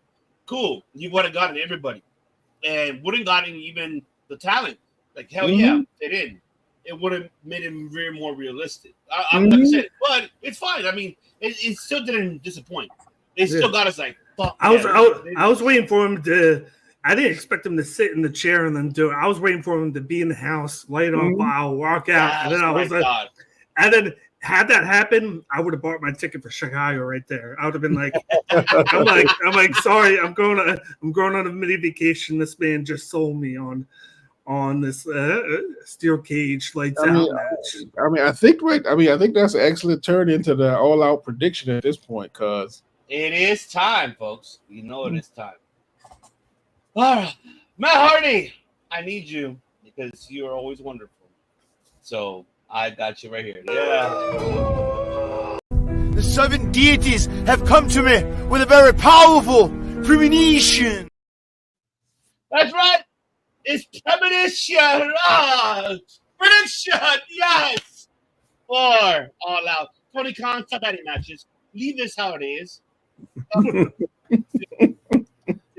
Cool. You would have gotten everybody. And wouldn't gotten even the talent. Like, hell yeah, they didn't. It would have made him very more realistic. Like I said, but it's fine. I mean, it still didn't disappoint. They still got us like, fuck. I was waiting for him to. I didn't expect him to sit in the chair and then do it. I was waiting for him to be in the house, light on file, walk out, and then I was like, and then had that happen, I would have bought my ticket for Chicago right there. I would have been like, I'm like, sorry, I'm going on a mini vacation. This man just sold me on this steel cage lights out match. I think that's an excellent turn into the all out prediction at this point, cause it is time, folks. You know it is time. All right, Matt Hardy, I need you because you are always wonderful. So I got you right here. Yeah. The 7 deities have come to me with a very powerful premonition. That's right. It's premonition. Prediction. Yes. For all out. Tony Khan, top any matches. Leave this how it is.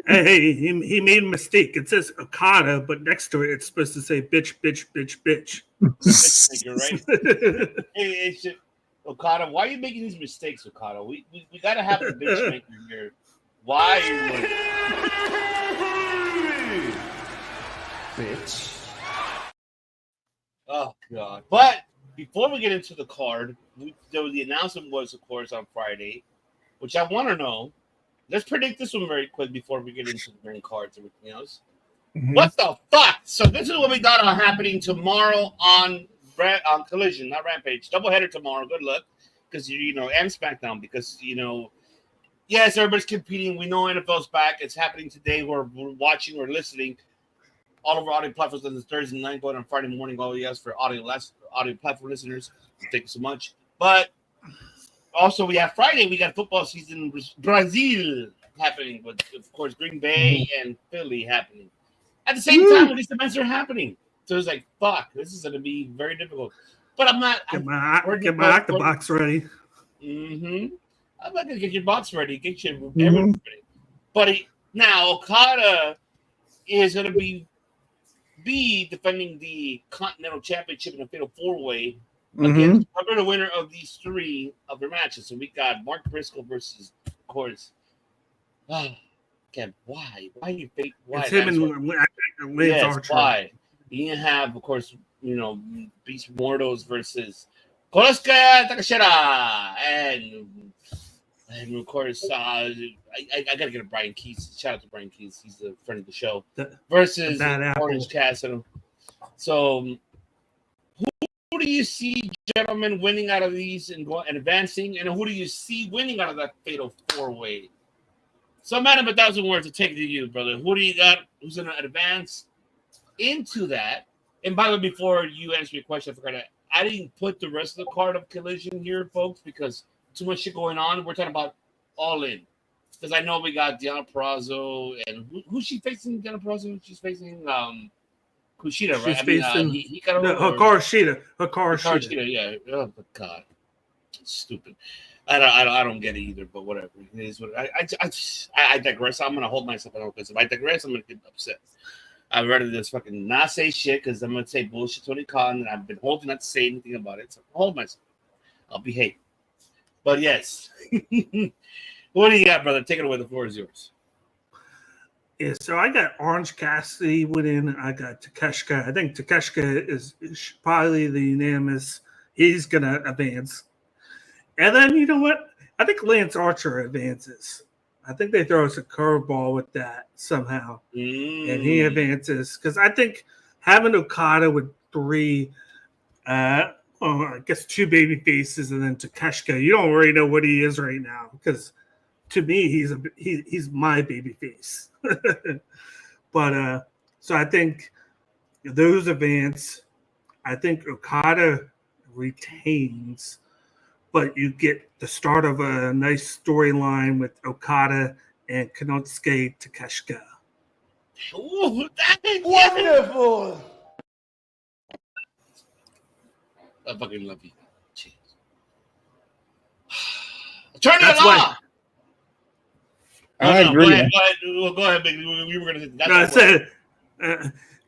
Hey, he made a mistake. It says Okada, but next to it, it's supposed to say bitch, bitch, bitch, bitch. You're right. Hey, Okada, why are you making these mistakes, Okada? We got to have the bitch maker here. Why are you bitch? Oh, God. But before we get into the card, the announcement was, of course, on Friday, which I want to know. Let's predict this one very quick before we get into the main cards and everything else. Mm-hmm. What the fuck? So this is what we got happening tomorrow on Collision, not Rampage. Doubleheader tomorrow. Good luck, because and SmackDown, because yes, everybody's competing. We know NFL's back. It's happening today. We're watching or listening all of our audio platforms on this Thursday night, going on Friday morning. All yes for audio platform listeners. Thank you so much. But also, we have Friday. We got football season Brazil happening, but of course, Green Bay and Philly happening at the same time. These events are happening, so it's like, fuck, this is going to be very difficult. But I'm not. Get my Octabox ready. I'm not going to get your box ready. Get your everything ready. But now Okada is going to be defending the Continental Championship in a fatal 4-way. Again, remember the winner of these 3 of their matches. So we got Mark Briscoe versus, of course, Kev. Why? Why you fake? Why? It's him and Lance Archer. Why? You have, of course, Beast Mortals versus Korosuke Takeshita, and of course, I gotta get a Brian Keys. Shout out to Brian Keys. He's a friend of the show. Versus Orange Cassidy. So. Who do you see, gentlemen, winning out of these and advancing? And who do you see winning out of that fatal 4-way? So, man of 1,000 words to take to you, brother. Who do you got? Who's going to advance into that? And by the way, before you answer your question, I didn't put the rest of the card of Collision here, folks, because too much shit going on. We're talking about All In. Because I know we got Deonna Purrazzo, and who's she facing? Deonna Purrazzo? She's facing Kushida, right? Hikaru Shida. Yeah. Oh my God, stupid. I don't get it either. But whatever. It is what I digress. I'm gonna hold myself out because if I digress, I'm gonna get upset. I'd rather just fucking not say shit because I'm gonna say bullshit Tony Khan, and I've been holding not to say anything about it. So I'll hold myself. I'll behave. But yes, what do you got, brother? Take it away. The floor is yours. Yeah, so I got Orange Cassidy winning. I got Takeshita. I think Takeshita is probably the unanimous. He's going to advance. And then, you know what? I think Lance Archer advances. I think they throw us a curveball with that somehow. And he advances. Because I think having Okada with 3, I guess 2 baby faces and then Takeshita, you don't really know what he is right now. Because to me, he's my baby face. But so I think those advance. I think Okada retains, but you get the start of a nice storyline with Okada and Konosuke Takeshita. Ooh, that is wonderful. I fucking love you. Jeez. Turn it off. I agree. Go ahead, baby. We were going to.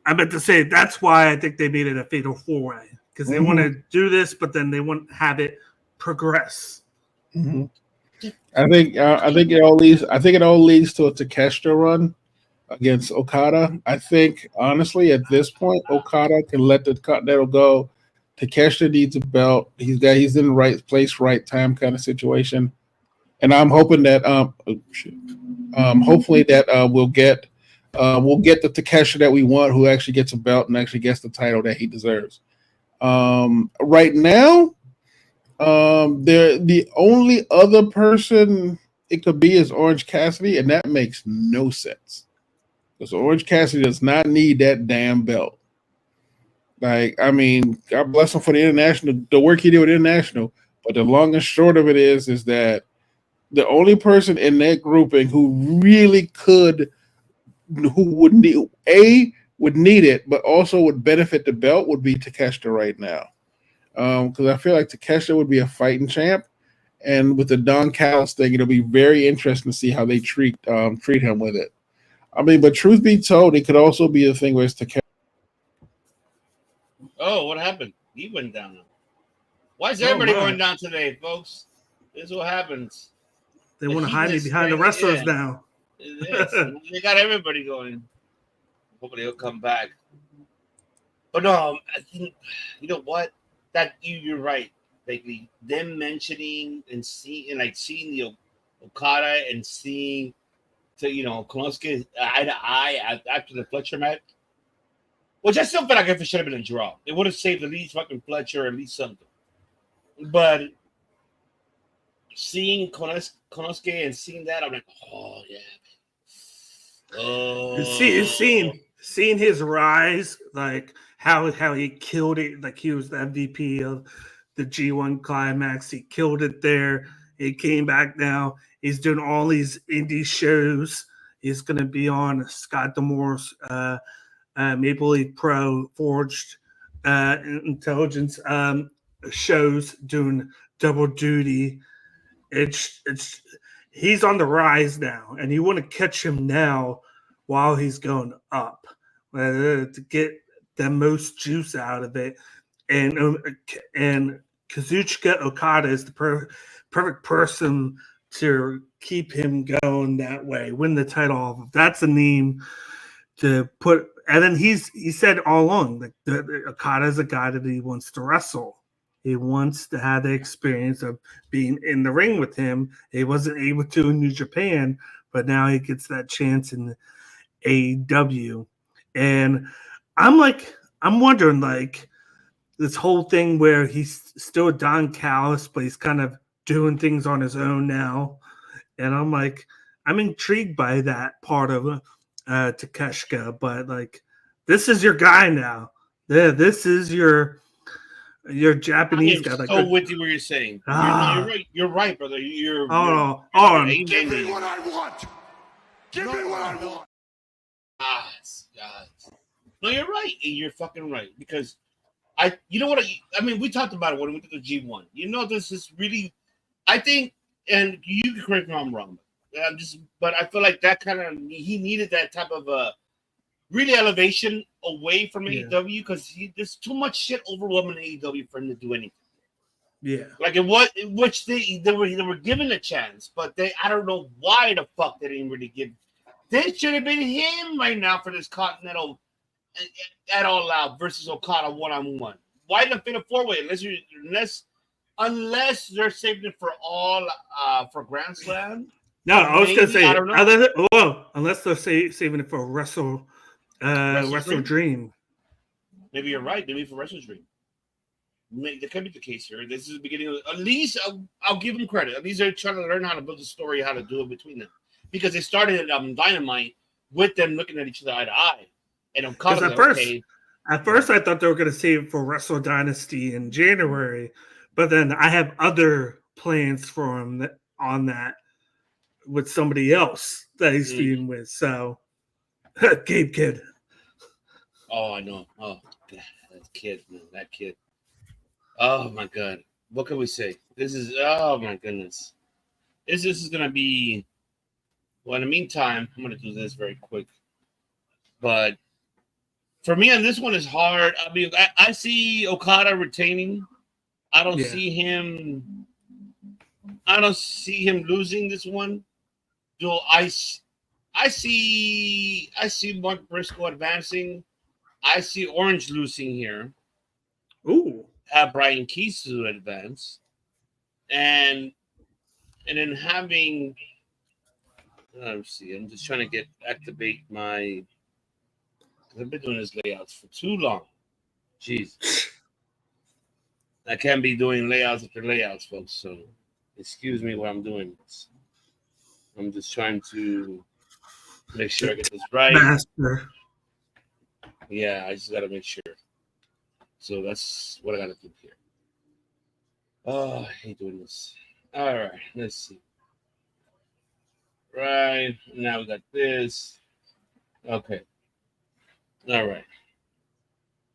I meant to say that's why I think they made it a fatal 4-way because they want to do this, but then they want to have it progress. I think it all leads. I think it all leads to a Takeshita run against Okada. I think honestly, at this point, Okada can let the Continental go. Takeshita needs a belt. He's in the right place, right time kind of situation. And I'm hoping that hopefully that we'll get the Takeshita that we want, who actually gets a belt and actually gets the title that he deserves. Right now, the only other person it could be is Orange Cassidy, and that makes no sense because Orange Cassidy does not need that damn belt. Like, I mean, God bless him for the international, the work he did with international. But the long and short of it is that the only person in that grouping who really could, who would need it, but also would benefit the belt would be Takeshita right now. Because I feel like Takeshita would be a fighting champ, and with the Don Callis thing, it'll be very interesting to see how they treat him with it. I mean, but truth be told, it could also be a thing where it's Takeshita. Oh, what happened? He went down. Why is everybody going down today, folks? This is what happens. They want to hide me behind the wrestlers now. They got everybody going. Hopefully he'll come back. But no, I think, you know what? That you're right. Like them mentioning and seeing the Okada and seeing Konosuke eye to eye after the Fletcher match. Which I still feel like if it should have been a draw. It would have saved at least fucking Fletcher or at least something. But seeing Konosuke and seeing that, I'm like, oh yeah. Oh, seeing his rise, like how he killed it, like he was the MVP of the G1 Climax. He killed it there. He came back now. He's doing all these indie shows. He's going to be on Scott D'Amore's Maple Leaf Pro Forged Intelligence shows, doing double duty. He's on the rise now, and you want to catch him now while he's going up to get the most juice out of it. And Kazuchika Okada is the perfect person to keep him going that way, win the title off of. That's a name to put. And then he said all along that Okada is a guy that he wants to wrestle. He wants to have the experience of being in the ring with him. He wasn't able to in New Japan, but now he gets that chance in AEW. And I'm wondering, like, this whole thing where he's still Don Callis, but he's kind of doing things on his own now. And I'm intrigued by that part of Takeshita, but like, this is your guy now. This is your Japanese guy. Like, so with you what you're saying. You're right, brother. Give me what I want. Give me what I want. God. No, you're right. You're fucking right. Because you know what? I mean, we talked about it when we did the G1. You know, this is really, I think, and you can correct me if I'm wrong. But I feel like that kind of, he needed that type of really elevation away from AEW, because there's too much shit overwhelming AEW for him to do anything. Yeah, like which they were given a chance, but I don't know why the fuck they didn't really give. They should have been him right now for this Continental at All Out versus Okada 1-on-1. Why the Fatal 4-Way unless they're saving it for all for Grand Slam? No, I was going to say, unless they're saving it for Wrestle Dream. Maybe you're right. Maybe for Wrestle Dream. That could be the case here. This is the beginning of, at least I'll give them credit. At least they're trying to learn how to build a story, how to do it between them. Because they started at Dynamite with them looking at each other eye to eye. And Okada, at first I thought they were going to save it for Wrestle Dynasty in January, but then I have other plans for him on that with somebody else that he's feuding with. So, Gabe Kidd. Oh, I know. Oh, God, that kid. Oh my God, what can we say? This is, oh my goodness. This is gonna be. Well, in the meantime, I'm gonna do this very quick. But for me, on this one is hard. I mean, I see Okada retaining. I don't see him I don't see him losing this one. Do I see Mark Briscoe advancing. I see Orange losing here. Ooh. Have Brian Keys to advance. And then having let's see, I'm just trying to activate my, I've been doing this layouts for too long. Jeez. I can't be doing layouts after layouts, folks. So excuse me while I'm doing this. I'm just trying to make sure I get this right. Master. Yeah, I just got to make sure. So that's what I got to do here. Oh, I hate doing this. All right, let's see. Right, now we got this. Okay. All right.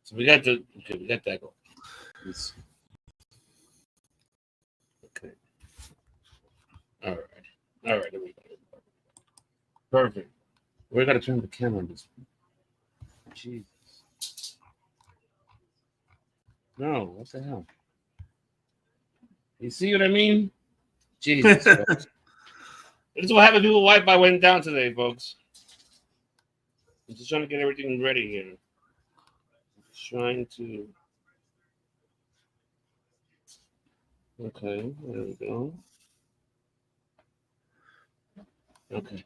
So we got that going. Let's see. Okay. All right. There we go. Perfect. We got to turn the camera on this one. Jesus. No, what the hell? You see what I mean? Jesus. Folks. This is what happened to Wi-Fi went down today, folks. I'm just trying to get everything ready here. Just trying to. Okay, there we go. Okay.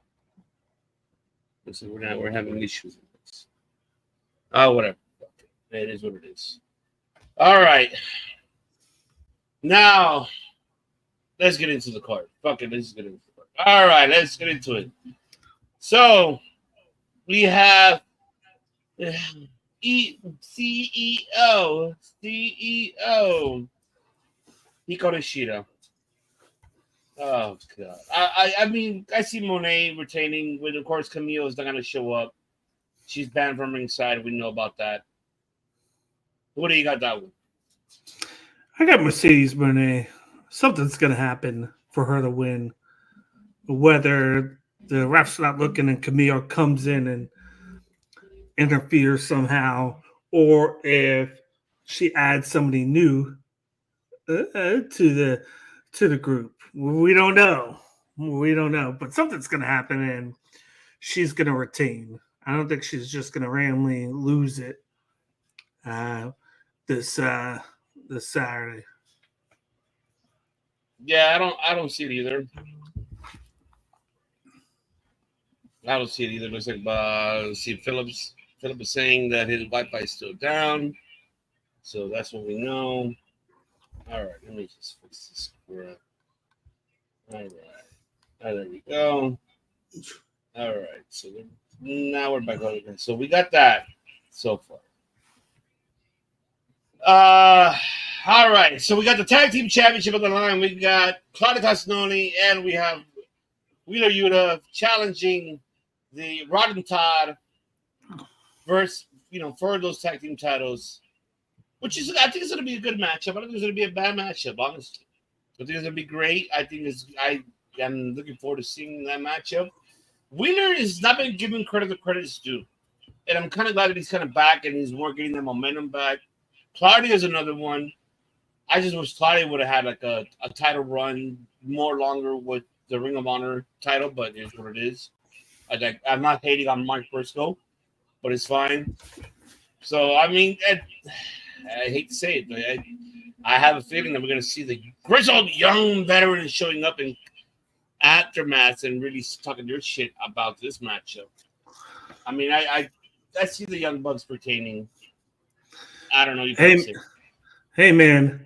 Listen, we're having issues with this. Oh, whatever. It is what it is. All right. Now, let's get into the card. Fuck it, let's get into the card. All right, let's get into it. So, we have CEO Hikaru Shida. Oh god! I mean, I see Monet retaining. With of course, Camille is not going to show up. She's banned from ringside. We know about that. What do you got that one? I got Mercedes Monet. Something's going to happen for her to win. Whether the ref's not looking and Camille comes in and interferes somehow, or if she adds somebody new to the group. We don't know. But something's going to happen, and she's going to retain. I don't think she's just going to randomly lose it this Saturday. Yeah, I don't see it either. I don't see it either. Looks like see Philip is saying that his Wi-Fi is still down, so that's what we know. All right, let me just fix this. All right, there we go. All right, so now we're back on again. So we got that so far. All right, so we got the tag team championship on the line. We got Claudio Castagnoli and we have Wheeler Yuta challenging the Rod and Todd versus, for those tag team titles, which is, I think it's going to be a good matchup. I don't think it's going to be a bad matchup, honestly. I think it's going to be great. I'm looking forward to seeing that matchup. Wheeler has not been given credit's due. And I'm kind of glad that he's kind of back and he's more getting that momentum back. Claudio is another one. I just wish Claudio would have had like a title run more longer with the Ring of Honor title, but it's what it is. I'm not hating on Mark Briscoe, but it's fine. So, I mean, I hate to say it, but I have a feeling that we're going to see the grizzled young veteran showing up in aftermath and really talking their shit about this matchup. I mean, I see the Young Bucks pertaining. I don't know. Hey, man.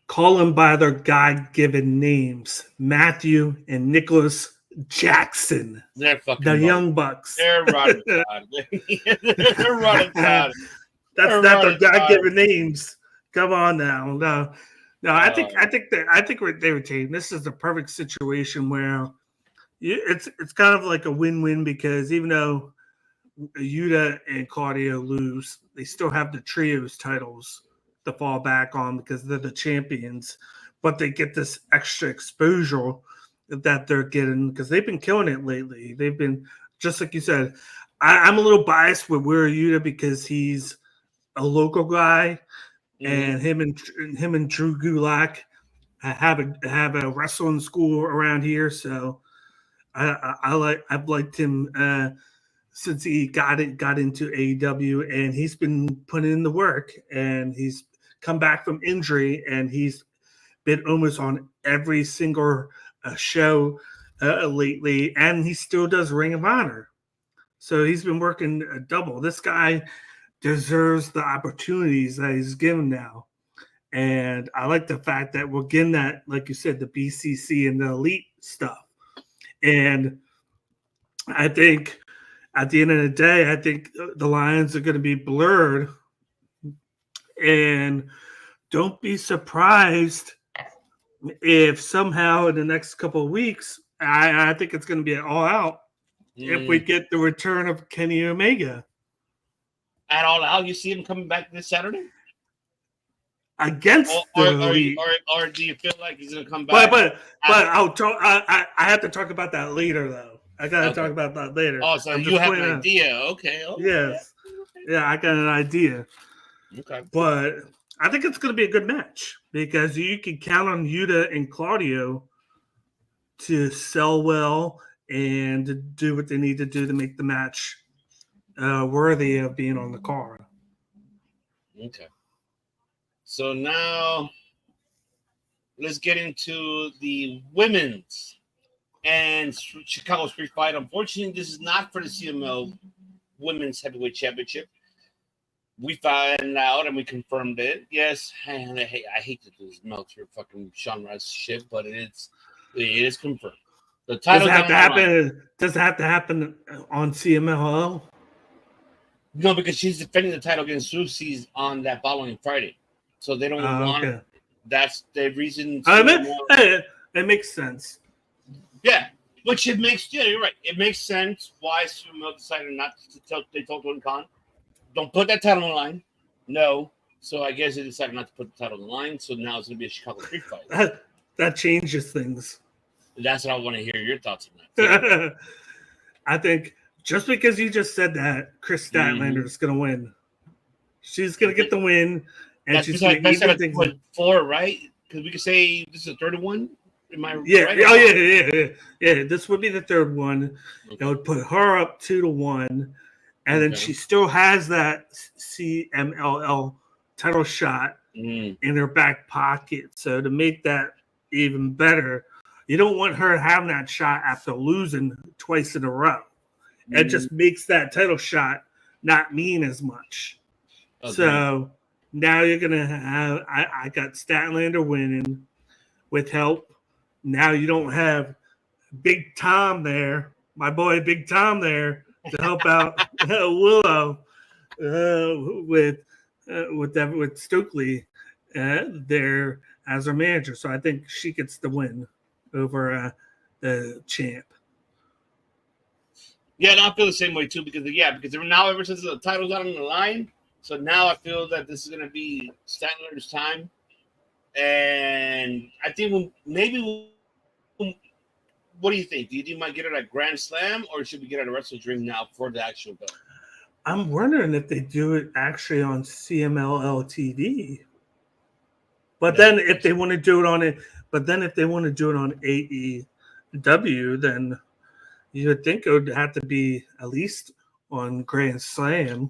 Call them by their God-given names. Matthew and Nicholas Jackson. They're fucking the Young Bucks. They're running Todd. They're running Todd. That's not their God-given names. Come on now. No, I think they retain. This is the perfect situation where it's kind of like a win-win because even though Yuta and Claudio lose, they still have the trios titles to fall back on because they're the champions, but they get this extra exposure that they're getting because they've been killing it lately. They've been, just like you said, I'm a little biased with Wheeler Yuta because he's a local guy, and him and Drew Gulak have a wrestling school around here, so I've liked him since he got into AEW, and he's been putting in the work, and he's come back from injury, and he's been almost on every single show lately, and he still does Ring of Honor. So he's been working double. This guy deserves the opportunities that he's given now. And I like the fact that we're getting that, like you said, the BCC and the elite stuff. And I think at the end of the day, I think the lines are going to be blurred. And don't be surprised if somehow in the next couple of weeks, I think it's going to be an all out if we get the return of Kenny Omega. At All Out, you see him coming back this Saturday? Against or do you feel like he's going to come back? But I'll talk. I have to talk about that later, though. I got to talk about that later. Oh, so you have an idea. Okay. Yes. Yeah, I got an idea. Okay. But I think it's going to be a good match because you can count on Yuta and Claudio to sell well and to do what they need to do to make the match worthy of being on the card. Okay. So now let's get into the women's and Chicago Street Fight. Unfortunately, this is not for the CML Women's Heavyweight Championship. We found out and we confirmed it. Yes, I hate to do this Meltzer fucking Sean Rice shit, but it is confirmed. The title does it have to happen on CMLL? No, because she's defending the title against Susie on that following Friday. So they don't want it. That's the reason. It makes sense. Yeah, which it makes. Yeah, you're right. It makes sense why Sumo decided not to tell. They told Tony Khan, "Don't put that title on the line." No, so I guess they decided not to put the title on the line. So now it's going to be a Chicago Street Fight. That changes things. That's what I want to hear your thoughts on that. I think just because you just said that, Chris Statlander is going to win. She's going to get the win. And she's going to get things 4, right? Because we could say this is the third one. Am I right? Yeah. This would be the third one. That would put her up 2-1, and then she still has that CMLL title shot in her back pocket. So to make that even better, you don't want her having that shot after losing twice in a row. It just makes that title shot not mean as much. Okay. So now you're going to have, I got Statlander winning with help. Now you don't have Big Tom there, my boy Big Tom there to help out Willow with Stokely there as her manager. So I think she gets the win over the champ. Yeah, and I feel the same way too because now ever since the title's out on the line, so now I feel that this is going to be Statlander's time. And I think what do you think? Do you think we might get it at Grand Slam or should we get it at Wrestle Dream now for the actual belt? I'm wondering if they do it actually on CMLL TV. But then if they want to do it on AEW, then you would think it would have to be at least on Grand Slam.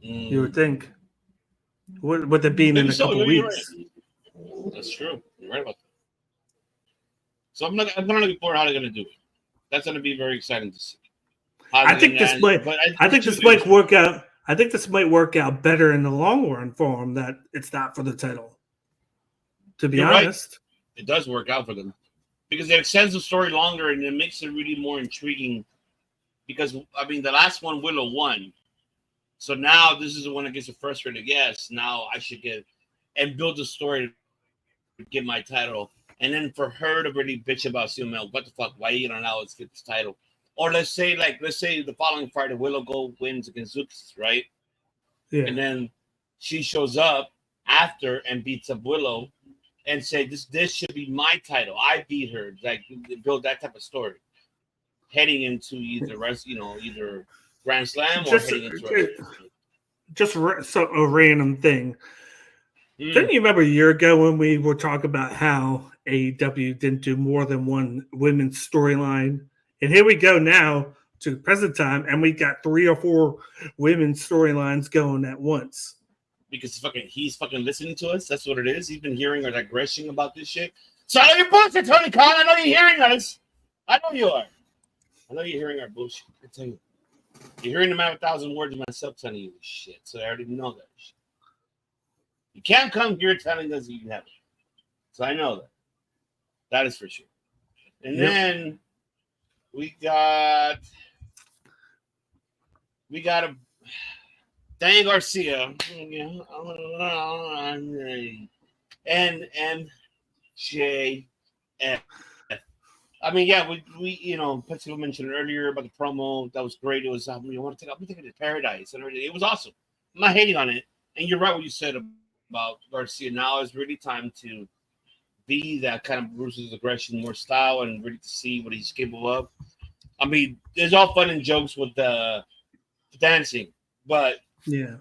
You would think. With it being in a couple weeks. Right. That's true. You're right about that. So I'm not looking forward to how they're going to do it. That's going to be very exciting to see. I think this might work out. I think this might work out better in the long run for them that it's not for the title. To be honest, it does work out for them because it extends the story longer and it makes it really more intriguing. Because the last one Willow won, so now this is the one that gets a frustrated. Yes, now I should get and build the story to get my title, and then for her to really bitch about CML, what the fuck? Why you don't allow us to get this title? Or let's say the following Friday, Willow wins against Zooks, right? Yeah. And then she shows up after and beats up Willow and say, this should be my title. I beat her. Like build that type of story. Heading into either Grand Slam or heading into just a random thing. Don't you remember a year ago when we were talking about how AEW didn't do more than one women's storyline? And here we go now to the present time, and we got 3 or 4 women's storylines going at once. Because he's fucking listening to us. That's what it is. He's been hearing our digression about this shit. So I know you're bullshit, Tony Khan. I know you're hearing us. I know you are. I know you're hearing our bullshit. I tell you. You're hearing them out 1,000 words of myself telling you this shit. So I already know that shit. You can't come here telling us you have it. So I know that. That is for sure. And then we got a Dan Garcia and JF. I mean, yeah, we Petsy mentioned earlier about the promo. That was great. It was I'm gonna take it to paradise and everything. It was awesome. I'm not hating on it. And you're right what you said about Garcia. Now is really time to be that kind of Bruce's aggression, more style, and really to see what he's capable of. I mean, there's all fun and jokes with the dancing, but the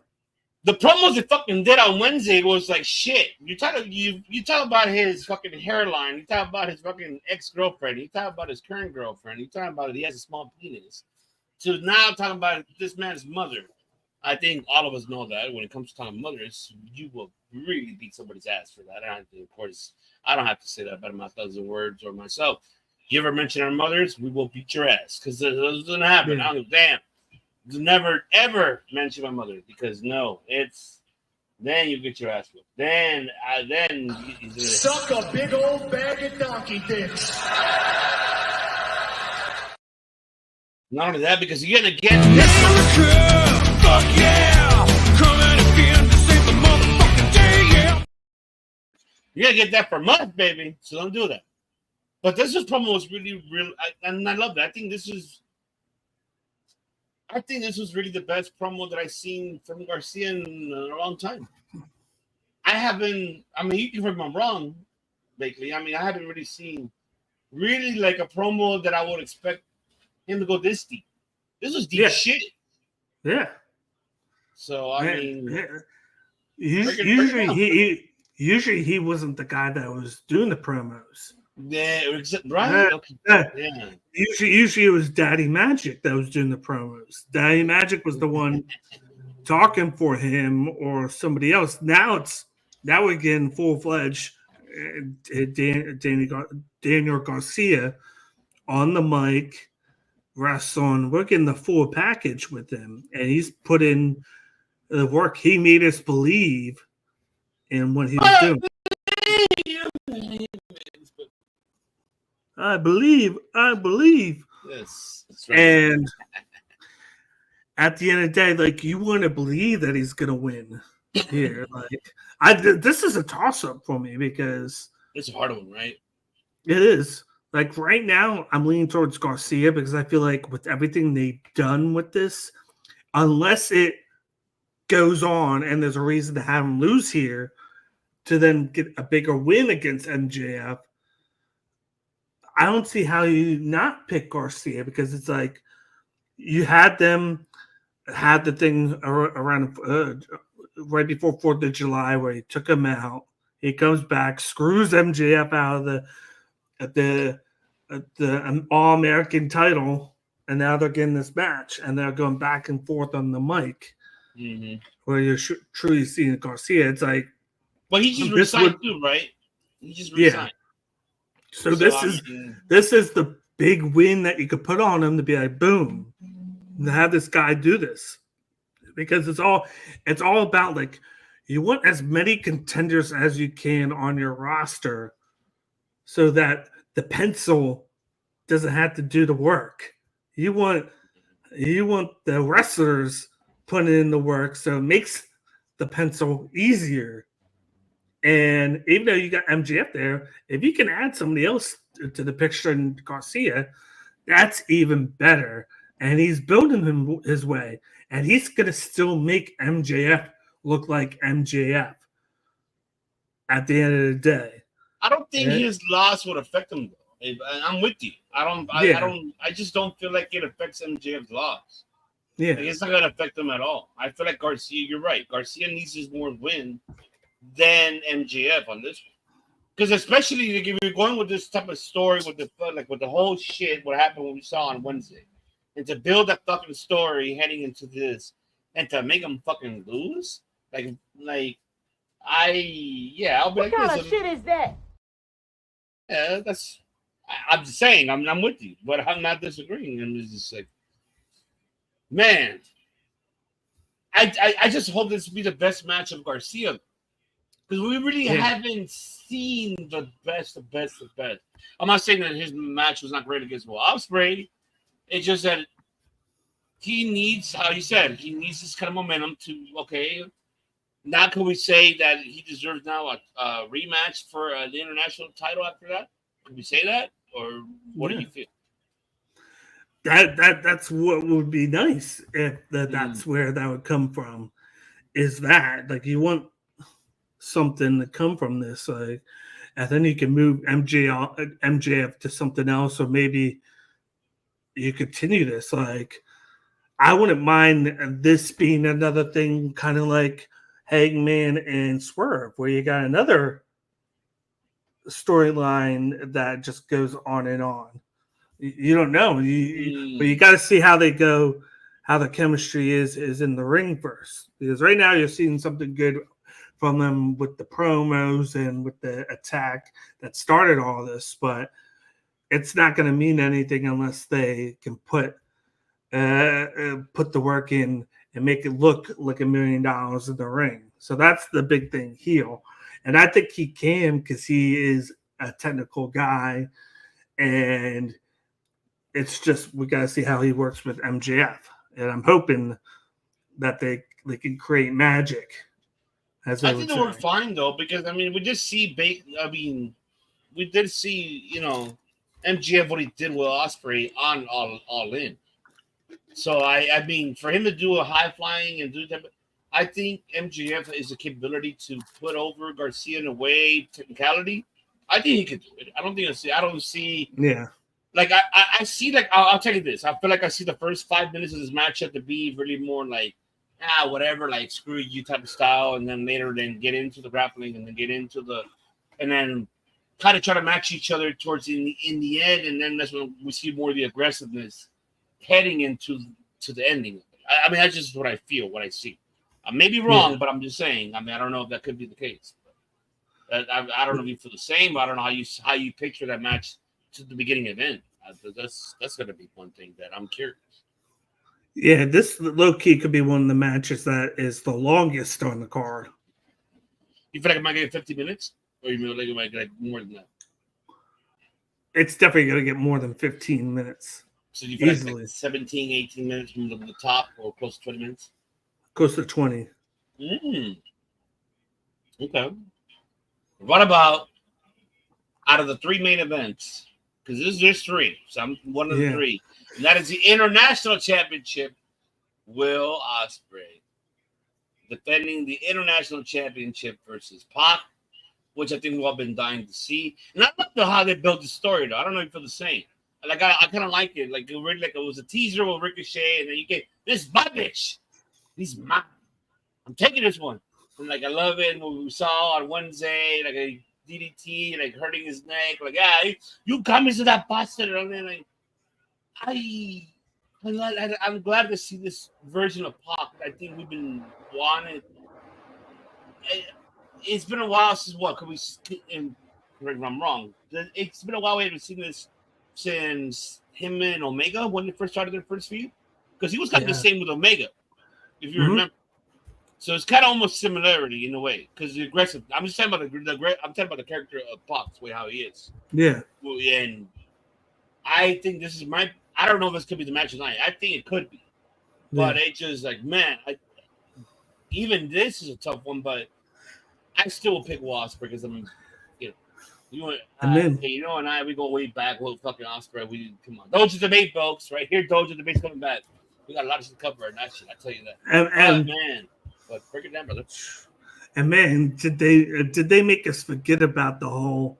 promos they fucking did on Wednesday was like shit. You talk about his fucking hairline. You talk about his fucking ex-girlfriend. You talk about his current girlfriend. You talk about he has a small penis. So now talking about this man's mother. I think all of us know that when it comes to talking mothers, you will really beat somebody's ass for that. And of course, I don't have to say that about my 1,000 words or myself. You ever mention our mothers, we will beat your ass because it doesn't happen. I don't give a damn. Never ever mention my mother because then you get your ass whipped. Then suck a big old bag of donkey dicks. Not only that, because you're gonna get this. Fuck yeah! Coming again to save the motherfucking day, yeah. You're gonna get that from us, baby. So don't do that. But this promo was really, and I love that. I think this was really the best promo that I've seen from Garcia in a long time. I mean, you can prove I'm wrong, lately. I mean, I haven't really seen like a promo that I would expect him to go this deep. This was deep shit. Yeah. So I mean, usually he wasn't the guy that was doing the promos. Yeah, right. Yeah. Usually it was Daddy Magic that was doing the promos. Daddy Magic was the one talking for him or somebody else. Now we're getting full-fledged Daniel Garcia on the mic, wrestling. We're getting the full package with him, and he's put in the work. He made us believe in what he was doing. I believe. Yes, that's right. And at the end of the day, like, you want to believe that he's gonna win here. Like, this is a toss-up for me because it's a hard one, right? It is. Like, right now, I'm leaning towards Garcia because I feel like with everything they've done with this, unless it goes on and there's a reason to have him lose here to then get a bigger win against MJF, I don't see how you not pick Garcia because it's like you had the thing around right before 4th of July where he took him out. He comes back, screws MJF out of the All-American title, and now they're getting this match, and they're going back and forth on the mic. Mm-hmm. Where you're truly seeing Garcia. It's like, but he just resigned too, right? He just resigned. Yeah. So this is the big win that you could put on him to be like, boom, and have this guy do this, because it's all about, like, you want as many contenders as you can on your roster, so that the pencil doesn't have to do the work. You want the wrestlers putting in the work, so it makes the pencil easier. And even though you got MJF there, if you can add somebody else to the picture in Garcia, that's even better. And he's building him his way, and he's gonna still make MJF look like MJF at the end of the day. I don't think his loss would affect him, though. I'm with you. I just don't feel like it affects MJF's loss. Yeah, like, it's not gonna affect him at all. I feel like Garcia. You're right. Garcia needs his more win than MJF on this one. Because especially if you're going with this type of story with the whole shit, what happened when we saw on Wednesday, and to build that fucking story heading into this, and to make them fucking lose, I'll be What like, kind of shit is that? Yeah, I'm just saying, I'm with you, but I'm not disagreeing. I'm just like, man, I just hope this will be the best match of Garcia. Because we really haven't seen the best. I'm not saying that his match was not great against Will Ospreay. It's just that he needs, how you said, he needs this kind of momentum to, okay, now can we say that he deserves now a rematch for the international title after that? Can we say that? Or what do you feel? That's what would be nice if that's where that would come from. Is that, like, you want something to come from this, like, and then you can move MJF to something else, or maybe you continue this. Like, I wouldn't mind this being another thing, kind of like Hangman and Swerve, where you got another storyline that just goes on and on. You don't know, but you got to see how they go, how the chemistry is in the ring first, because right now you're seeing something good from them with the promos and with the attack that started all this, but it's not going to mean anything unless they can put the work in and make it look like $1 million in the ring. So that's the big thing, heel. And I think he can, because he is a technical guy, and it's just, we got to see how he works with MJF. And I'm hoping that they can create magic. I think they work fine though, because I mean, we did see, MJF what he did with Ospreay on All In. So I mean, for him to do a high flying and do that, I think MJF is the capability to put over Garcia in a way, technicality. I think he could do it. I don't see. Yeah. Like I see, like, I'll tell you this. I feel like I see the first 5 minutes of this matchup to be really more like, whatever, like, screw you type of style, and then later then get into the grappling, and then get into and then kind of try to match each other towards in the end, and then that's when we see more of the aggressiveness heading into the ending. I mean, that's just what I feel, what I see. I may be wrong, but I'm just saying. I mean, I don't know if that could be the case. I don't know if you feel the same. But I don't know how you picture that match to the beginning and end. That's going to be one thing that I'm curious. Yeah, this low key could be one of the matches that is the longest on the card. You feel like it might get 50 minutes, or you feel like it might get more than that? It's definitely going to get more than 15 minutes. So you feel like 17, 18 minutes from the top, or close to 20 minutes? Close to 20. Okay. What about out of the 3 main events? Because there's 3, so I'm one of the 3. And that is the International Championship. Will Ospreay defending the International Championship versus Pac, which I think we've all been dying to see. And I love how they built the story, though. I don't know if you feel the same. Like, I kind of like it. Like, it really, like, it was a teaser with Ricochet, and then you get, this is my bitch. He's mine. I'm taking this one. And, like, I love it. And what we saw on Wednesday, like, a DDT, like, hurting his neck. Like, you come into that bastard. And then, like, I'm glad to see this version of Pac. I think we've been wanting. It's been a while since what? Could we? And correct me if I'm wrong. It's been a while we haven't seen this since him and Omega when they first started their first feud, because he was kind of the same with Omega, if you remember. So it's kind of almost similarity in a way, because the aggressive. I'm just talking about I'm talking about the character of Pac, the way how he is. Yeah. And I think this is I don't know if this could be the match tonight. I think it could be. But it's just like, man, even this is a tough one, but I still will pick Ospreay because I'm, and we go way back. Well, fucking Ospreay, come on. Doja Debate, folks, right here. Doja Debate's coming back. We got a lot of shit to cover, and that shit, I tell you that. But break it down, brother. And man, did they make us forget about the whole?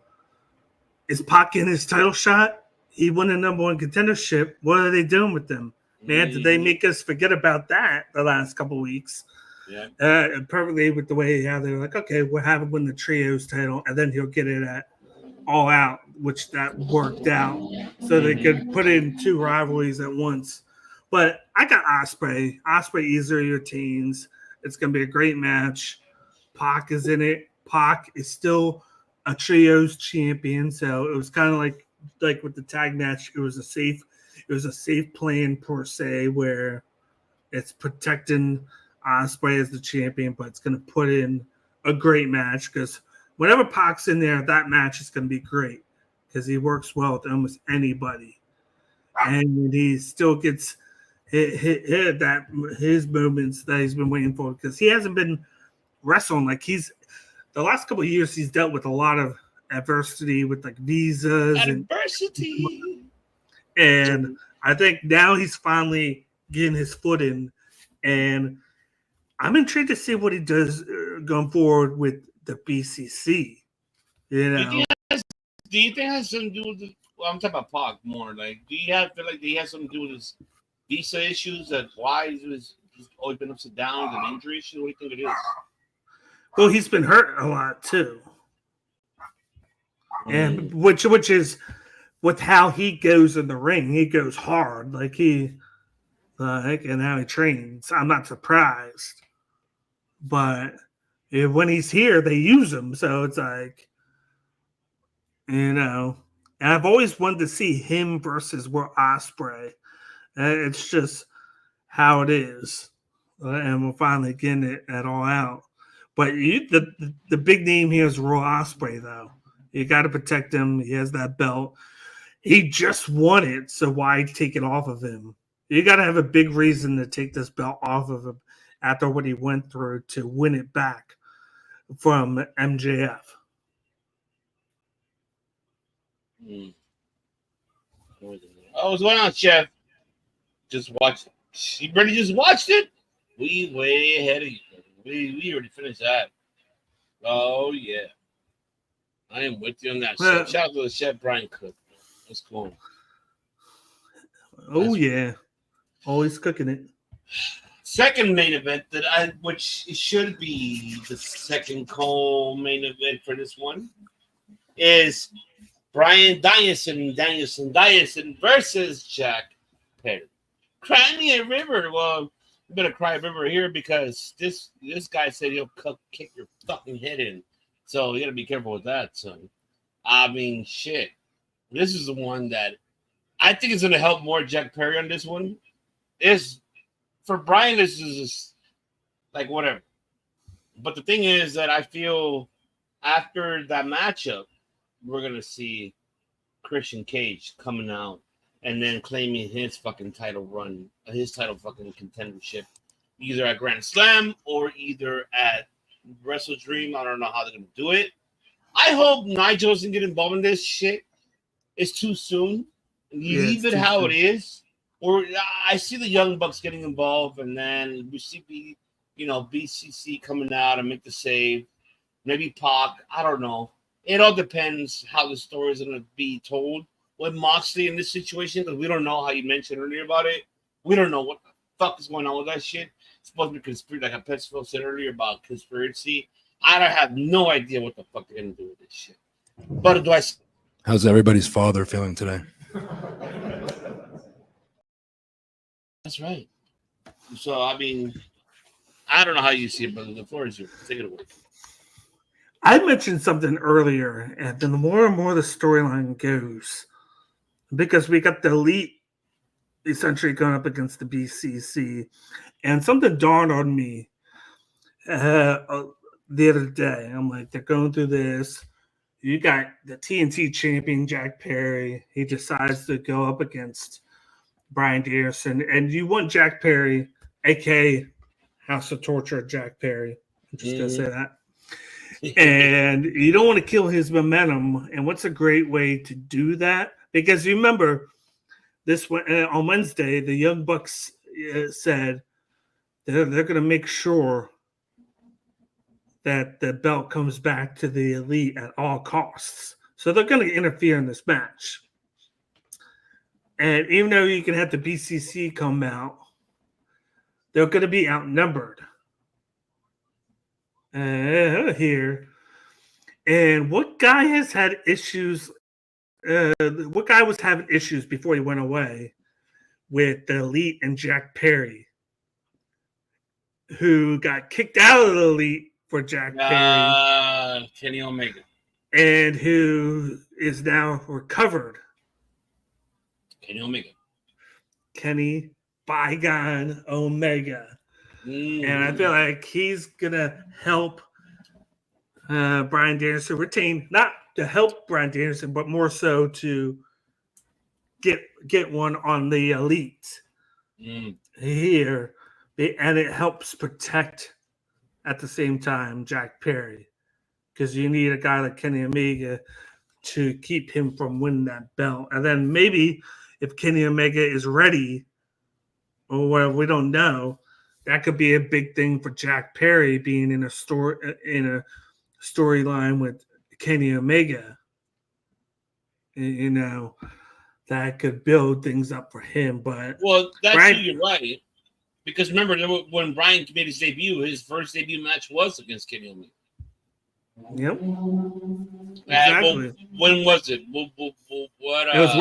Is Pac in his title shot? He won a #1 contendership. What are they doing with them? Man, did they make us forget about that the last couple of weeks? perfectly with the way how they're like, okay, we'll have him win the trios title, and then he'll get it at All Out, which that worked out, so they could put in 2 rivalries at once. But I got Ospreay. Ospreay easily retains. It's going to be a great match. Pac is in it. Pac is still a trios champion, so it was kind of like with the tag match. It was a safe plan per se, where it's protecting Ospreay as the champion, but it's going to put in a great match because whenever Pac's in there, that match is going to be great because he works well with almost anybody, and he still gets his moments that he's been waiting for because he hasn't been wrestling like the last couple of years. He's dealt with a lot of adversity with like visas and I think now he's finally getting his foot in, and I'm intrigued to see what he does going forward with the BCC. You know, do you think it has something to do with the, well, I'm talking about Pac more. Like, do you feel like he has something to do with his visa issues? That's why he's always been ups and downs and injury issues? What do you think it is? Well, he's been hurt a lot too, and which is with how he goes in the ring. He goes hard, and how he trains. I'm not surprised, but when he's here, they use him. So it's like, and I've always wanted to see him versus Will Ospreay. It's just how it is, and we're finally getting it at All Out. But the big name here is Will Ospreay, though. You got to protect him. He has that belt. He just won it, so why take it off of him? You got to have a big reason to take this belt off of him after what he went through to win it back from MJF. Oh, what's going on, Chef? Just watched. You already just watched it? We way ahead of you. We already finished that. Oh yeah, I am with you on that. Shout out to the Chef Brian Cook. What's going on? Oh yeah, always cooking it. Second main event which should be the second co-main event for this one, is Brian Danielson versus Jack Perry. Cry me a river. Well, you better cry a river here because this guy said he'll kick your fucking head in. So you gotta be careful with that, son. I mean, shit. This is the one that I think is gonna help more Jack Perry on this one. For Brian, this is just like whatever. But the thing is that I feel after that matchup, we're gonna see Christian Cage coming out and then claiming his fucking title run, his title fucking contendership, either at Grand Slam or either at Wrestle Dream. I don't know how they're gonna do it. I hope Nigel doesn't get involved in this shit. It's too soon. Leave it how it is. Or I see the Young Bucks getting involved, and then we see BCC coming out and make the save. Maybe Pac. I don't know. It all depends how the story is going to be told with Moxley in this situation, because we don't know, how you mentioned earlier about it. We don't know what the fuck is going on with that shit. It's supposed to be conspiracy, like a Pettsville said earlier about conspiracy. I don't have no idea what the fuck they're going to do with this shit. But do I? How's everybody's father feeling today? That's right. So, I mean, I don't know how you see it, but the floor is yours. Take it away. I mentioned something earlier, and then the more and more the storyline goes, because we got the Elite essentially going up against the BCC, and something dawned on me the other day. I'm like, they're going through this. You got the TNT champion, Jack Perry. He decides to go up against Brian Danielson, and you want Jack Perry, a.k.a. House of Torture Jack Perry. I'm just going to say that. And you don't want to kill his momentum. And what's a great way to do that? Because you remember this on Wednesday, the Young Bucks said they're going to make sure that the belt comes back to the Elite at all costs. So they're going to interfere in this match. And even though you can have the BCC come out, they're going to be outnumbered. here. And what guy has had issues? What guy was having issues before he went away with the Elite and Jack Perry, who got kicked out of the Elite for Jack Perry? Kenny Omega. And who is now recovered? Kenny Omega. Kenny Bygone Omega. And I feel like he's going to help Bryan Danielson retain, not to help Bryan Danielson, but more so to get one on the Elite here. And it helps protect at the same time Jack Perry, because you need a guy like Kenny Omega to keep him from winning that belt. And then maybe if Kenny Omega is ready, or whatever, we don't know, that could be a big thing for Jack Perry being in a storyline with Kenny Omega. You know, that could build things up for him. But you're right. Because remember, when Bryan made his debut, his first debut match was against Kenny Omega. Yep. Exactly. When was it? What? It was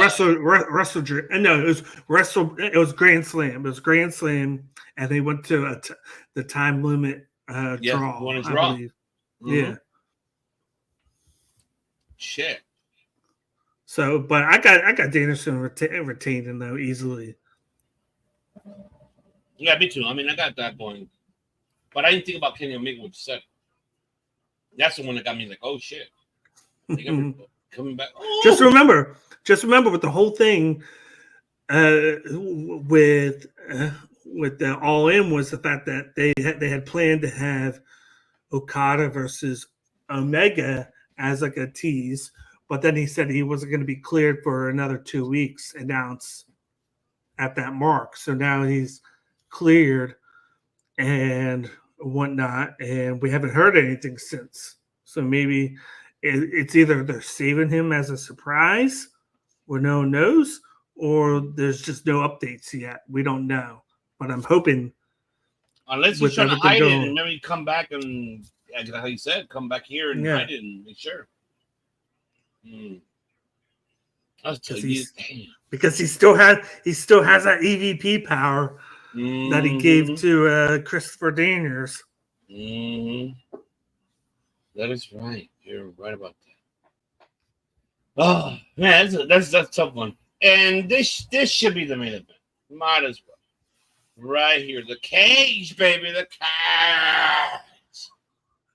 It was Grand Slam. It was Grand Slam, and they went to the time limit draw. One is draw. Yeah. Shit. So, but I got Danielson retaining though easily. Yeah, me too. I mean, I got that going, but I didn't think about Kenny Omega with the That's the one that got me like, oh shit, they got coming back. Oh! Just remember with the whole thing with the All In was the fact that they had planned to have Okada versus Omega as like a tease, but then he said he wasn't going to be cleared for another 2 weeks, announced at that mark. So now he's cleared and whatnot, and we haven't heard anything since. So maybe it's either they're saving him as a surprise where no one knows, or there's just no updates yet. We don't know, but I'm hoping, unless he's trying to hide it and maybe come back and, like how you said, come back here and hide it and make sure. Because he still has that EVP power that he gave to Christopher Daniels. That is right. You're right about that. Oh man, that's a tough one. And this should be the main event. Might as well. Right here, the cage, baby, the cage.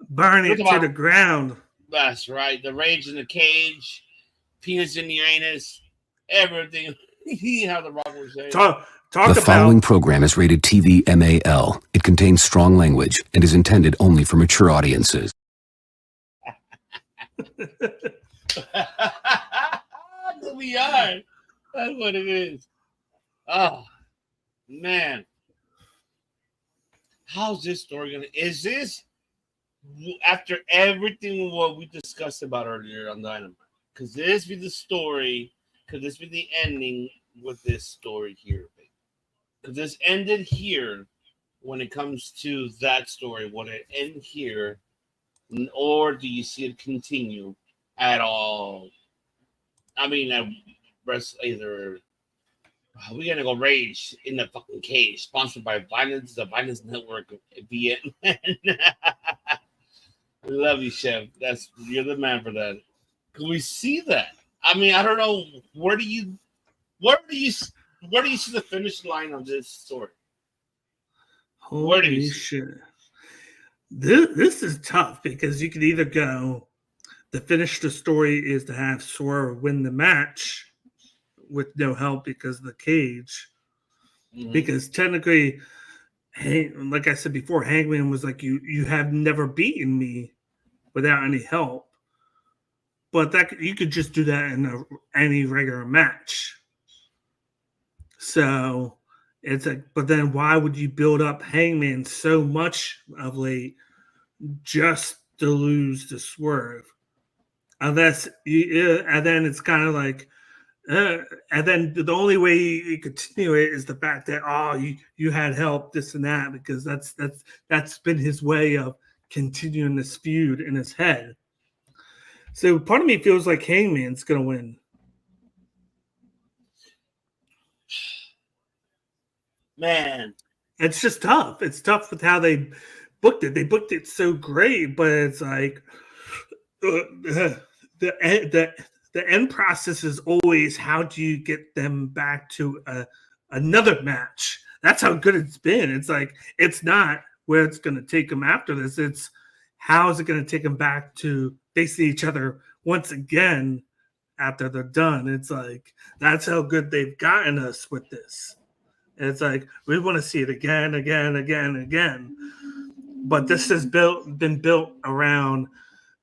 Burn it to the ground. That's right. The rage in the cage, penis in the anus, everything. How the Rock was saying. The following program is rated TV MAL. It contains strong language and is intended only for mature audiences. We are. That's what it is. Oh, man. How's this story going to... Is this... After everything what we discussed about earlier on Dynamite, could this be the story? Could this be the ending with this story here? Could this ended here when it comes to that story? Would it end here? Or do you see it continue at all? I mean, either we're going to go Rage in the fucking cage, sponsored by Violence, the Violence Network, BN. Love you, Chef. You're the man for that. Can we see that? I mean, I don't know. Where do you see the finish line of this story? Holy shit! This is tough because you could either go, the finish the story is to have Swerve win the match with no help because of the cage, because technically, like I said before, Hangman was like, you have never beaten me without any help. But that you could just do that in any regular match. So it's like, but then why would you build up Hangman so much of late just to lose to Swerve? Unless and then it's kind of like, and then the only way you continue it is the fact that you had help, this and that, because that's been his way of continuing this feud in his head. So part of me feels like Hangman's going to win. Man, it's just tough. It's tough with how they booked it. They booked it so great, but it's like the end process is always how do you get them back to another match. That's how good it's been. It's like it's not where it's going to take them after this. It's how is it going to take them back to they see each other once again after they're done. It's like that's how good they've gotten us with this. It's like we want to see it again. But this has been built around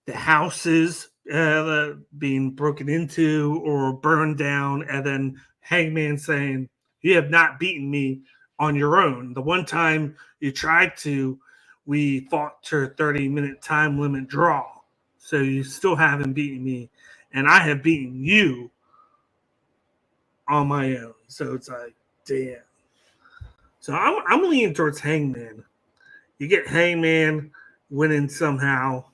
the houses being broken into or burned down, and then Hangman saying, "You have not beaten me on your own. The one time you tried to, we fought to a 30-minute time limit draw. So you still haven't beaten me, and I have beaten you on my own." So it's like, damn. So I'm leaning towards Hangman. You get Hangman winning somehow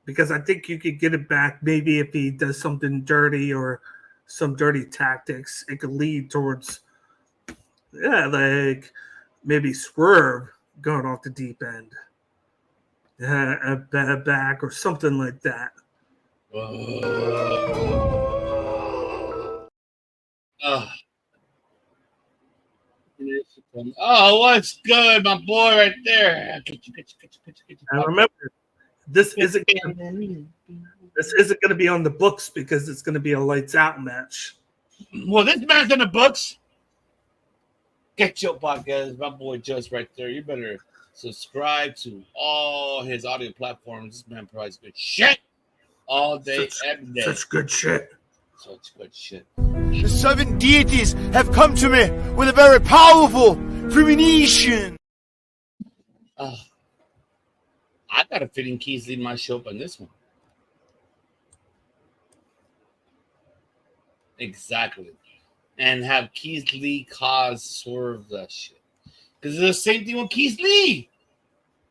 because I think you could get it back. Maybe if he does something dirty or some dirty tactics, it could lead towards, like maybe Swerve going off the deep end, a back or something like that. Oh, what's good, my boy, right there? And remember, this isn't going to be on the books because it's going to be a lights out match. Well, this match on the books. Get your podcast, my boy, just right there. You better subscribe to all his audio platforms. This man provides good shit all day, every day. Such good shit. Such good shit. The 7 deities have come to me with a very powerful premonition. I got a fitting Keys lead my show up on this one. Exactly. And have Keith Lee cause Swerve that shit. Because it's the same thing with Keith Lee.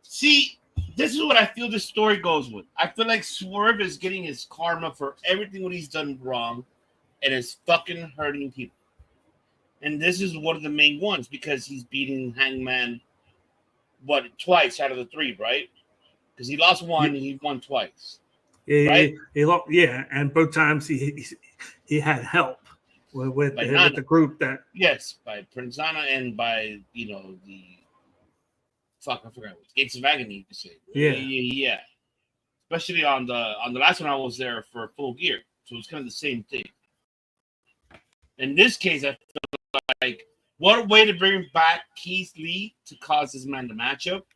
See, this is what I feel the story goes with. I feel like Swerve is getting his karma for everything what he's done wrong and is fucking hurting people. And this is one of the main ones because he's beating Hangman, twice out of the 3, right? Because he lost one and he won twice. Yeah, right? And both times he had help with the group that. Yes, by Prince Nana and by the I forgot what Gates of Agony you could say. Yeah. Especially on the last one I was there for Full Gear, so it's kind of the same thing. In this case, I feel like what a way to bring back Keith Lee to cause this man to match up.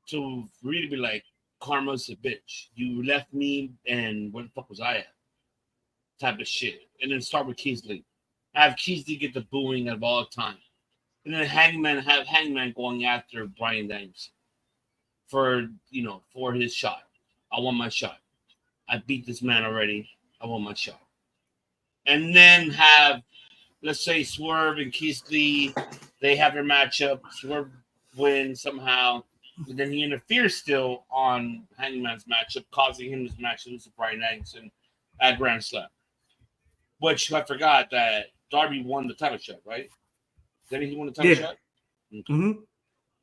To really be like, karma's a bitch. You left me, and where the fuck was I at? Type of shit. And then start with Keith Lee. Have Keith Lee get the booing of all time. And then Hangman going after Bryan Danielson for his shot. I want my shot. I beat this man already. I want my shot. And then have, let's say, Swerve and Keith Lee, they have their matchup. Swerve wins somehow. But then he interferes still on Hangman's matchup, causing him to match with Bryan Danielson at Grand Slam. Which I forgot that Darby won the title shot, right? Didn't he win the title shot? Okay. Mm-hmm.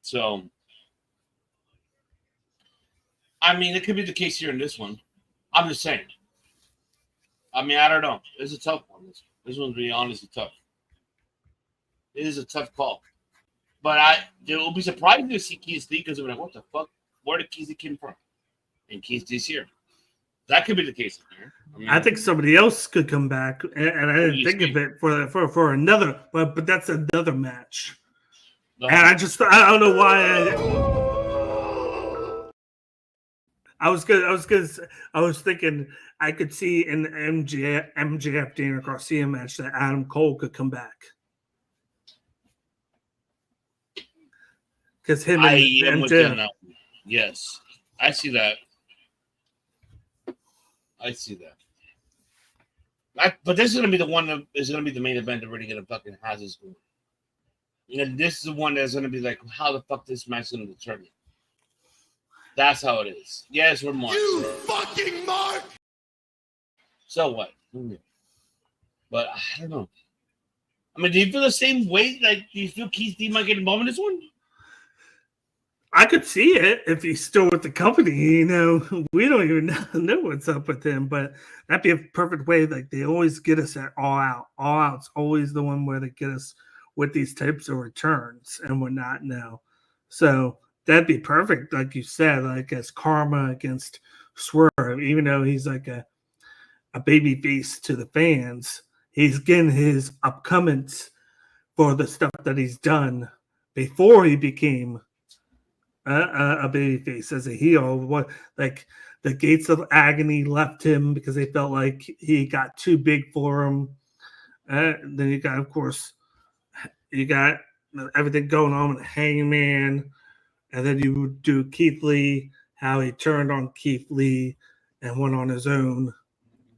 So, I mean, it could be the case here in this one. I'm just saying. I mean, I don't know. It's a tough one. This one's really honestly tough. It is a tough call. But it will be surprising to see Keith Lee because they're like, what the fuck? Where did Keith Lee come from? And Keith Lee's here. That could be the case here. I think somebody else could come back, and I didn't think of it for another, but that's another match. No. And I don't know why. I was thinking I could see in the MJF Daniel Garcia match that Adam Cole could come back. Because him and MJF. Yes, I see that. But this is going to be the one that is going to be the main event that really going to fucking has us going. And this is the one that's going to be like, how the fuck this match going to determine? That's how it is. Yes, we're Mark. You fucking Mark! So what? But I don't know. I mean, do you feel the same way? Like, do you feel Keith Lee might get involved in this one? I could see it if he's still with the company. You know, we don't even know what's up with him, but that'd be a perfect way. Like, they always get us at All Out. All Out's always the one where they get us with these types of returns and whatnot now. So that'd be perfect, like you said, like as Karma against Swerve, even though he's like a baby face to the fans. He's getting his upcomings for the stuff that he's done before he became a babyface as a heel. What, like, the Gates of Agony left him because they felt like he got too big for him. Then you got, of course, you got everything going on with Hangman, and then you would do Keith Lee, how he turned on Keith Lee and went on his own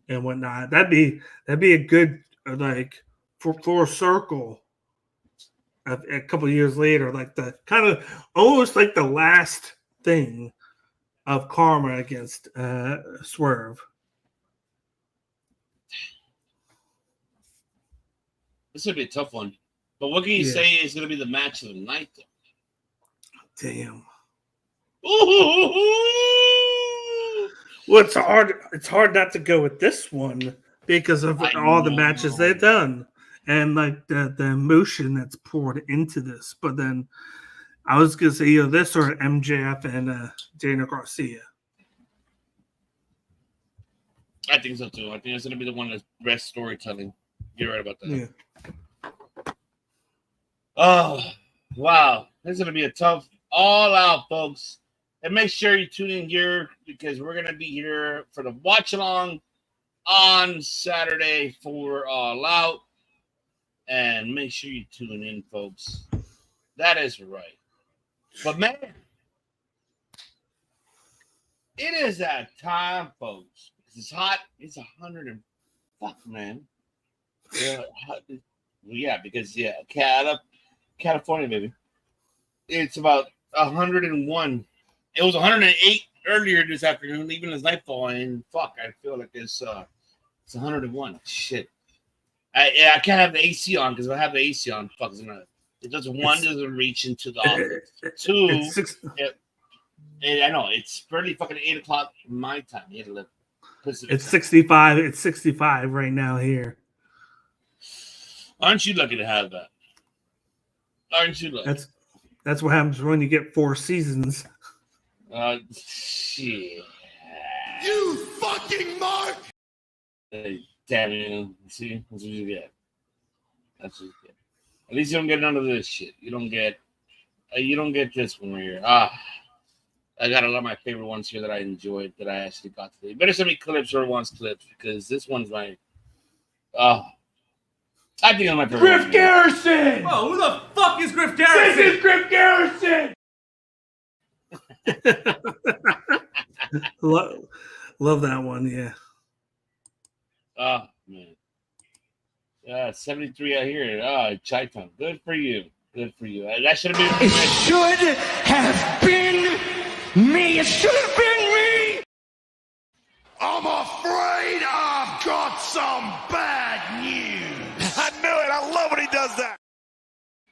and whatnot. That'd be a good like full circle. A couple of years later, like the kind of almost like the last thing of Karma against Swerve. This would be a tough one. But what can you say is going to be the match of the night, though? Damn. Ooh. Well, it's hard not to go with this one because of all the matches they've done. And like the emotion that's poured into this. But then I was going to say either this or MJF and Dana Garcia. I think so too. I think it's going to be the one that's best storytelling. You're right about that. Yeah. Oh, wow. This is going to be a tough All Out, folks. And make sure you tune in here because we're going to be here for the watch along on Saturday for All Out. And make sure you tune in, folks. That is right. But, man, it is that time, folks. It's hot. It's 100 and fuck, man. Yeah, because, California, baby. It's about 101. It was 108 earlier this afternoon, even as nightfall. And, fuck, I feel like it's 101. Shit. I can't have the AC on because if I have the AC on, fuck, it doesn't reach into the office. Two, I know it's barely fucking 8 o'clock my time. It's 65. It's 65 right now here. Aren't you lucky to have that? Aren't you lucky? That's what happens when you get 4 seasons. Shit. You fucking Mark! Damn you! See, that's what you get. That's what you get. At least you don't get none of this shit. You don't get this one right here. I got a lot of my favorite ones here that I enjoyed that I actually got today. Better send me clips or wants clips because this one's my. I think it's my favorite. Griff Garrison. Oh, who the fuck is Griff Garrison? This is Griff Garrison. Love that one. Yeah. Oh, man. 73 out here. Chai Town. Good for you. Good for you. That should have been. It should have been me. It should have been me. I'm afraid I've got some bad news. I knew it. I love when he does that.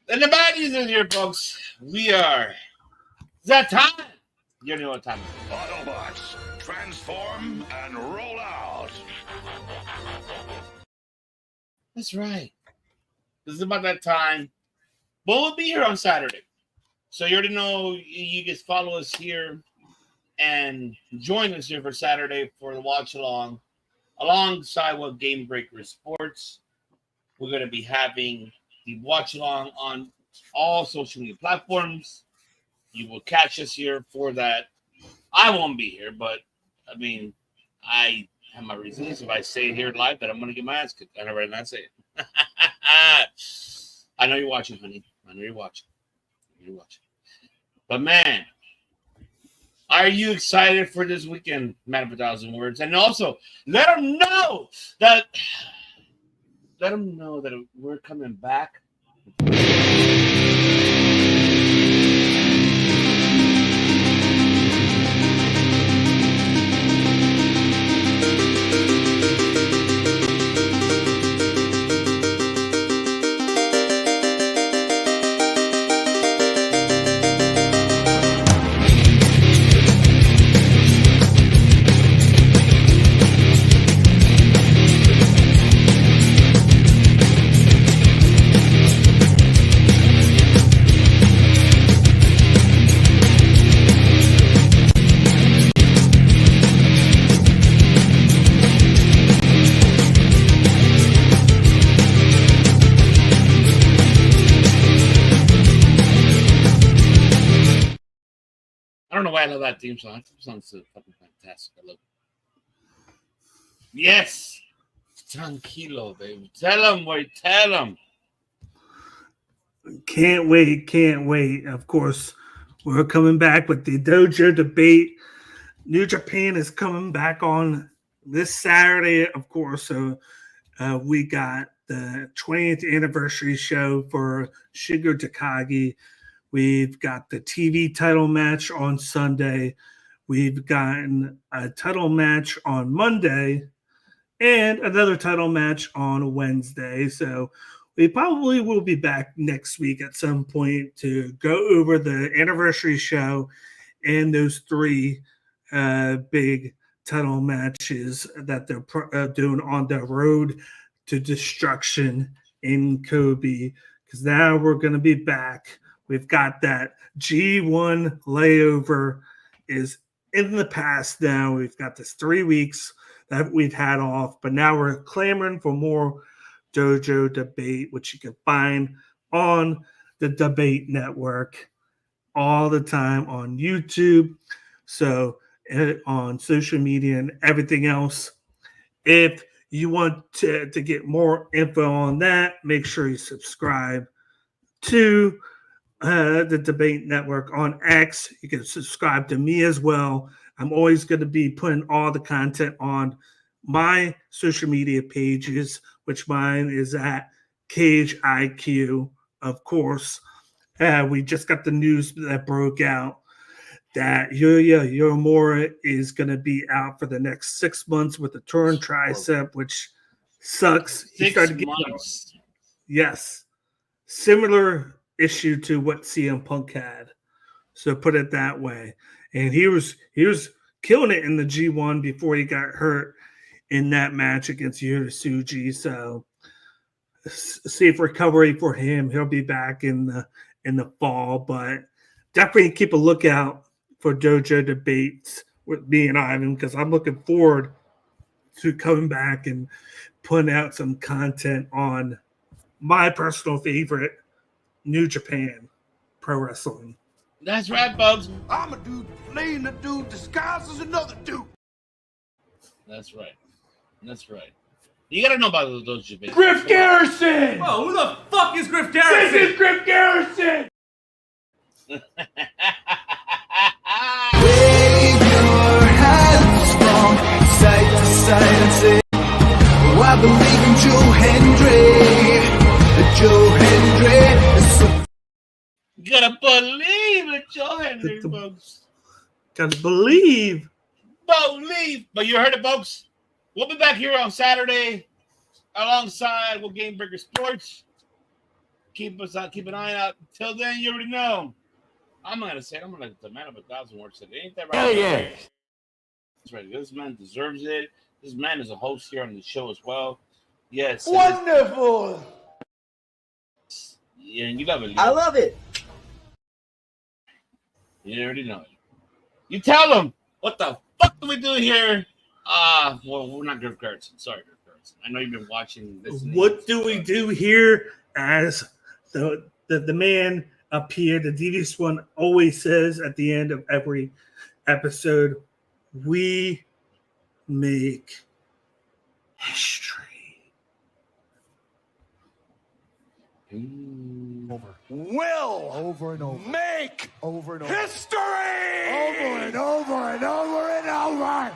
And the bad news is here, folks. We are. It's that time. You know what time it is. Autobots, transform and roll out. That's right. This is about that time. But we'll be here on Saturday. So you already know you guys follow us here and join us here for Saturday for the watch along. Alongside what Game Breaker Sports. We're going to be having the watch along on all social media platforms. You will catch us here for that. I won't be here, but I mean, I have my reasons. If I say it here live, that I'm going to get my ass kicked. I'd rather not say it. I know you're watching, honey. I know you're watching. You're watching. But, man, are you excited for this weekend, Man of 1,000 Words? And also, let them know that we're coming back. I love that theme song. That theme song's so fucking fantastic. I love it. Yes. Tranquilo, baby. Tell him, boy. Tell him. Can't wait. Of course, we're coming back with the Dojo debate. New Japan is coming back on this Saturday, of course. So we got the 20th anniversary show for Shingo Takagi. We've got the TV title match on Sunday. We've gotten a title match on Monday and another title match on Wednesday. So we probably will be back next week at some point to go over the anniversary show and those three big title matches that they're doing on the road to destruction in Kobe. Because now we're going to be back. We've got that G1 layover is in the past now. We've got this 3 weeks that we've had off, but now we're clamoring for more Dojo debate, which you can find on the Debate Network all the time on YouTube. So on social media and everything else. If you want to get more info on that, make sure you subscribe to the Debate Network on X. You can subscribe to me as well. I'm always going to be putting all the content on my social media pages, which mine is at Cage IQ, of course. We just got the news that broke out that Yuya Uemura is going to be out for the next 6 months with a torn tricep, which sucks. He started getting, yes, similar issue to what CM Punk had. So put it that way. And he was killing it in the G1 before he got hurt in that match against Yota Tsuji. So safe recovery for him. He'll be back in the fall, but definitely keep a lookout for Dojo debates with me and Ivan, because I'm looking forward to coming back and putting out some content on my personal favorite, New Japan Pro Wrestling. That's right, folks. I'm a dude playing a dude disguised as another dude. That's right. You gotta know about those debates. Griff Garrison! Oh, who the fuck is Griff Garrison? This is Griff Garrison! Wave your hands from side to side and say, oh, I believe in Joe Hendry. Joe Hendry is so. You gotta believe it, Joe Hendry, folks. Gotta believe. But you heard it, folks. We'll be back here on Saturday alongside with Game Breaker Sports. Keep an eye out. Till then, you already know. I'm gonna say it. I'm gonna demand of 1,000 words today. Ain't that right? Hell yeah. That's right. This man deserves it. This man is a host here on the show as well. Yes. Wonderful. Yeah, and you love it. I love it. You already know it. You tell them what the fuck do we do here? Well, we're not Griff Garrison. Sorry, Griff Garrison. I know you've been watching this. What do we do here? As the man up here, the Devious One, always says at the end of every episode, we make history. Will Over and over. make Over and over. history. Over and over and over and over.